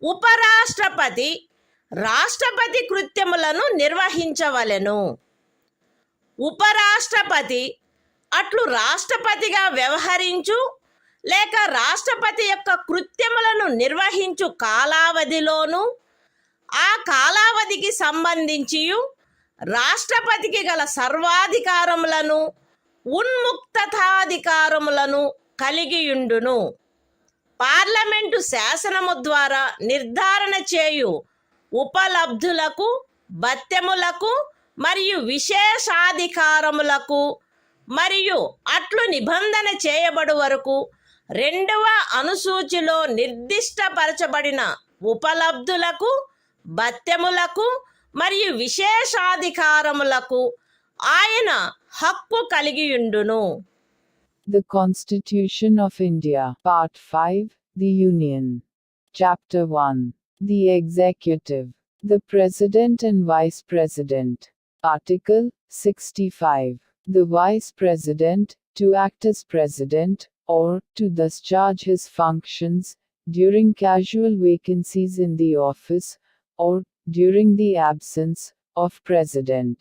ఉపరాష్ట్రపతి రాష్ట్రపతి కృత్యములను నిర్వహించవలెను. ఉపరాష్ట్రపతి అట్లు రాష్ట్రపతిగా వ్యవహరించు లేక రాష్ట్రపతి యొక్క కృత్యములను నిర్వహించు కాలావధిలోనూ ఆ కాలావధికి సంబంధించి రాష్ట్రపతికి గల సర్వాధికారములను ఉన్ముక్తతాధికారములను కలిగియుండును. పార్లమెంటు శాసనము ద్వారా నిర్ధారణ చేయు ఉపలబ్ధులకు, భత్యములకు మరియు విశేషాధికారములకు మరియు అట్లు నిబంధన చేయబడు వరకు 2వ అనుసూచిలో నిర్దిష్టపరచబడిన ఉపలబ్ధులకు, భత్యములకు మరియు విశేషాధికారములకు ఆయన హక్కు కలిగియుండును. The Constitution of India, Part 5, The Union. Chapter 1. The Executive. The President and Vice President. Article 65. The Vice President, to act as President, or to discharge his functions, during casual vacancies in the office, or during the absence of President.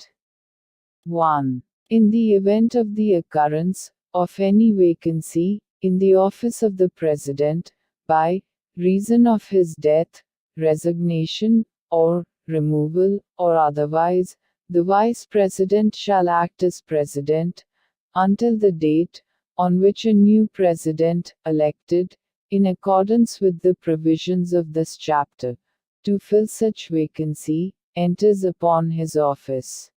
1. In the event of the occurrence of any vacancy in the office of the President, by reason of his death, resignation, or removal, or otherwise, the Vice President shall act as President, until the date on which a new President, elected, in accordance with the provisions of this chapter, to fill such vacancy, enters upon his office.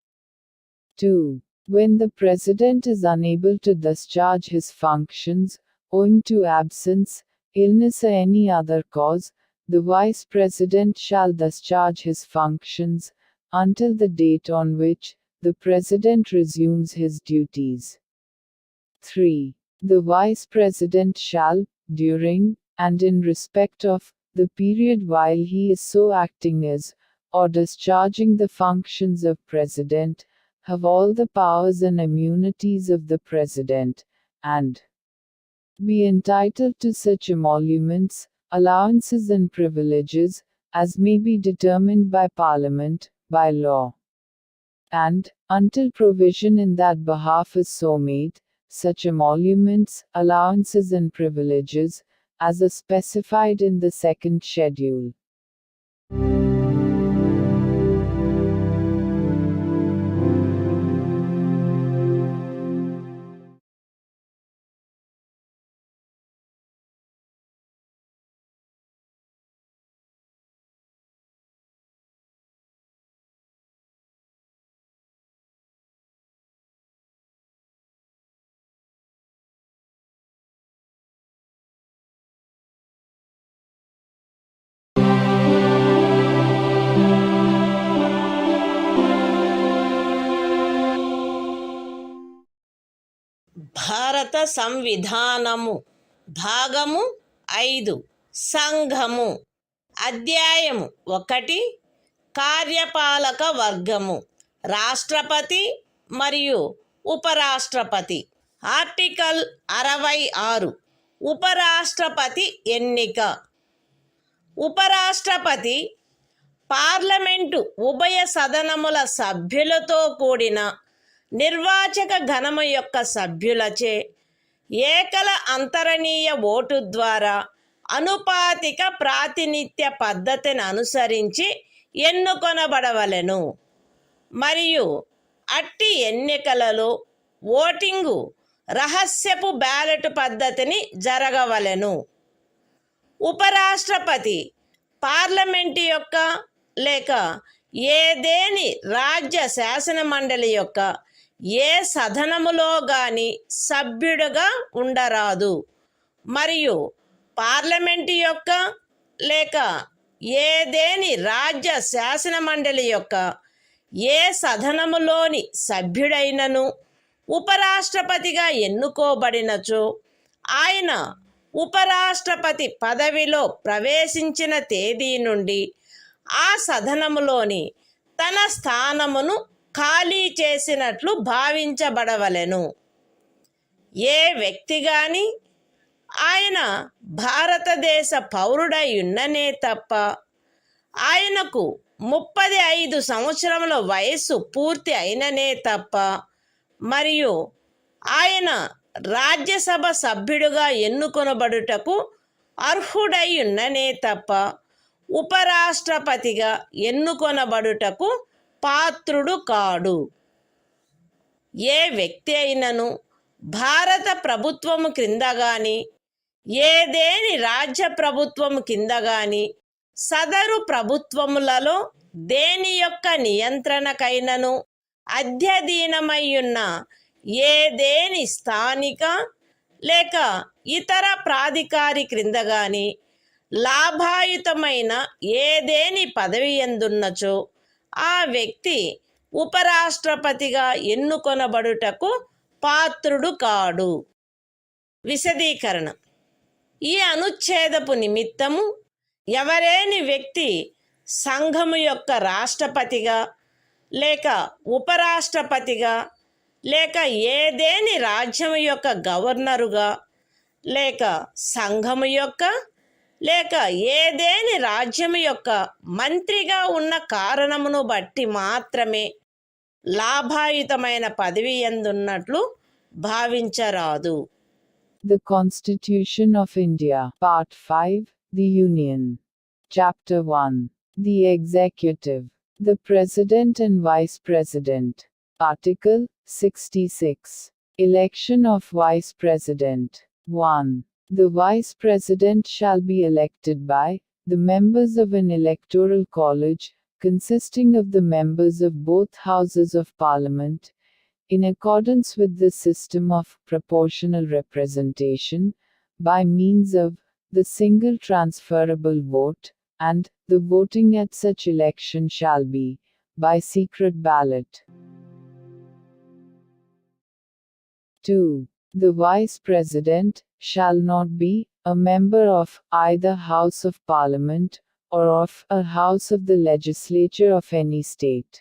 2. When the President is unable to discharge his functions, owing to absence, illness or any other cause, the Vice President shall discharge his functions, until the date on which the President resumes his duties. 3. The Vice President shall, during, and in respect of, the period while he is so acting as, or discharging the functions of President, have all the powers and immunities of the President, and be entitled to such emoluments, allowances and privileges, as may be determined by Parliament, by law. And, until provision in that behalf is so made, such emoluments, allowances and privileges, as are specified in the second schedule. భారత సంవిధానము భాగము 5 సంఘము అధ్యాయము 1 కార్యపాలక వర్గము రాష్ట్రపతి మరియు ఉపరాష్ట్రపతి article 66 ఉపరాష్ట్రపతి ఎన్నిక ఉపరాష్ట్రపతి పార్లమెంటు ఉభయ సదనముల సభ్యులతో కూడిన నిర్వాచక ఘనము యొక్క సభ్యులచే ఏకల అంతరణీయ ఓటు ద్వారా అనుపాతిక ప్రాతినిధ్య పద్ధతిని అనుసరించి ఎన్నుకొనబడవలెను మరియు అట్టి ఎన్నికలలో ఓటింగు రహస్యపు బ్యాలెట్ పద్ధతిని జరగవలెను. ఉపరాష్ట్రపతి పార్లమెంటు యొక్క లేక ఏదేని రాజ్య శాసన మండలి యొక్క ఏ సదనములో గాని సభ్యుడుగా ఉండరాదు మరియు పార్లమెంటు యొక్క లేక ఏదేని రాజ్య శాసన మండలి యొక్క ఏ సదనములోని సభ్యుడైనను ఉపరాష్ట్రపతిగా ఎన్నుకోబడినచో ఆయన ఉపరాష్ట్రపతి పదవిలో ప్రవేశించిన తేదీ నుండి ఆ సదనములోని తన స్థానమును ఖాళీ చేసినట్లు భావించబడవలెను. ఏ వ్యక్తి గాని ఆయన భారతదేశ పౌరుడై ఉన్ననే తప్ప ఆయనకు 35 సంవత్సరముల వయస్సు పూర్తి అయిననే తప్ప మరియు ఆయన రాజ్యసభ సభ్యుడుగా ఎన్నుకొనబడుటకు అర్హుడై ఉన్ననే తప్ప ఉపరాష్ట్రపతిగా ఎన్నుకొనబడుటకు పాత్రుడు కాడు. ఏ వ్యక్తి అయినను భారత ప్రభుత్వము క్రింద గాని ఏదేని రాజ్య ప్రభుత్వము కింద గాని సదరు ప్రభుత్వములలో దేని యొక్క నియంత్రణకైనను అధ్యధీనమయ్యున్న ఏదేని స్థానిక లేక ఇతర ప్రాధికారి క్రింద గాని లాభాయుతమైన ఏదేని పదవి ఎందున్నచో ఆ వ్యక్తి ఉపరాష్ట్రపతిగా ఎన్నుకొనబడుటకు పాత్రుడు కాడు. విశదీకరణ: ఈ అనుచ్ఛేదపు నిమిత్తము ఎవరేని వ్యక్తి సంఘము యొక్క రాష్ట్రపతిగా లేక ఉపరాష్ట్రపతిగా లేక ఏదేని రాజ్యము యొక్క గవర్నరుగా లేక సంఘము యొక్క లేక ఏదేని రాజ్యము యొక్క మంత్రిగా ఉన్న కారణమును బట్టి మాత్రమే లాభాయుతమైన పదవి ఎందున్నట్లు భావించరాదు. The Constitution of India, Part 5, The Union. Chapter 1. The Executive. The President and Vice President. Article 66. Election of Vice President. 1. The Vice President shall be elected by the members of an electoral college, consisting of the members of both Houses of Parliament, in accordance with the system of proportional representation, by means of the single transferable vote, and the voting at such election shall be by secret ballot. 2. The Vice President shall not be a member of either House of Parliament or of a House of the Legislature of any state.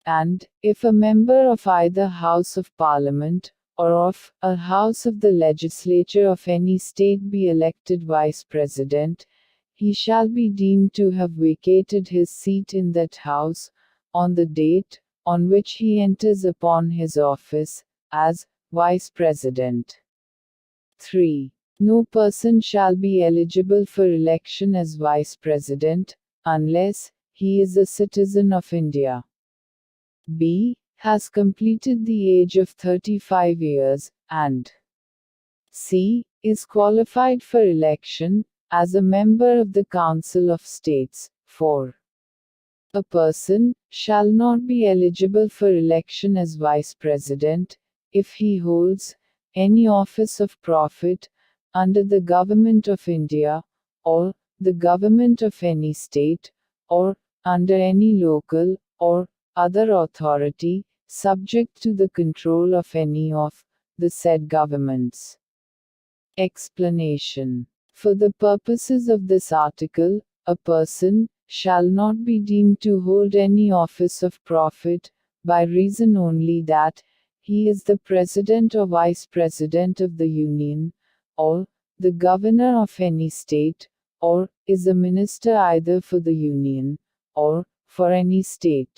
And, if a member of either House of Parliament or of a House of the Legislature of any state be elected Vice President, he shall be deemed to have vacated his seat in that House, on the date on which he enters upon his office, as Vice President. 3. No person shall be eligible for election as Vice President, unless he is a citizen of India. B. Has completed the age of 35 years, and C. Is qualified for election, as a member of the Council of States. 4. A person shall not be eligible for election as Vice President, if he holds any office of profit, under the Government of India, or the Government of any state, or under any local, or other authority, subject to the control of any of the said governments. Explanation. For the purposes of this article, a person shall not be deemed to hold any office of profit, by reason only that he is the President or Vice President of the Union, or the Governor of any state, or is a minister either for the Union, or for any state.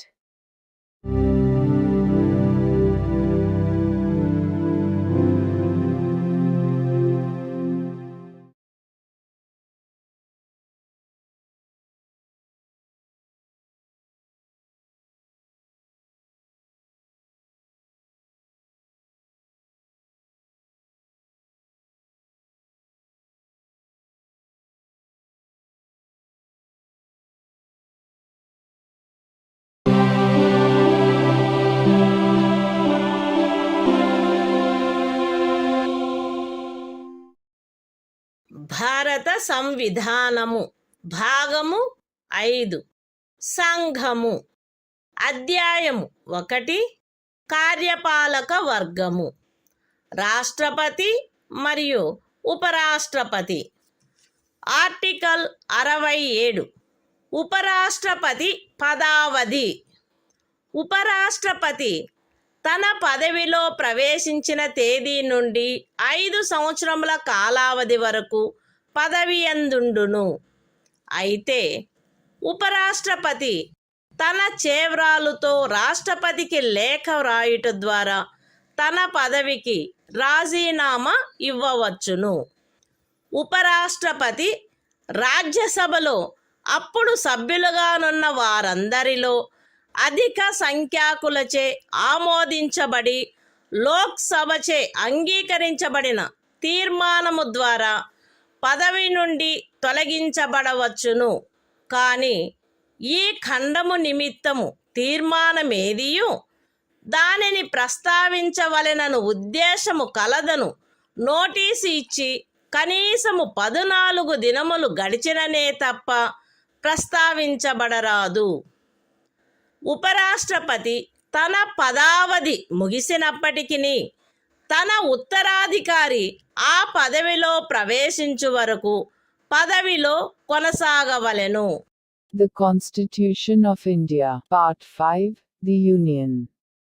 భారత సంవిధానము భాగము 5 సంఘము అధ్యాయము 1 కార్యపాలక వర్గము రాష్ట్రపతి మరియు ఉపరాష్ట్రపతి. Article 67. ఉపరాష్ట్రపతి పదావధి. ఉపరాష్ట్రపతి తన పదవిలో ప్రవేశించిన తేదీ నుండి 5 సంవత్సరముల కాలావధి వరకు పదవియందుండును. అయితే ఉపరాష్ట్రపతి తన చేవ్రాలుతో రాష్ట్రపతికి లేఖ వ్రాయుట ద్వారా తన పదవికి రాజీనామా ఇవ్వవచ్చును. ఉపరాష్ట్రపతి రాజ్యసభలో అప్పుడు సభ్యులుగానున్న వారందరిలో అధిక సంఖ్యాకులచే ఆమోదించబడి లోక్సభచే అంగీకరించబడిన తీర్మానము ద్వారా పదవి నుండి తొలగించబడవచ్చును. కానీ ఈ ఖండము నిమిత్తము తీర్మానమేదియు దానిని ప్రస్తావించవలెనను ఉద్దేశము కలదను నోటీసు ఇచ్చి కనీసము 14 దినములు గడిచిననే తప్ప ప్రస్తావించబడరాదు. ఉపరాష్ట్రపతి తన పదావధి ముగిసినప్పటికీ తన ఉత్తరాధికారి ఆ పదవిలో ప్రవేశించు వరకు పదవిలో కొనసాగవలెను. The Constitution of India, Part 5, The Union.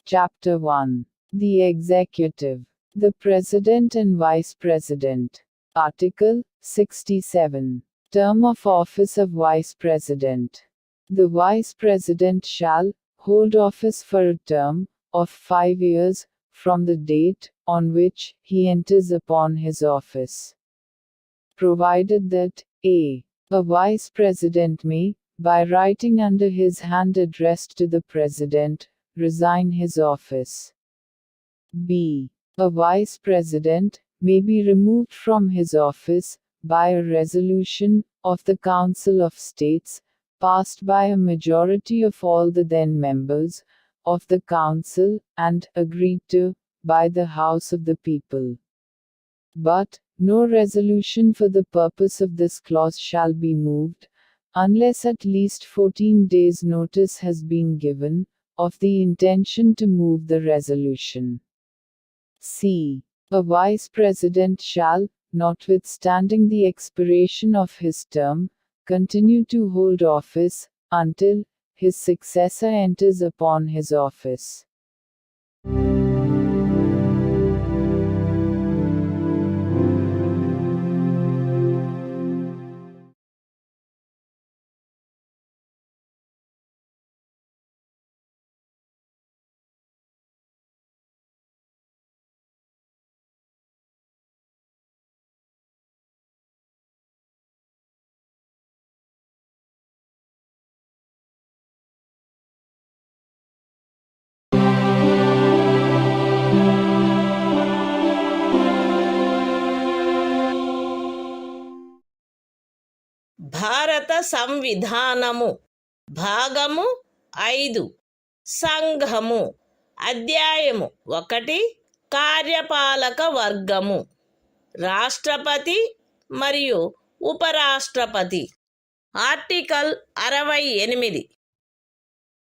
Chapter 1. The Executive. The President and Vice President. Article 67. Term of office of Vice President. The Vice President shall hold office for a term of 5 years from the date on which he enters upon his office, provided that a. A Vice President may, by writing under his hand addressed to the President, resign his office. b. A Vice President may be removed from his office by a resolution of the Council of States, passed by a majority of all the then members of the Council and agreed to by the House of the People. But no resolution for the purpose of this clause shall be moved, unless at least 14 days' notice has been given of the intention to move the resolution. c. A Vice President shall, notwithstanding the expiration of his term, continue to hold office until his successor enters upon his office. భారత సంవిధానము. భాగము 5. సంఘము. అధ్యాయము 1. కార్యపాలక వర్గము. రాష్ట్రపతి మరియు ఉపరాష్ట్రపతి. Article 68.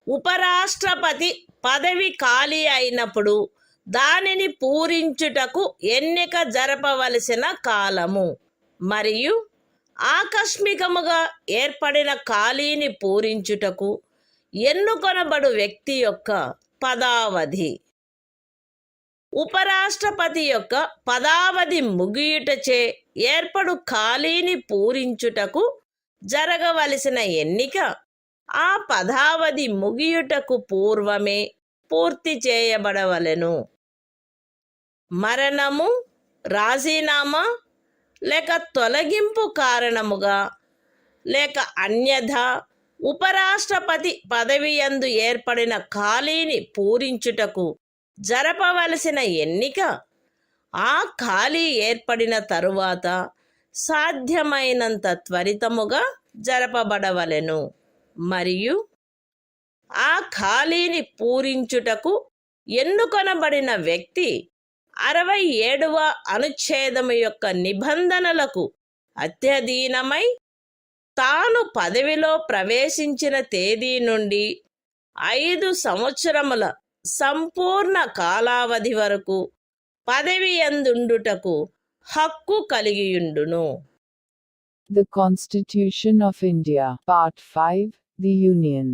ఉపరాష్ట్రపతి పదవి ఖాళీ అయినప్పుడు దానిని పూరించుటకు ఎన్నిక జరపవలసిన కాలము మరియు ఆకస్మికముగా ఏర్పడిన ఖాళీని పూరించుటకు ఎన్నుకొనబడు వ్యక్తి యొక్క పదావధి. ఉపరాష్ట్రపతి యొక్క పదావధి ముగియుటచే ఏర్పడు ఖాళీని పూరించుటకు జరగవలసిన ఎన్నిక ఆ పదావధి ముగియుటకు పూర్వమే పూర్తి చేయబడవలెను. మరణము, రాజీనామా లేక తొలగింపు కారణముగా లేక అన్యథా ఉపరాష్ట్రపతి పదవియందు ఏర్పడిన ఖాళీని పూరించుటకు జరపవలసిన ఎన్నిక ఆ ఖాళీ ఏర్పడిన తరువాత సాధ్యమైనంత త్వరితముగా జరపబడవలెను మరియు ఆ ఖాళీని పూరించుటకు ఎన్నుకొనబడిన వ్యక్తి 67వ అనుచ్ఛేదము యొక్క నిబంధనలకు అత్యధీనమై తాను పదవిలో ప్రవేశించిన తేదీ నుండి 5 సంవత్సరముల సంపూర్ణ కాలావధి వరకు పదవి యందుండుటకు హక్కు కలిగియుండును. The Constitution of India, Part 5, The Union.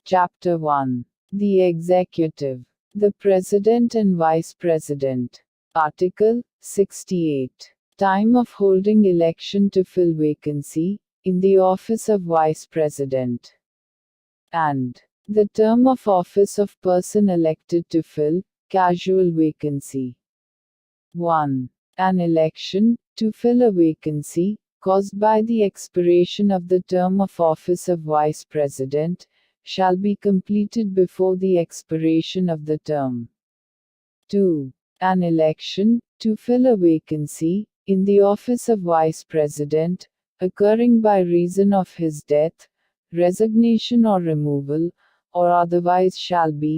Chapter 1. The Executive. The President and Vice President. Article 68. Time of holding election to fill vacancy, in the office of Vice President. And the term of office of person elected to fill, casual vacancy. 1. An election, to fill a vacancy, caused by the expiration of the term of office of Vice President, shall be completed before the expiration of the term. 2. An election, to fill a vacancy, in the office of Vice President, occurring by reason of his death, resignation or removal, or otherwise shall be,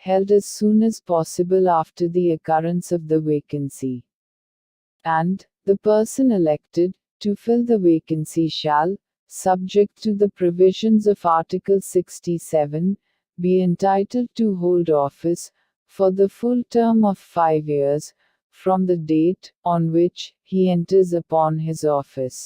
held as soon as possible after the occurrence of the vacancy. And the person elected, to fill the vacancy shall, subject to the provisions of Article 67, be entitled to hold office, for the full term of 5 years, from the date on which he enters upon his office.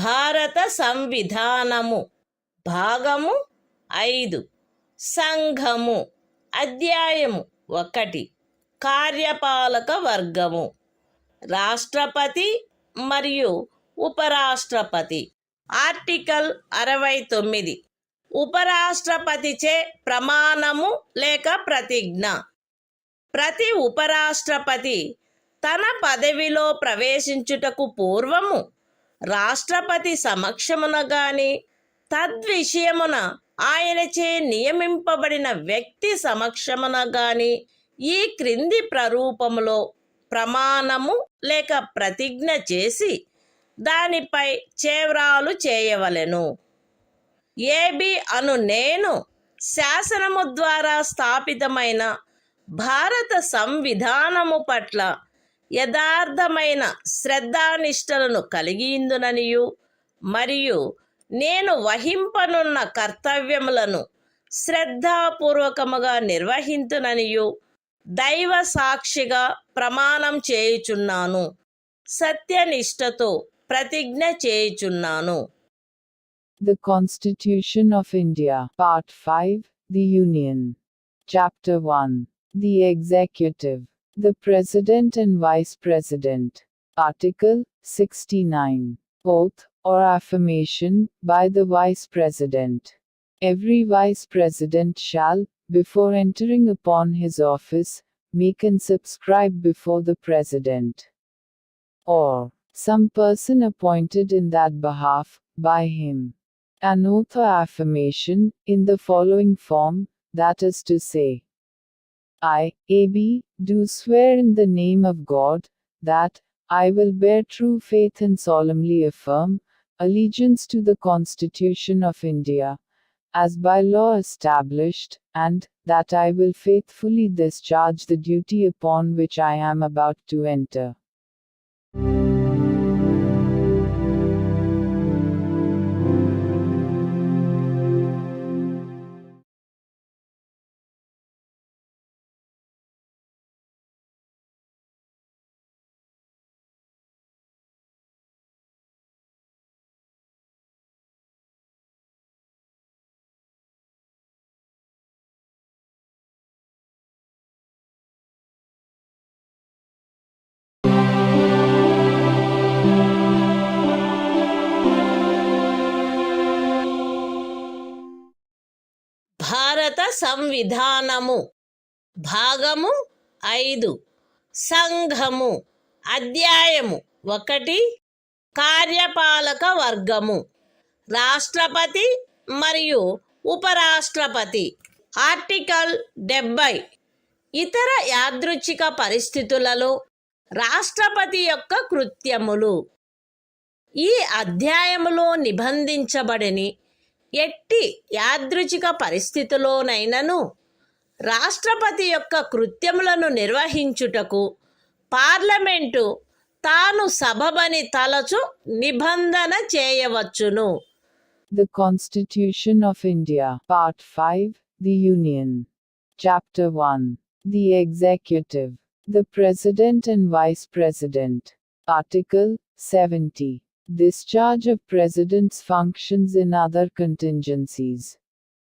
భారత సంవిధానము భాగము 5 సంఘము అధ్యాయము 1 కార్యపాలక వర్గము రాష్ట్రపతి మరియు ఉపరాష్ట్రపతి. Article 69 ఉపరాష్ట్రపతిచే ప్రమాణము లేక ప్రతిజ్ఞ. ప్రతి ఉపరాష్ట్రపతి తన పదవిలో ప్రవేశించుటకు పూర్వము రాష్ట్రపతి సమక్షమున గాని తద్విషయమున ఆయనచే నియమింపబడిన వ్యక్తి సమక్షమున గాని ఈ క్రింది ప్రరూపములో ప్రమాణము లేక ప్రతిజ్ఞ చేసి దానిపై చేవ్రాలు చేయవలెను. ఏబి అను నేను శాసనము ద్వారా స్థాపితమైన భారత సంవిధానము పట్ల యథార్థమైన శ్రద్ధానిష్టలను కలిగియుందుననియు మరియు నేను వహింపనున్న కర్తవ్యములను శ్రద్ధాపూర్వకముగా నిర్వహింతుననియు దైవ సాక్షిగా ప్రమాణం చేయుచున్నాను. సత్యనిష్టతో ప్రతిజ్ఞ చేయుచున్నాను. The Constitution of India, Part 5, The Union. Chapter 1. The Executive. The President and Vice President. Article 69. Oath, or affirmation, by the Vice President. Every Vice President shall, before entering upon his office, make and subscribe before the President, or some person appointed in that behalf, by him, an oath or affirmation, in the following form, that is to say, I, A.B., do swear in the name of God, that I will bear true faith and solemnly affirm allegiance to the Constitution of India, as by law established, and that I will faithfully discharge the duty upon which I am about to enter. భారత సంవిధానము భాగము 5 సంఘము అధ్యాయము 1 కార్యపాలక వర్గము రాష్ట్రపతి మరియు ఉపరాష్ట్రపతి. Article 70 ఇతర యాదృచ్ఛిక పరిస్థితులలో రాష్ట్రపతి యొక్క కృత్యములు. ఈ అధ్యాయములో నిబంధించబడని ఎట్టి యాదృచ్ఛిక పరిస్థితిలోనైనను రాష్ట్రపతి యొక్క కృత్యములను నిర్వహించుటకు పార్లమెంటు తాను సబబని తలచు నిబంధన చేయవచ్చును. The Constitution of India, Part 5, The Union. Chapter 1. The Executive. The President and Vice President. Article 70. Discharge of President's functions in other contingencies.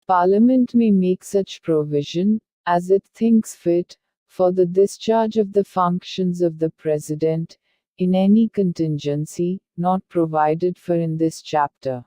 Parliament may make such provision, as it thinks fit, for the discharge of the functions of the President, in any contingency, not provided for in this chapter.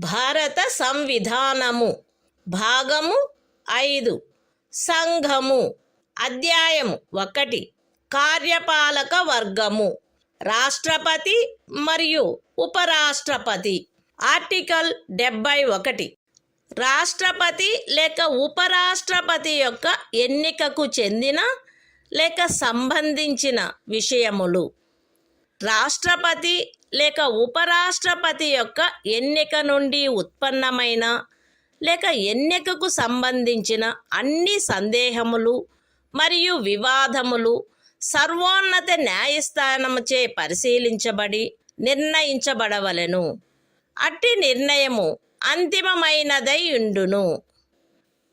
భారత సంవిధానము. భాగము 5. సంఘము. అధ్యాయము 1. కార్యపాలక వర్గము. రాష్ట్రపతి మరియు ఉపరాష్ట్రపతి. Article 71 రాష్ట్రపతి లేక ఉపరాష్ట్రపతి యొక్క ఎన్నికకు చెందిన లేక సంబంధించిన విషయములు. రాష్ట్రపతి లేక ఉపరాష్ట్రపతి యొక్క ఎన్నిక నుండి ఉత్పన్నమైన లేక ఎన్నికకు సంబంధించిన అన్ని సందేహములు మరియు వివాదములు సర్వోన్నత న్యాయస్థానముచే పరిశీలించబడి నిర్ణయించబడవలెను. అట్టి నిర్ణయము అంతిమమైనదై ఉండును.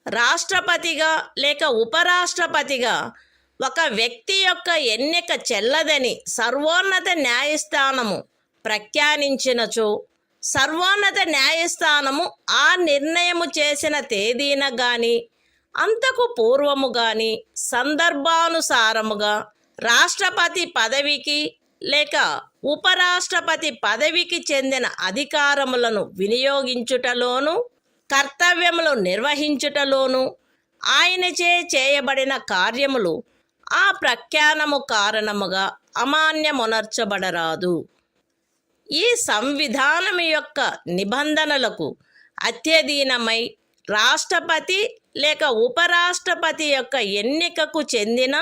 రాష్ట్రపతిగా లేక ఉపరాష్ట్రపతిగా ఒక వ్యక్తి యొక్క ఎన్నిక చెల్లదని సర్వోన్నత న్యాయస్థానము ప్రఖ్యానించినచో సర్వోన్నత న్యాయస్థానము ఆ నిర్ణయము చేసిన తేదీన గాని అంతకు పూర్వము గాని సందర్భానుసారముగా రాష్ట్రపతి పదవికి లేక ఉపరాష్ట్రపతి పదవికి చెందిన అధికారములను వినియోగించుటలోను కర్తవ్యములు నిర్వహించుటలోను ఆయనచే చేయబడిన కార్యములు ఆ ప్రఖ్యానము కారణముగా అమాన్యమునర్చబడరాదు. ఈ సంవిధానము యొక్క నిబంధనలకు అత్యధీనమై రాష్ట్రపతి లేక ఉపరాష్ట్రపతి యొక్క ఎన్నికకు చెందిన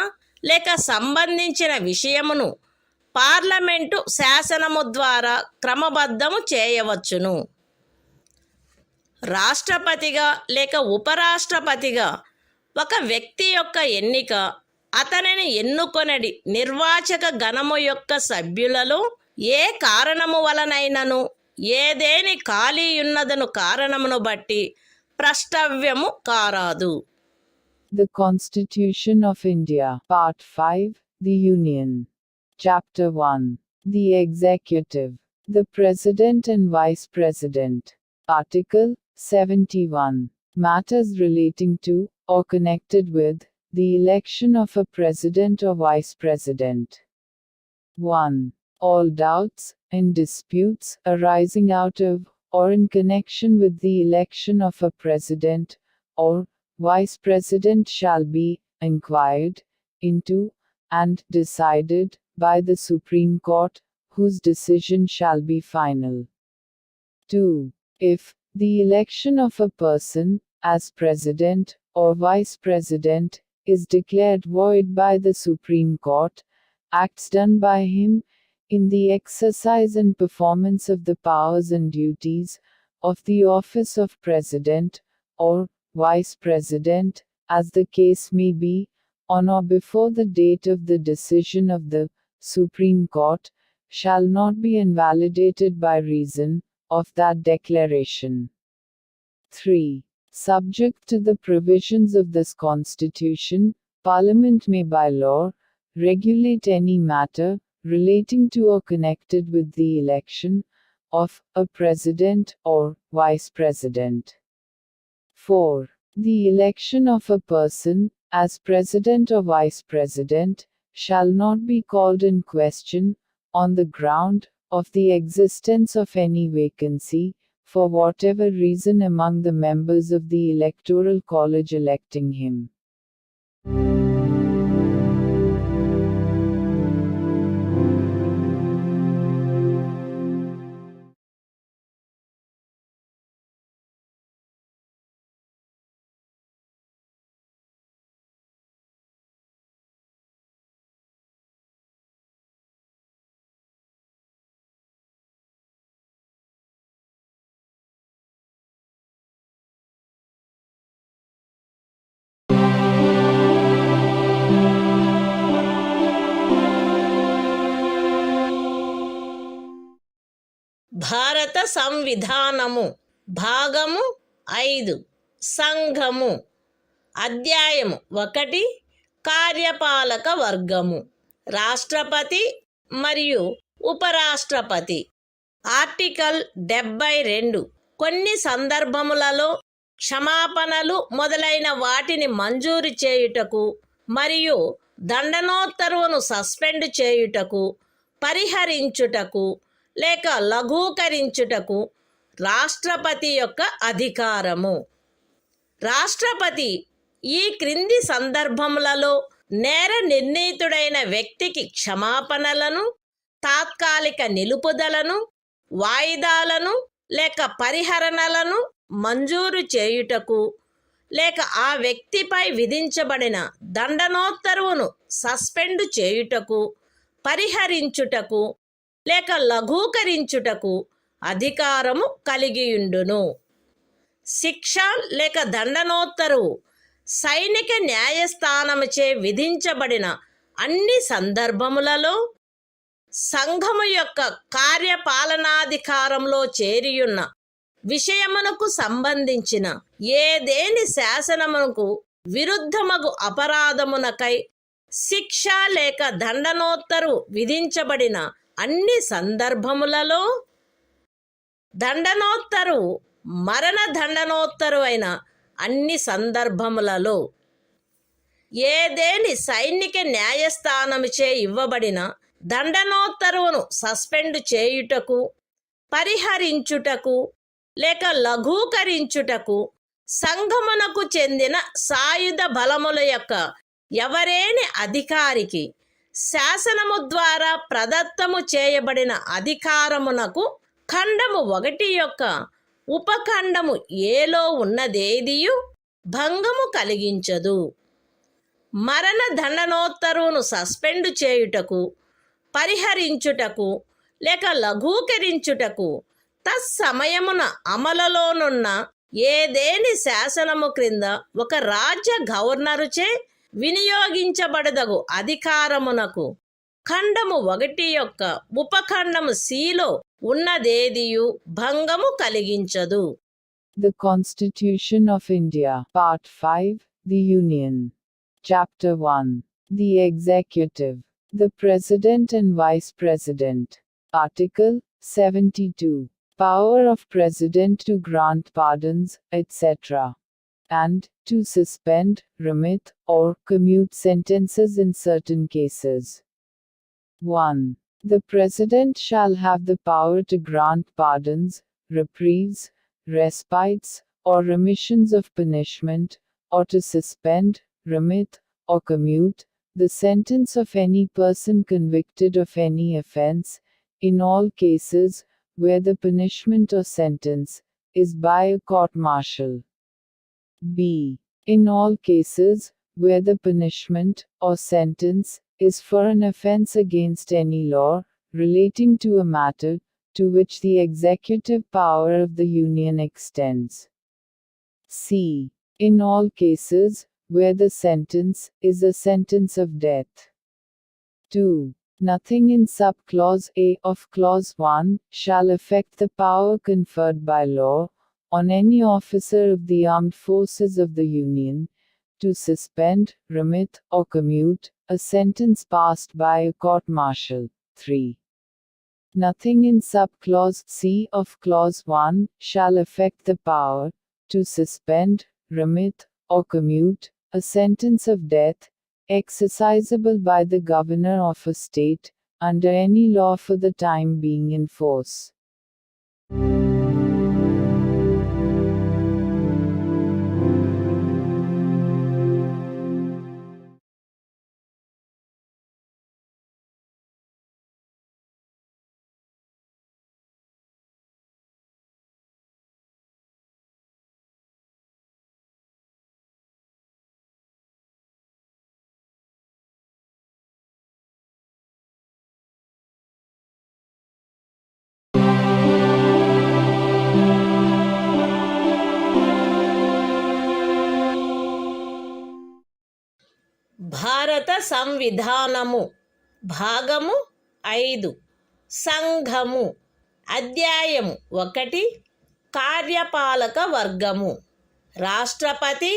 లేక సంబంధించిన విషయమును పార్లమెంటు శాసనము ద్వారా క్రమబద్ధము చేయవచ్చును. రాష్ట్రపతిగా లేక ఉపరాష్ట్రపతిగా ఒక వ్యక్తి యొక్క ఎన్నిక అతనిని ఎన్నుకొనడి నిర్వాచక గణము యొక్క సభ్యులలో ఏ కారణము వలనైనను ఏదేని ఖాళీ ఉన్నదను కారణమును బట్టి ప్రష్టవ్యము కారాదు. The Constitution of India, Part 5, The Union. Chapter 1. The Executive. The President and Vice President. Article 71. Matters relating to, or connected with, the election of a President or Vice President. 1. All doubts and disputes arising out of, or in connection with the election of a President, or Vice President shall be inquired into, and decided, by the Supreme Court, whose decision shall be final. 2. If the election of a person, as President, or Vice President, is declared void by the Supreme Court, acts done by him, in the exercise and performance of the powers and duties, of the office of President, or Vice President, as the case may be, on or before the date of the decision of the Supreme Court, shall not be invalidated by reason of that declaration. 3. Subject to the provisions of this Constitution, Parliament may by law regulate any matter relating to or connected with the election of a president or vice president. 4. The election of a person as president or vice president shall not be called in question on the ground of the existence of any vacancy, for whatever reason, among the members of the Electoral College electing him. భారత సంవిధానము భాగము 5 సంఘము అధ్యాయము 1 కార్యపాలక వర్గము రాష్ట్రపతి మరియు ఉపరాష్ట్రపతి article 72 కొన్ని సందర్భములలో క్షమాపణలు మొదలైన వాటిని మంజూరు చేయుటకు మరియు దండనోత్తర్వును సస్పెండ్ చేయుటకు పరిహరించుటకు లేక లఘూకరించుటకు రాష్ట్రపతి యొక్క అధికారము. రాష్ట్రపతి ఈ క్రింది సందర్భములలో నేర నిర్ణీతుడైన వ్యక్తికి క్షమాపణలను, తాత్కాలిక నిలుపుదలను, వాయిదాలను లేక పరిహరణలను మంజూరు చేయుటకు లేక ఆ వ్యక్తిపై విధించబడిన దండనోత్తర్వును సస్పెండ్ చేయుటకు, పరిహరించుటకు లేక లఘూకరించుటకు అధికారము కలిగియుండును. శిక్ష లేక దండనోత్తరువు సైనిక న్యాయస్థానముచే విధించబడిన అన్ని సందర్భములలో సంఘము యొక్క కార్యపాలనాధికారంలో చేరియున్న విషయమునకు సంబంధించిన ఏదేని శాసనమునకు విరుద్ధమగు అపరాధమునకై శిక్ష లేక దండనోత్తరు విధించబడిన అన్ని సందర్భములలో దండనోత్తరు మరణ దండనోత్తరు అయిన అన్ని సందర్భములలో ఏదేని సైనిక న్యాయస్థానముచే ఇవ్వబడిన దండనోత్తరువును సస్పెండ్ చేయుటకు, పరిహరించుటకు లేక లఘూకరించుటకు సంఘమునకు చెందిన సాయుధ బలముల యొక్క ఎవరేని అధికారికి శాసనము ద్వారా ప్రదత్తము చేయబడిన అధికారమునకు ఖండము 1 యొక్క ఉపఖండము ఏలో ఉన్నదేదియు భంగము కలిగించదు. మరణ దండనోత్తరువును సస్పెండ్ చేయుటకు, పరిహరించుటకు లేక లఘూకరించుటకు తత్సమయమున అమలులోనున్న ఏదేని శాసనము క్రింద ఒక రాజ్య గవర్నరుచే వినియోగించబడదగు అధికారమునకు ఖండము 1 యొక్క ఉపఖండము సిలో ఉన్నదేదియు భంగము కలిగించదు. The Constitution of India, Part 5, The Union. Chapter 1. The Executive. The President and Vice President. Article 72. Power of President to grant pardons, etc. and to suspend, remit, or commute sentences in certain cases. 1. The President shall have the power to grant pardons, reprieves, respites, or remissions of punishment, or to suspend, remit, or commute the sentence of any person convicted of any offense, in all cases where the punishment or sentence is by a court-martial. B. In all cases where the punishment or sentence is for an offense against any law relating to a matter to which the executive power of the Union extends. C. In all cases where the sentence is a sentence of death. 2. Nothing in subclause A of clause 1 shall affect the power conferred by law on any officer of the armed forces of the Union to suspend, remit, or commute a sentence passed by a court-martial. 3. Nothing in subclause C of clause 1 shall affect the power to suspend, remit, or commute a sentence of death exercisable by the governor of a state under any law for the time being in force. భారత సంవిధానము భాగము 5 సంఘము అధ్యాయము 1 కార్యపాలక వర్గము రాష్ట్రపతి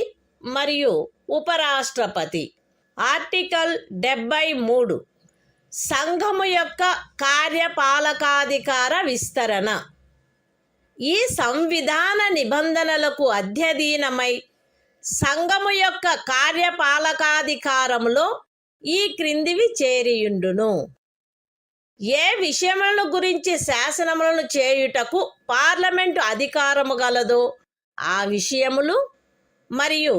మరియు ఉపరాష్ట్రపతి article 73 సంఘము యొక్క కార్యపాలకాధికార విస్తరణ ఈ సంవిధాన నిబంధనలకు అధ్యయనమై సంఘము యొక్క కార్యపాలకాధికారములో ఈ క్రిందివి చేరియుండును. ఏ విషయములను గురించి శాసనములను చేయుటకు పార్లమెంటు అధికారము గలదో ఆ విషయములు మరియు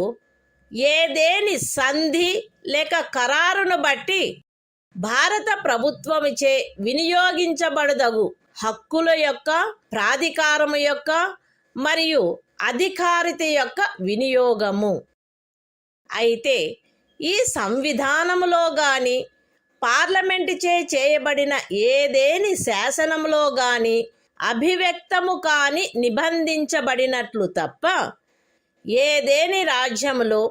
ఏదేని సంధి లేక ఖరారును బట్టి భారత ప్రభుత్వముచే వినియోగించబడదగు హక్కుల యొక్క ప్రాధికారము యొక్క మరియు అధికారిత యొక్క వినియోగము. అయితే ఈ సంవిధానములో గాని పార్లమెంటుచే చేయబడిన ఏదేని శాసనములో గాని అభివ్యక్తము కాని నిబంధించబడినట్లు తప్ప ఏదేని రాజ్యములో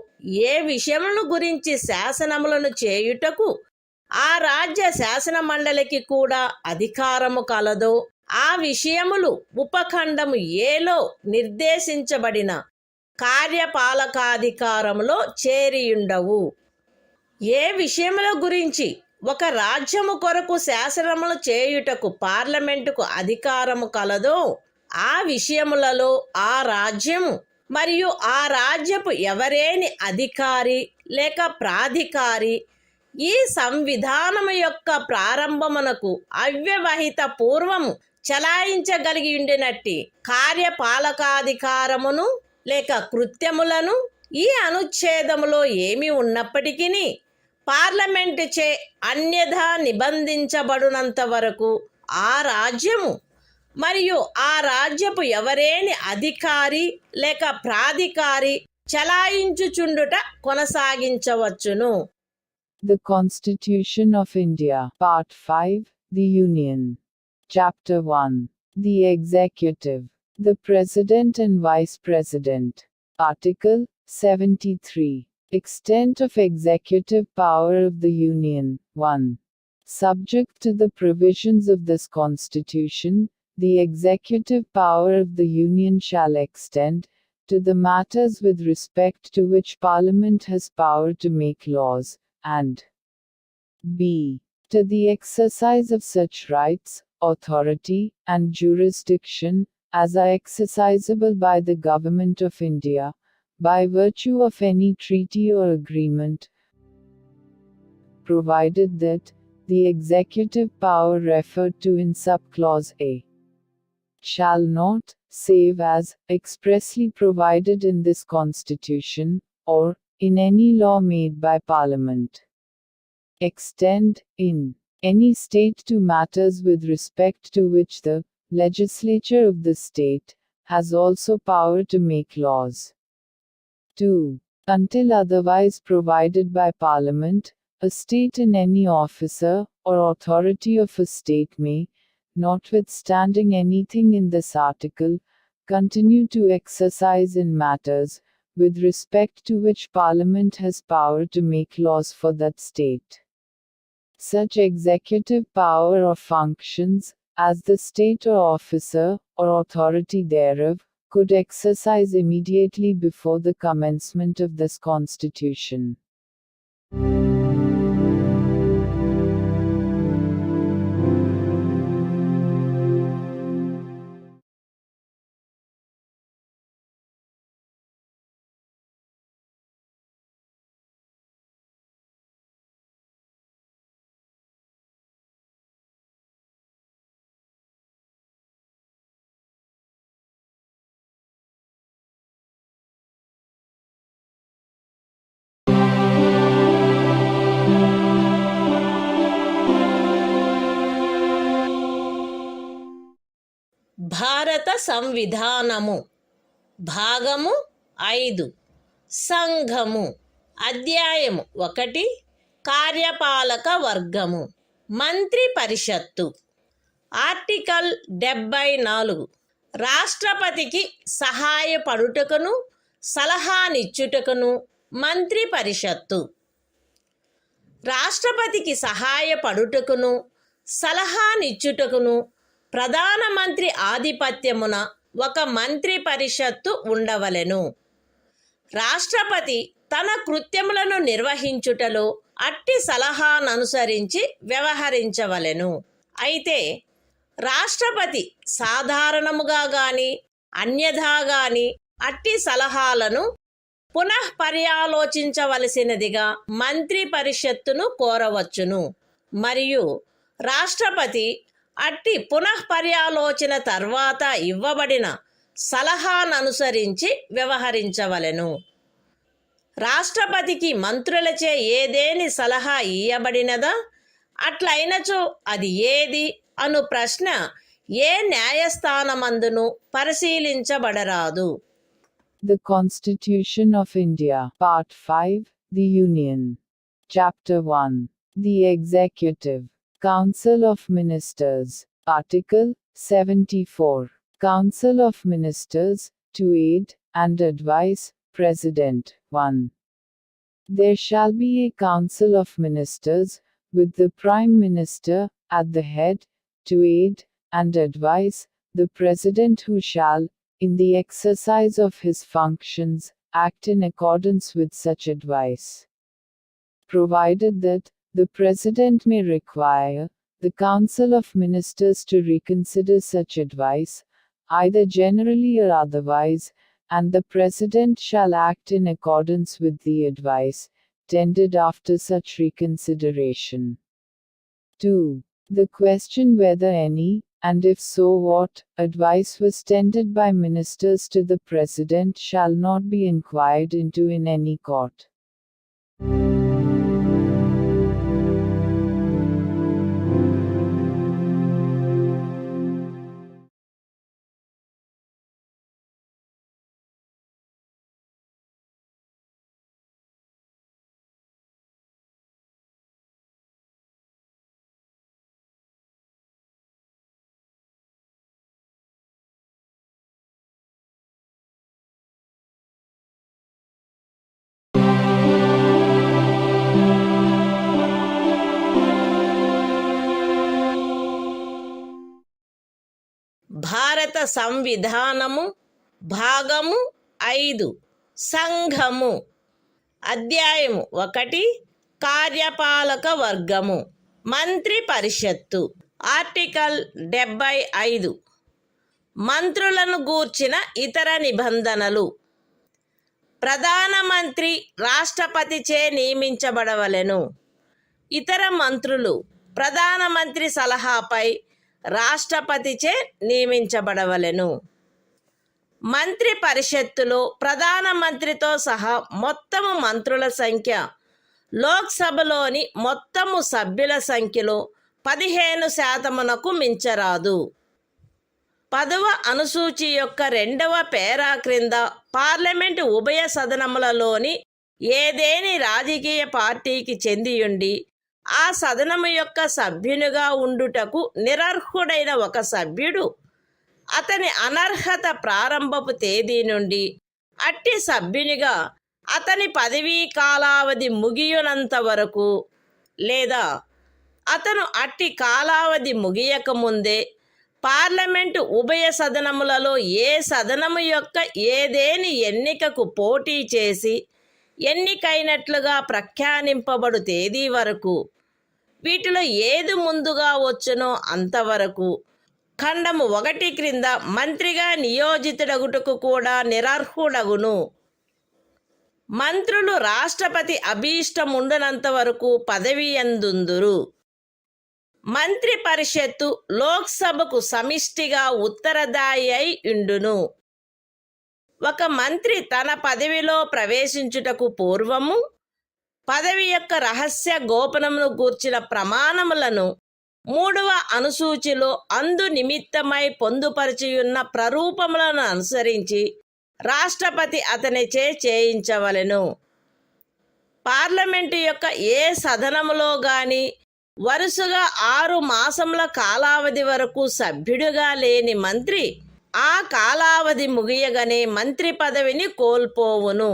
ఏ విషయములను గురించి శాసనములను చేయుటకు ఆ రాజ్య శాసన మండలికి కూడా అధికారము కలదో ఆ విషయములు ఉపఖండము ఏలో నిర్దేశించబడిన కార్యపాలకాధికారములో చేరియుండవు. ఏ విషయముల గురించి ఒక రాజ్యము కొరకు శాసనములు చేయుటకు పార్లమెంటుకు అధికారము కలదో ఆ విషయములలో ఆ రాజ్యము మరియు ఆ రాజ్యపు ఎవరేని అధికారి లేక ప్రాధికారి ఈ సంవిధానము యొక్క ప్రారంభమునకు అవ్యవహిత పూర్వము చలాయించగలిగి ఉండినట్టి కార్యపాలకాధికారమును లేక కృత్యములను ఈ అనుచ్ఛేదములో ఏమి ఉన్నప్పటికీ పార్లమెంటు చే అన్యథా నిబంధించబడినంత వరకు ఆ రాజ్యము మరియు ఆ రాజ్యపు ఎవరేని అధికారి లేక ప్రాధికారి చలాయించుచుండుట కొనసాగించవచ్చును. The Constitution of India, Part 5, The Union. Chapter 1. The Executive. The President and Vice President. Article 73. Extent of executive power of the Union. 1. Subject to the provisions of this Constitution, the executive power of the Union shall extend to the matters with respect to which Parliament has power to make laws, and b. to the exercise of such rights, authority, and jurisdiction as are exercisable by the Government of India, by virtue of any treaty or agreement, provided that the executive power referred to in subclause A shall not, save as expressly provided in this Constitution, or in any law made by Parliament, extend, in any state to matters with respect to which the legislature of the state has also power to make laws. 2. Until otherwise provided by Parliament, a state and any officer or authority of a state may, notwithstanding anything in this article, continue to exercise in matters with respect to which Parliament has power to make laws for that state. Such executive power or functions, as the state or officer, or authority thereof, could exercise immediately before the commencement of this Constitution. భారత సంవిధానము భాగము 5 సంఘము అధ్యాయము 1 కార్యపాలక వర్గము మంత్రి పరిషత్తు article 74 రాష్ట్రపతికి సహాయపడుటకును సలహానిచ్చుటకును మంత్రి పరిషత్తు రాష్ట్రపతికి సహాయపడుటకును సలహానిచ్చుటకును ప్రధానమంత్రి ఆధిపత్యమున ఒక మంత్రి పరిషత్తు ఉండవలెను. రాష్ట్రపతి తన కృత్యములను నిర్వహించుటలో అట్టి సలహాననుసరించి వ్యవహరించవలెను. అయితే రాష్ట్రపతి సాధారణముగా గాని అన్యథా గాని అట్టి సలహాలను పునఃపర్యాలోచించవలసినదిగా మంత్రి పరిషత్తును కోరవచ్చును. మరియు రాష్ట్రపతి అట్టి పునఃపర్యాలోచన తర్వాత ఇవ్వబడిన సలహాననుసరించి వ్యవహరించవలెను. రాష్ట్రపతికి మంత్రులచే ఏదేని సలహా ఇయ్యబడినదా, అట్లయినచో అది ఏది అను ప్రశ్న ఏ న్యాయస్థానమందును పరిశీలించబడరాదు. The Constitution of India, Part 5, The Union. Chapter 1. The Executive. Council of Ministers. Article 74. Council of Ministers, to aid and advise President. 1. There shall be a Council of Ministers, with the Prime Minister at the head, to aid and advise the President, who shall, in the exercise of his functions, act in accordance with such advice. Provided that the President may require the Council of Ministers to reconsider such advice, either generally or otherwise, and the President shall act in accordance with the advice tendered after such reconsideration. 2. The question whether any, and if so what, advice was tendered by ministers to the President shall not be inquired into in any court. భారత సంవిధానము భాగము 5 సంఘము అధ్యాయము 1 కార్యపాలక వర్గము మంత్రి పరిషత్తు article 75 మంత్రులను గూర్చిన ఇతర నిబంధనలు ప్రధానమంత్రి రాష్ట్రపతిచే నియమించబడవలెను. ఇతర మంత్రులు ప్రధానమంత్రి సలహాపై రాష్ట్రపతిచే నియమించబడవలెను. మంత్రి పరిషత్తులో ప్రధానమంత్రితో సహా మొత్తము మంత్రుల సంఖ్య లోక్సభలోని మొత్తము సభ్యుల సంఖ్యలో 15% మించరాదు. 10వ అనుసూచి యొక్క 2వ పేరా క్రింద పార్లమెంటు ఉభయ సదనములలోని ఏదేని రాజకీయ పార్టీకి చెందియుండి ఆ సదనము యొక్క సభ్యునిగా ఉండుటకు నిరర్హుడైన ఒక సభ్యుడు అతని అనర్హత ప్రారంభపు తేదీ నుండి అట్టి సభ్యునిగా అతని పదవీ కాలావధి ముగియునంత వరకు లేదా అతను అట్టి కాలావధి ముగియకముందే పార్లమెంటు ఉభయ సదనములలో ఏ సదనము యొక్క ఏదేని ఎన్నికకు పోటీ చేసి ఎన్నికైనట్లుగా ప్రఖ్యానింపబడు తేదీ వరకు, వీటిలో ఏది ముందుగా వచ్చునో అంతవరకు ఖండము 1 క్రింద మంత్రిగా నియోజితుడగుటకు కూడా నిరర్హుడగును. మంత్రులు రాష్ట్రపతి అభీష్టముండునంత వరకు పదవి యందుందురు. మంత్రి పరిషత్తు లోక్సభకు సమిష్టిగా ఉత్తరదాయి అయి ఉండును. ఒక మంత్రి తన పదవిలో ప్రవేశించుటకు పూర్వము పదవి యొక్క రహస్య గోపనమును గూర్చిన ప్రమాణములను 3వ అనుసూచిలో అందు నిమిత్తమై పొందుపరిచియున్న ప్రరూపములను అనుసరించి రాష్ట్రపతి అతనిచే చేయించవలెను. పార్లమెంటు యొక్క ఏ సదనములో గాని వరుసగా 6 మాసముల కాలావధి వరకు సభ్యుడిగా లేని మంత్రి ఆ కాలావధి ముగియగానే మంత్రి పదవిని కోల్పోవును.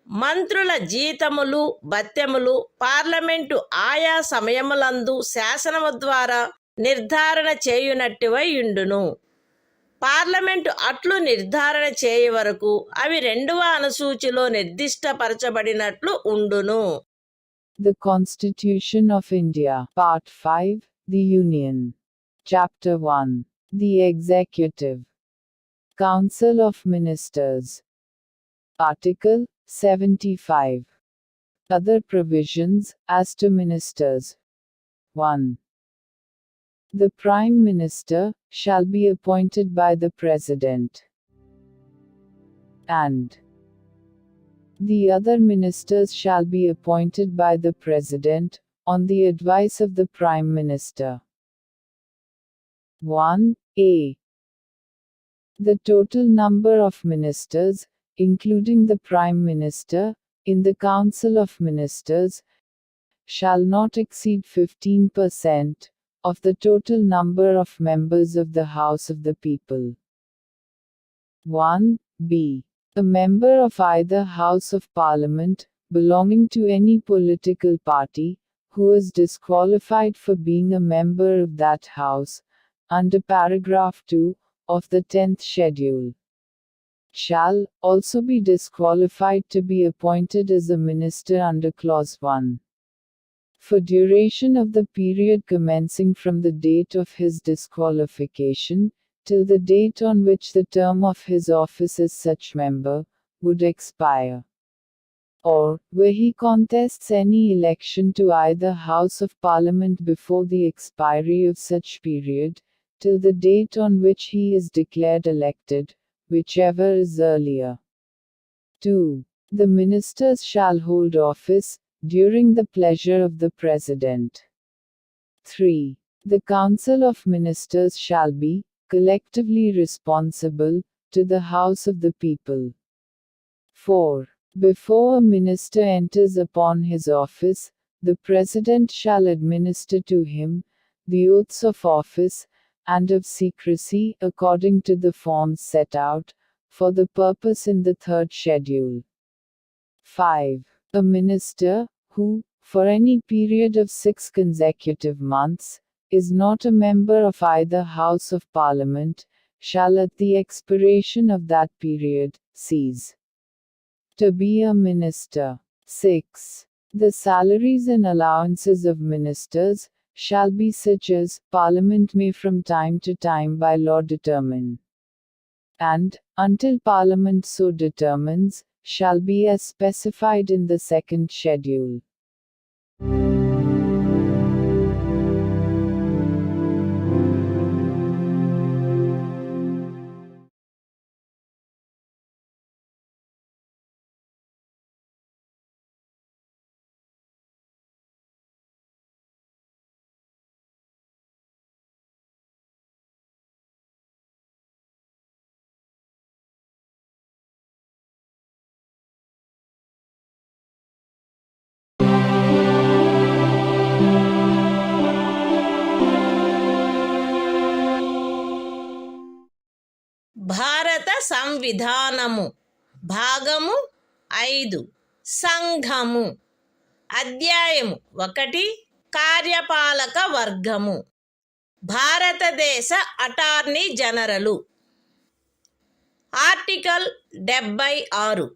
మంత్రుల జీతములు భత్యములు పార్లమెంటు ఆయా సమయములందు శాసనము ద్వారా నిర్ధారణ చేయునట్టువై యుండును. పార్లమెంటు అట్లు నిర్ధారణ చేయ వరకు అవి 2వ అనుసూచిలో నిర్దిష్టపరచబడినట్లు ఉండును. The Constitution of India, Part 5, The Union. Chapter 1. The Executive. Council of Ministers. Article 75. Other provisions as to ministers. 1. The Prime Minister shall be appointed by the President, and the other ministers shall be appointed by the President, on the advice of the Prime Minister. 1a. The total number of ministers, including the Prime Minister, in the Council of Ministers, shall not exceed 15% of the total number of members of the House of the People. 1b. A member of either House of Parliament, belonging to any political party, who is disqualified for being a member of that House, under paragraph 2 of the 10th schedule, shall also be disqualified to be appointed as a minister under clause 1. For duration of the period commencing from the date of his disqualification, till the date on which the term of his office as such member would expire, or, where he contests any election to either House of Parliament before the expiry of such period, till the date on which he is declared elected, whichever is earlier. 2. The ministers shall hold office during the pleasure of the President. 3. The Council of Ministers shall be collectively responsible to the House of the People. 4. Before a minister enters upon his office, the President shall administer to him the oaths of office and of secrecy according to the forms set out for the purpose in the 3rd schedule. 5. A minister, who, for any period of 6 consecutive months, is not a member of either House of Parliament, shall at the expiration of that period, cease to be a minister. 6. The salaries and allowances of ministers shall be such as Parliament may from time to time by law determine, and, until Parliament so determines, shall be as specified in the 2nd schedule. భారత సంవిధానము భాగము 5 సంఘము అధ్యాయము 1 కార్యపాలక వర్గము భారతదేశ attorney general article 76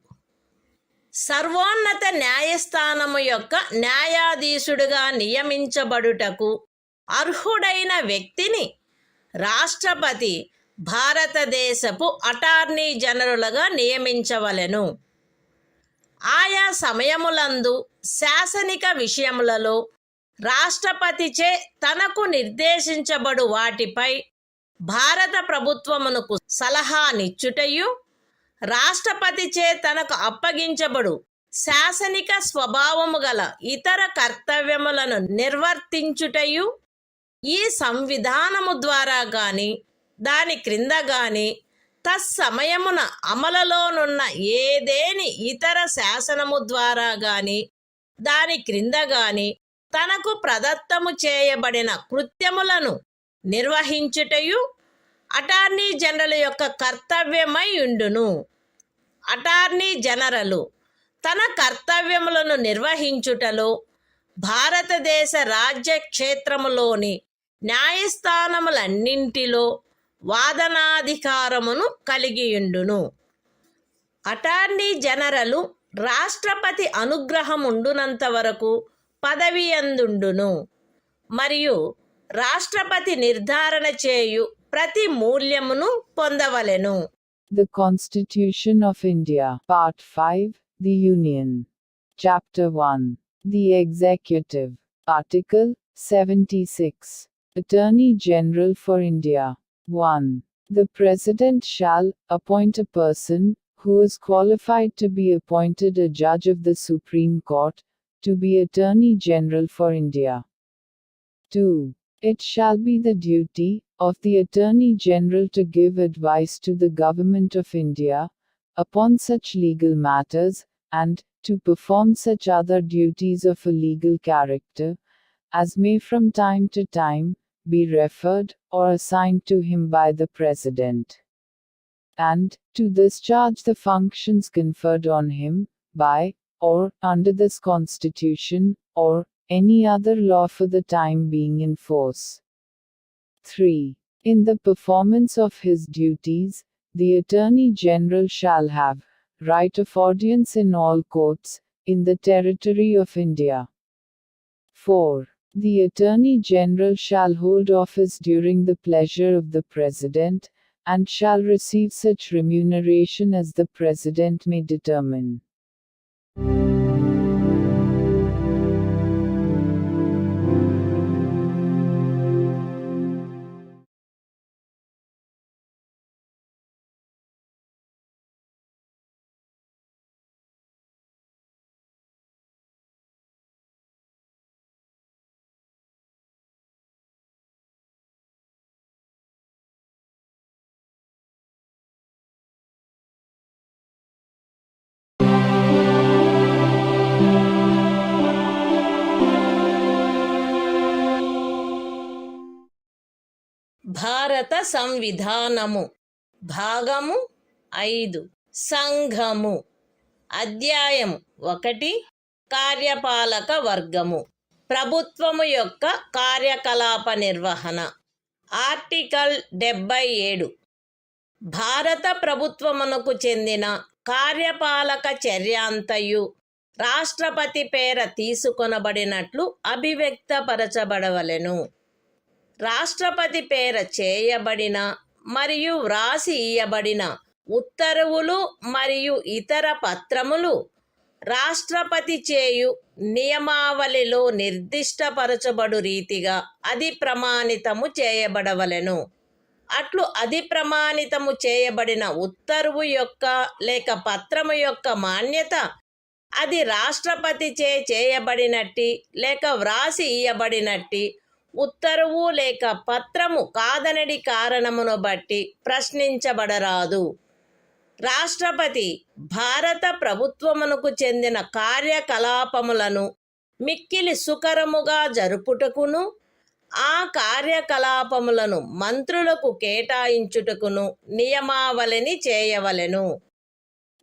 సర్వోన్నత న్యాయస్థానము యొక్క న్యాయాధీశుడిగా నియమించబడుటకు అర్హుడైన వ్యక్తిని రాష్ట్రపతి భారతదేశపు అటార్నీ జనరలుగా నియమించవలెను. ఆయా సమయములందు శాసనిక విషయములలో రాష్ట్రపతిచే తనకు నిర్దేశించబడు వాటిపై భారత ప్రభుత్వమునకు సలహానిచ్చుటయు, రాష్ట్రపతిచే తనకు అప్పగించబడు శాసనిక స్వభావము గల ఇతర కర్తవ్యములను నిర్వర్తించుటయు ఈ సంవిధానము ద్వారా గాని దాని క్రింద గాని తత్సమయమున అమలులోనున్న ఏదేని ఇతర శాసనము ద్వారా గాని దాని క్రింద గాని తనకు ప్రదత్తము చేయబడిన కృత్యములను నిర్వహించుటయు అటార్నీ జనరల్ యొక్క కర్తవ్యమై ఉండును. అటార్నీ జనరలు తన కర్తవ్యములను నిర్వహించుటలో భారతదేశ రాజ్య క్షేత్రములోని న్యాయస్థానములన్నింటిలో వాదనాధికారమును కలిగియుండును. అటార్నీ జనరలు రాష్ట్రపతి అనుగ్రహముండునంత వరకు పదవియందుండును మరియు రాష్ట్రపతి నిర్ధారణ చేయు ప్రతి మూల్యమును పొందవలెను. The Constitution of India, Part 5, The Union. Chapter 1. The Executive. Article 76. Attorney General for India. 1. The President shall appoint a person who is qualified to be appointed a judge of the Supreme Court, to be Attorney General for India. 2. It shall be the duty of the Attorney General to give advice to the Government of India upon such legal matters, and to perform such other duties of a legal character as may from time to time be referred or assigned to him by the President, and to discharge the functions conferred on him by or under this Constitution or any other law for the time being in force. 3. In the performance of his duties, the Attorney General shall have right of audience in all courts in the territory of India. 4. The Attorney General shall hold office during the pleasure of the President, and shall receive such remuneration as the President may determine. భారత సంవిధానము భాగము 5 సంఘము అధ్యాయం 1 కార్యపాలక వర్గము ప్రభుత్వము యొక్క కార్యకలాప నిర్వహణ article 77 భారత ప్రభుత్వమునకు చెందిన కార్యపాలక చర్యాంతయు రాష్ట్రపతి పేర తీసుకొనబడినట్లు అభివ్యక్తపరచబడవలెను. రాష్ట్రపతి పేర చేయబడిన మరియు వ్రాసి ఇయ్యబడిన ఉత్తర్వులు మరియు ఇతర పత్రములు రాష్ట్రపతి చేయు నియమావళిలో నిర్దిష్టపరచబడు రీతిగా అది ప్రమాణితము చేయబడవలెను. అట్లు అది ప్రమాణితము చేయబడిన ఉత్తర్వు యొక్క లేక పత్రము యొక్క మాన్యత అది రాష్ట్రపతిచే చేయబడినట్టి లేక వ్రాసి ఇయ్యబడినట్టి ఉత్తర్వు లేక పత్రము కాదనడి కారణమును బట్టి ప్రశ్నించబడరాదు. రాష్ట్రపతి భారత ప్రభుత్వమునకు చెందిన కార్యకలాపములను మిక్కిలి సుకరముగా జరుపుటకును ఆ కార్యకలాపములను మంత్రులకు కేటాయించుటకును నియమావళిని చేయవలెను.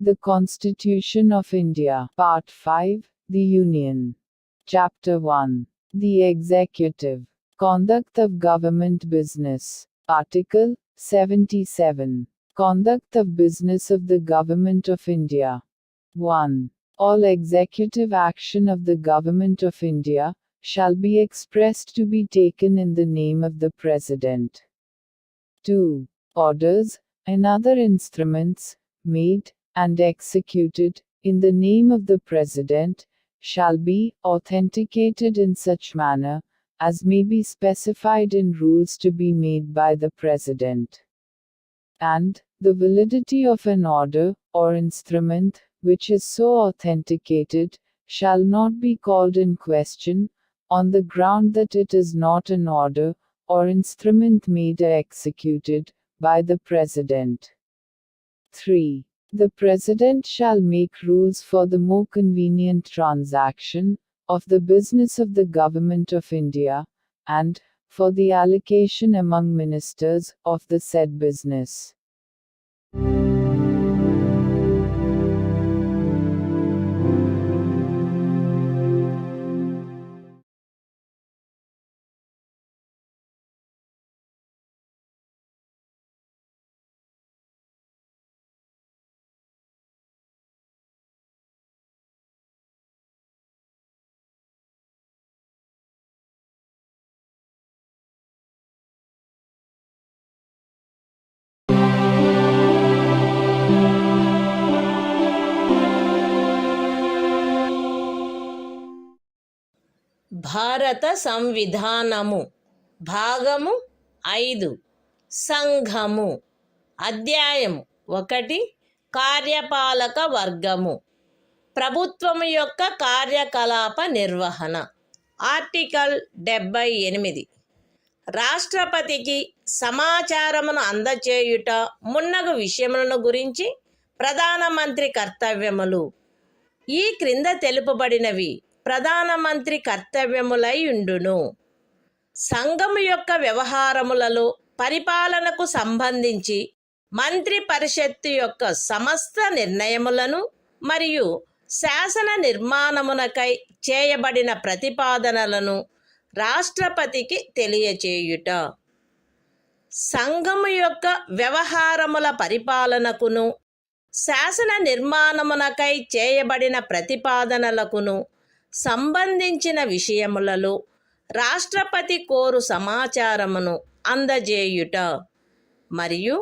The Constitution of India, Part 5, The Union. Chapter 1. The Executive. Conduct of Government Business. Article 77. Conduct of Business of the Government of India. 1. All executive action of the Government of India shall be expressed to be taken in the name of the President. 2. Orders and other instruments made and executed in the name of the President shall be authenticated in such manner as may be specified in rules to be made by the President. And the validity of an order or instrument which is so authenticated shall not be called in question on the ground that it is not an order or instrument made or executed by the President. 3. The President shall make rules for the more convenient transaction of the business of the Government of India, and for the allocation among ministers of the said business. భారత సంవిధానము భాగము 5 సంఘము అధ్యాయం 1 కార్యపాలక వర్గము ప్రభుత్వము యొక్క కార్యకలాప నిర్వహణ article 78 రాష్ట్రపతికి సమాచారమును అందచేయుట మున్నగు విషయములను గురించి ప్రధానమంత్రి కర్తవ్యములు ఈ క్రింద తెలుపబడినవి ప్రధానమంత్రి కర్తవ్యములై ఉండును. సంఘము యొక్క వ్యవహారములలో పరిపాలనకు సంబంధించి మంత్రి పరిషత్తు యొక్క సమస్త నిర్ణయములను మరియు శాసన నిర్మాణమునకై చేయబడిన ప్రతిపాదనలను రాష్ట్రపతికి తెలియచేయుట. సంఘము యొక్క వ్యవహారముల పరిపాలనకును శాసన నిర్మాణమునకై చేయబడిన ప్రతిపాదనలకును సంబంధించిన విషయములలో రాష్ట్రపతి కోరు సమాచారమును అందజేయుట మరియు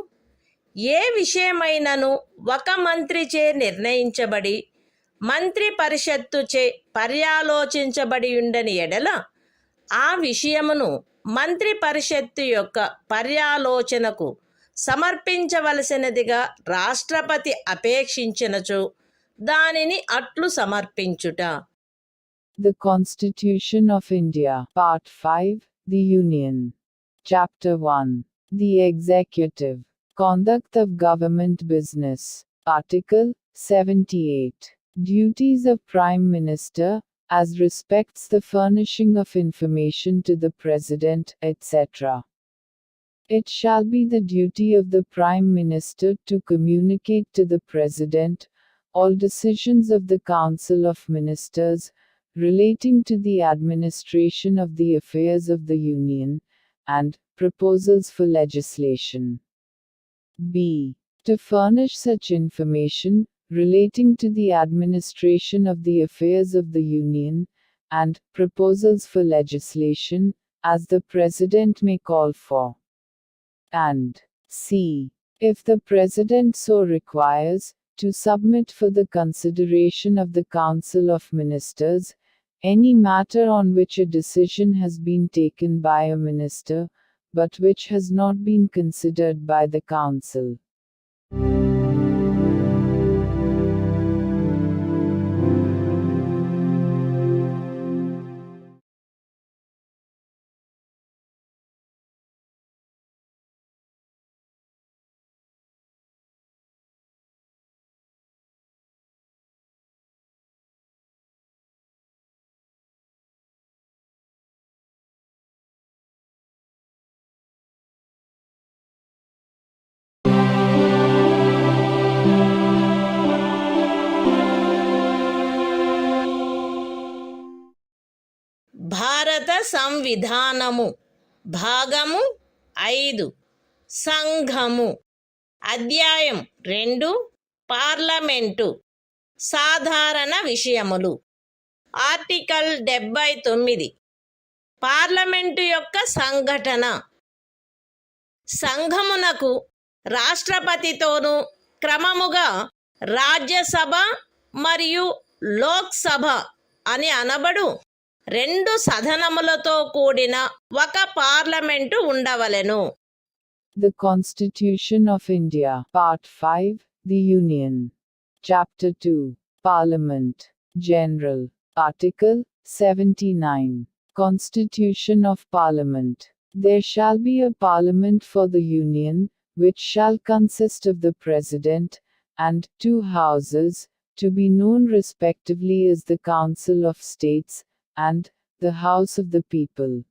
ఏ విషయమైనను ఒక మంత్రిచే నిర్ణయించబడి మంత్రి పరిషత్తుచే పర్యాలోచించబడి ఉండని ఎడల ఆ విషయమును మంత్రి పరిషత్తు యొక్క పర్యాలోచనకు సమర్పించవలసినదిగా రాష్ట్రపతి అపేక్షించినచో దానిని అట్లు సమర్పించుట. The Constitution of India, Part 5, The Union. Chapter 1. The Executive. Conduct of Government Business. Article 78. Duties of Prime Minister, as respects the furnishing of information to the President, etc. It shall be the duty of the Prime Minister to communicate to the President all decisions of the Council of Ministers relating to the administration of the affairs of the Union, and proposals for legislation. B. To furnish such information relating to the administration of the affairs of the Union, and proposals for legislation, as the President may call for. And C. If the President so requires, to submit for the consideration of the Council of Ministers any matter on which a decision has been taken by a minister, but which has not been considered by the Council. భారత సంవిధానము భాగము 5 సంఘము అధ్యాయం 2 parliament సాధారణ విషయములు article 79 parliament యొక్క సంఘటన సంఘమునకు రాష్ట్రపతితోనూ క్రమముగా రాజ్యసభ మరియు లోక్సభ అని అనబడు 2 సదనములతో కూడిన ఒక పార్లమెంటు ఉండవలెను. The Constitution of India, Part 5, The Union. Chapter 2, Parliament. General. Article 79. Constitution of Parliament. There shall be a Parliament for the Union, which shall consist of the President, and 2 houses, to be known respectively as the Council of States, and the House of the People.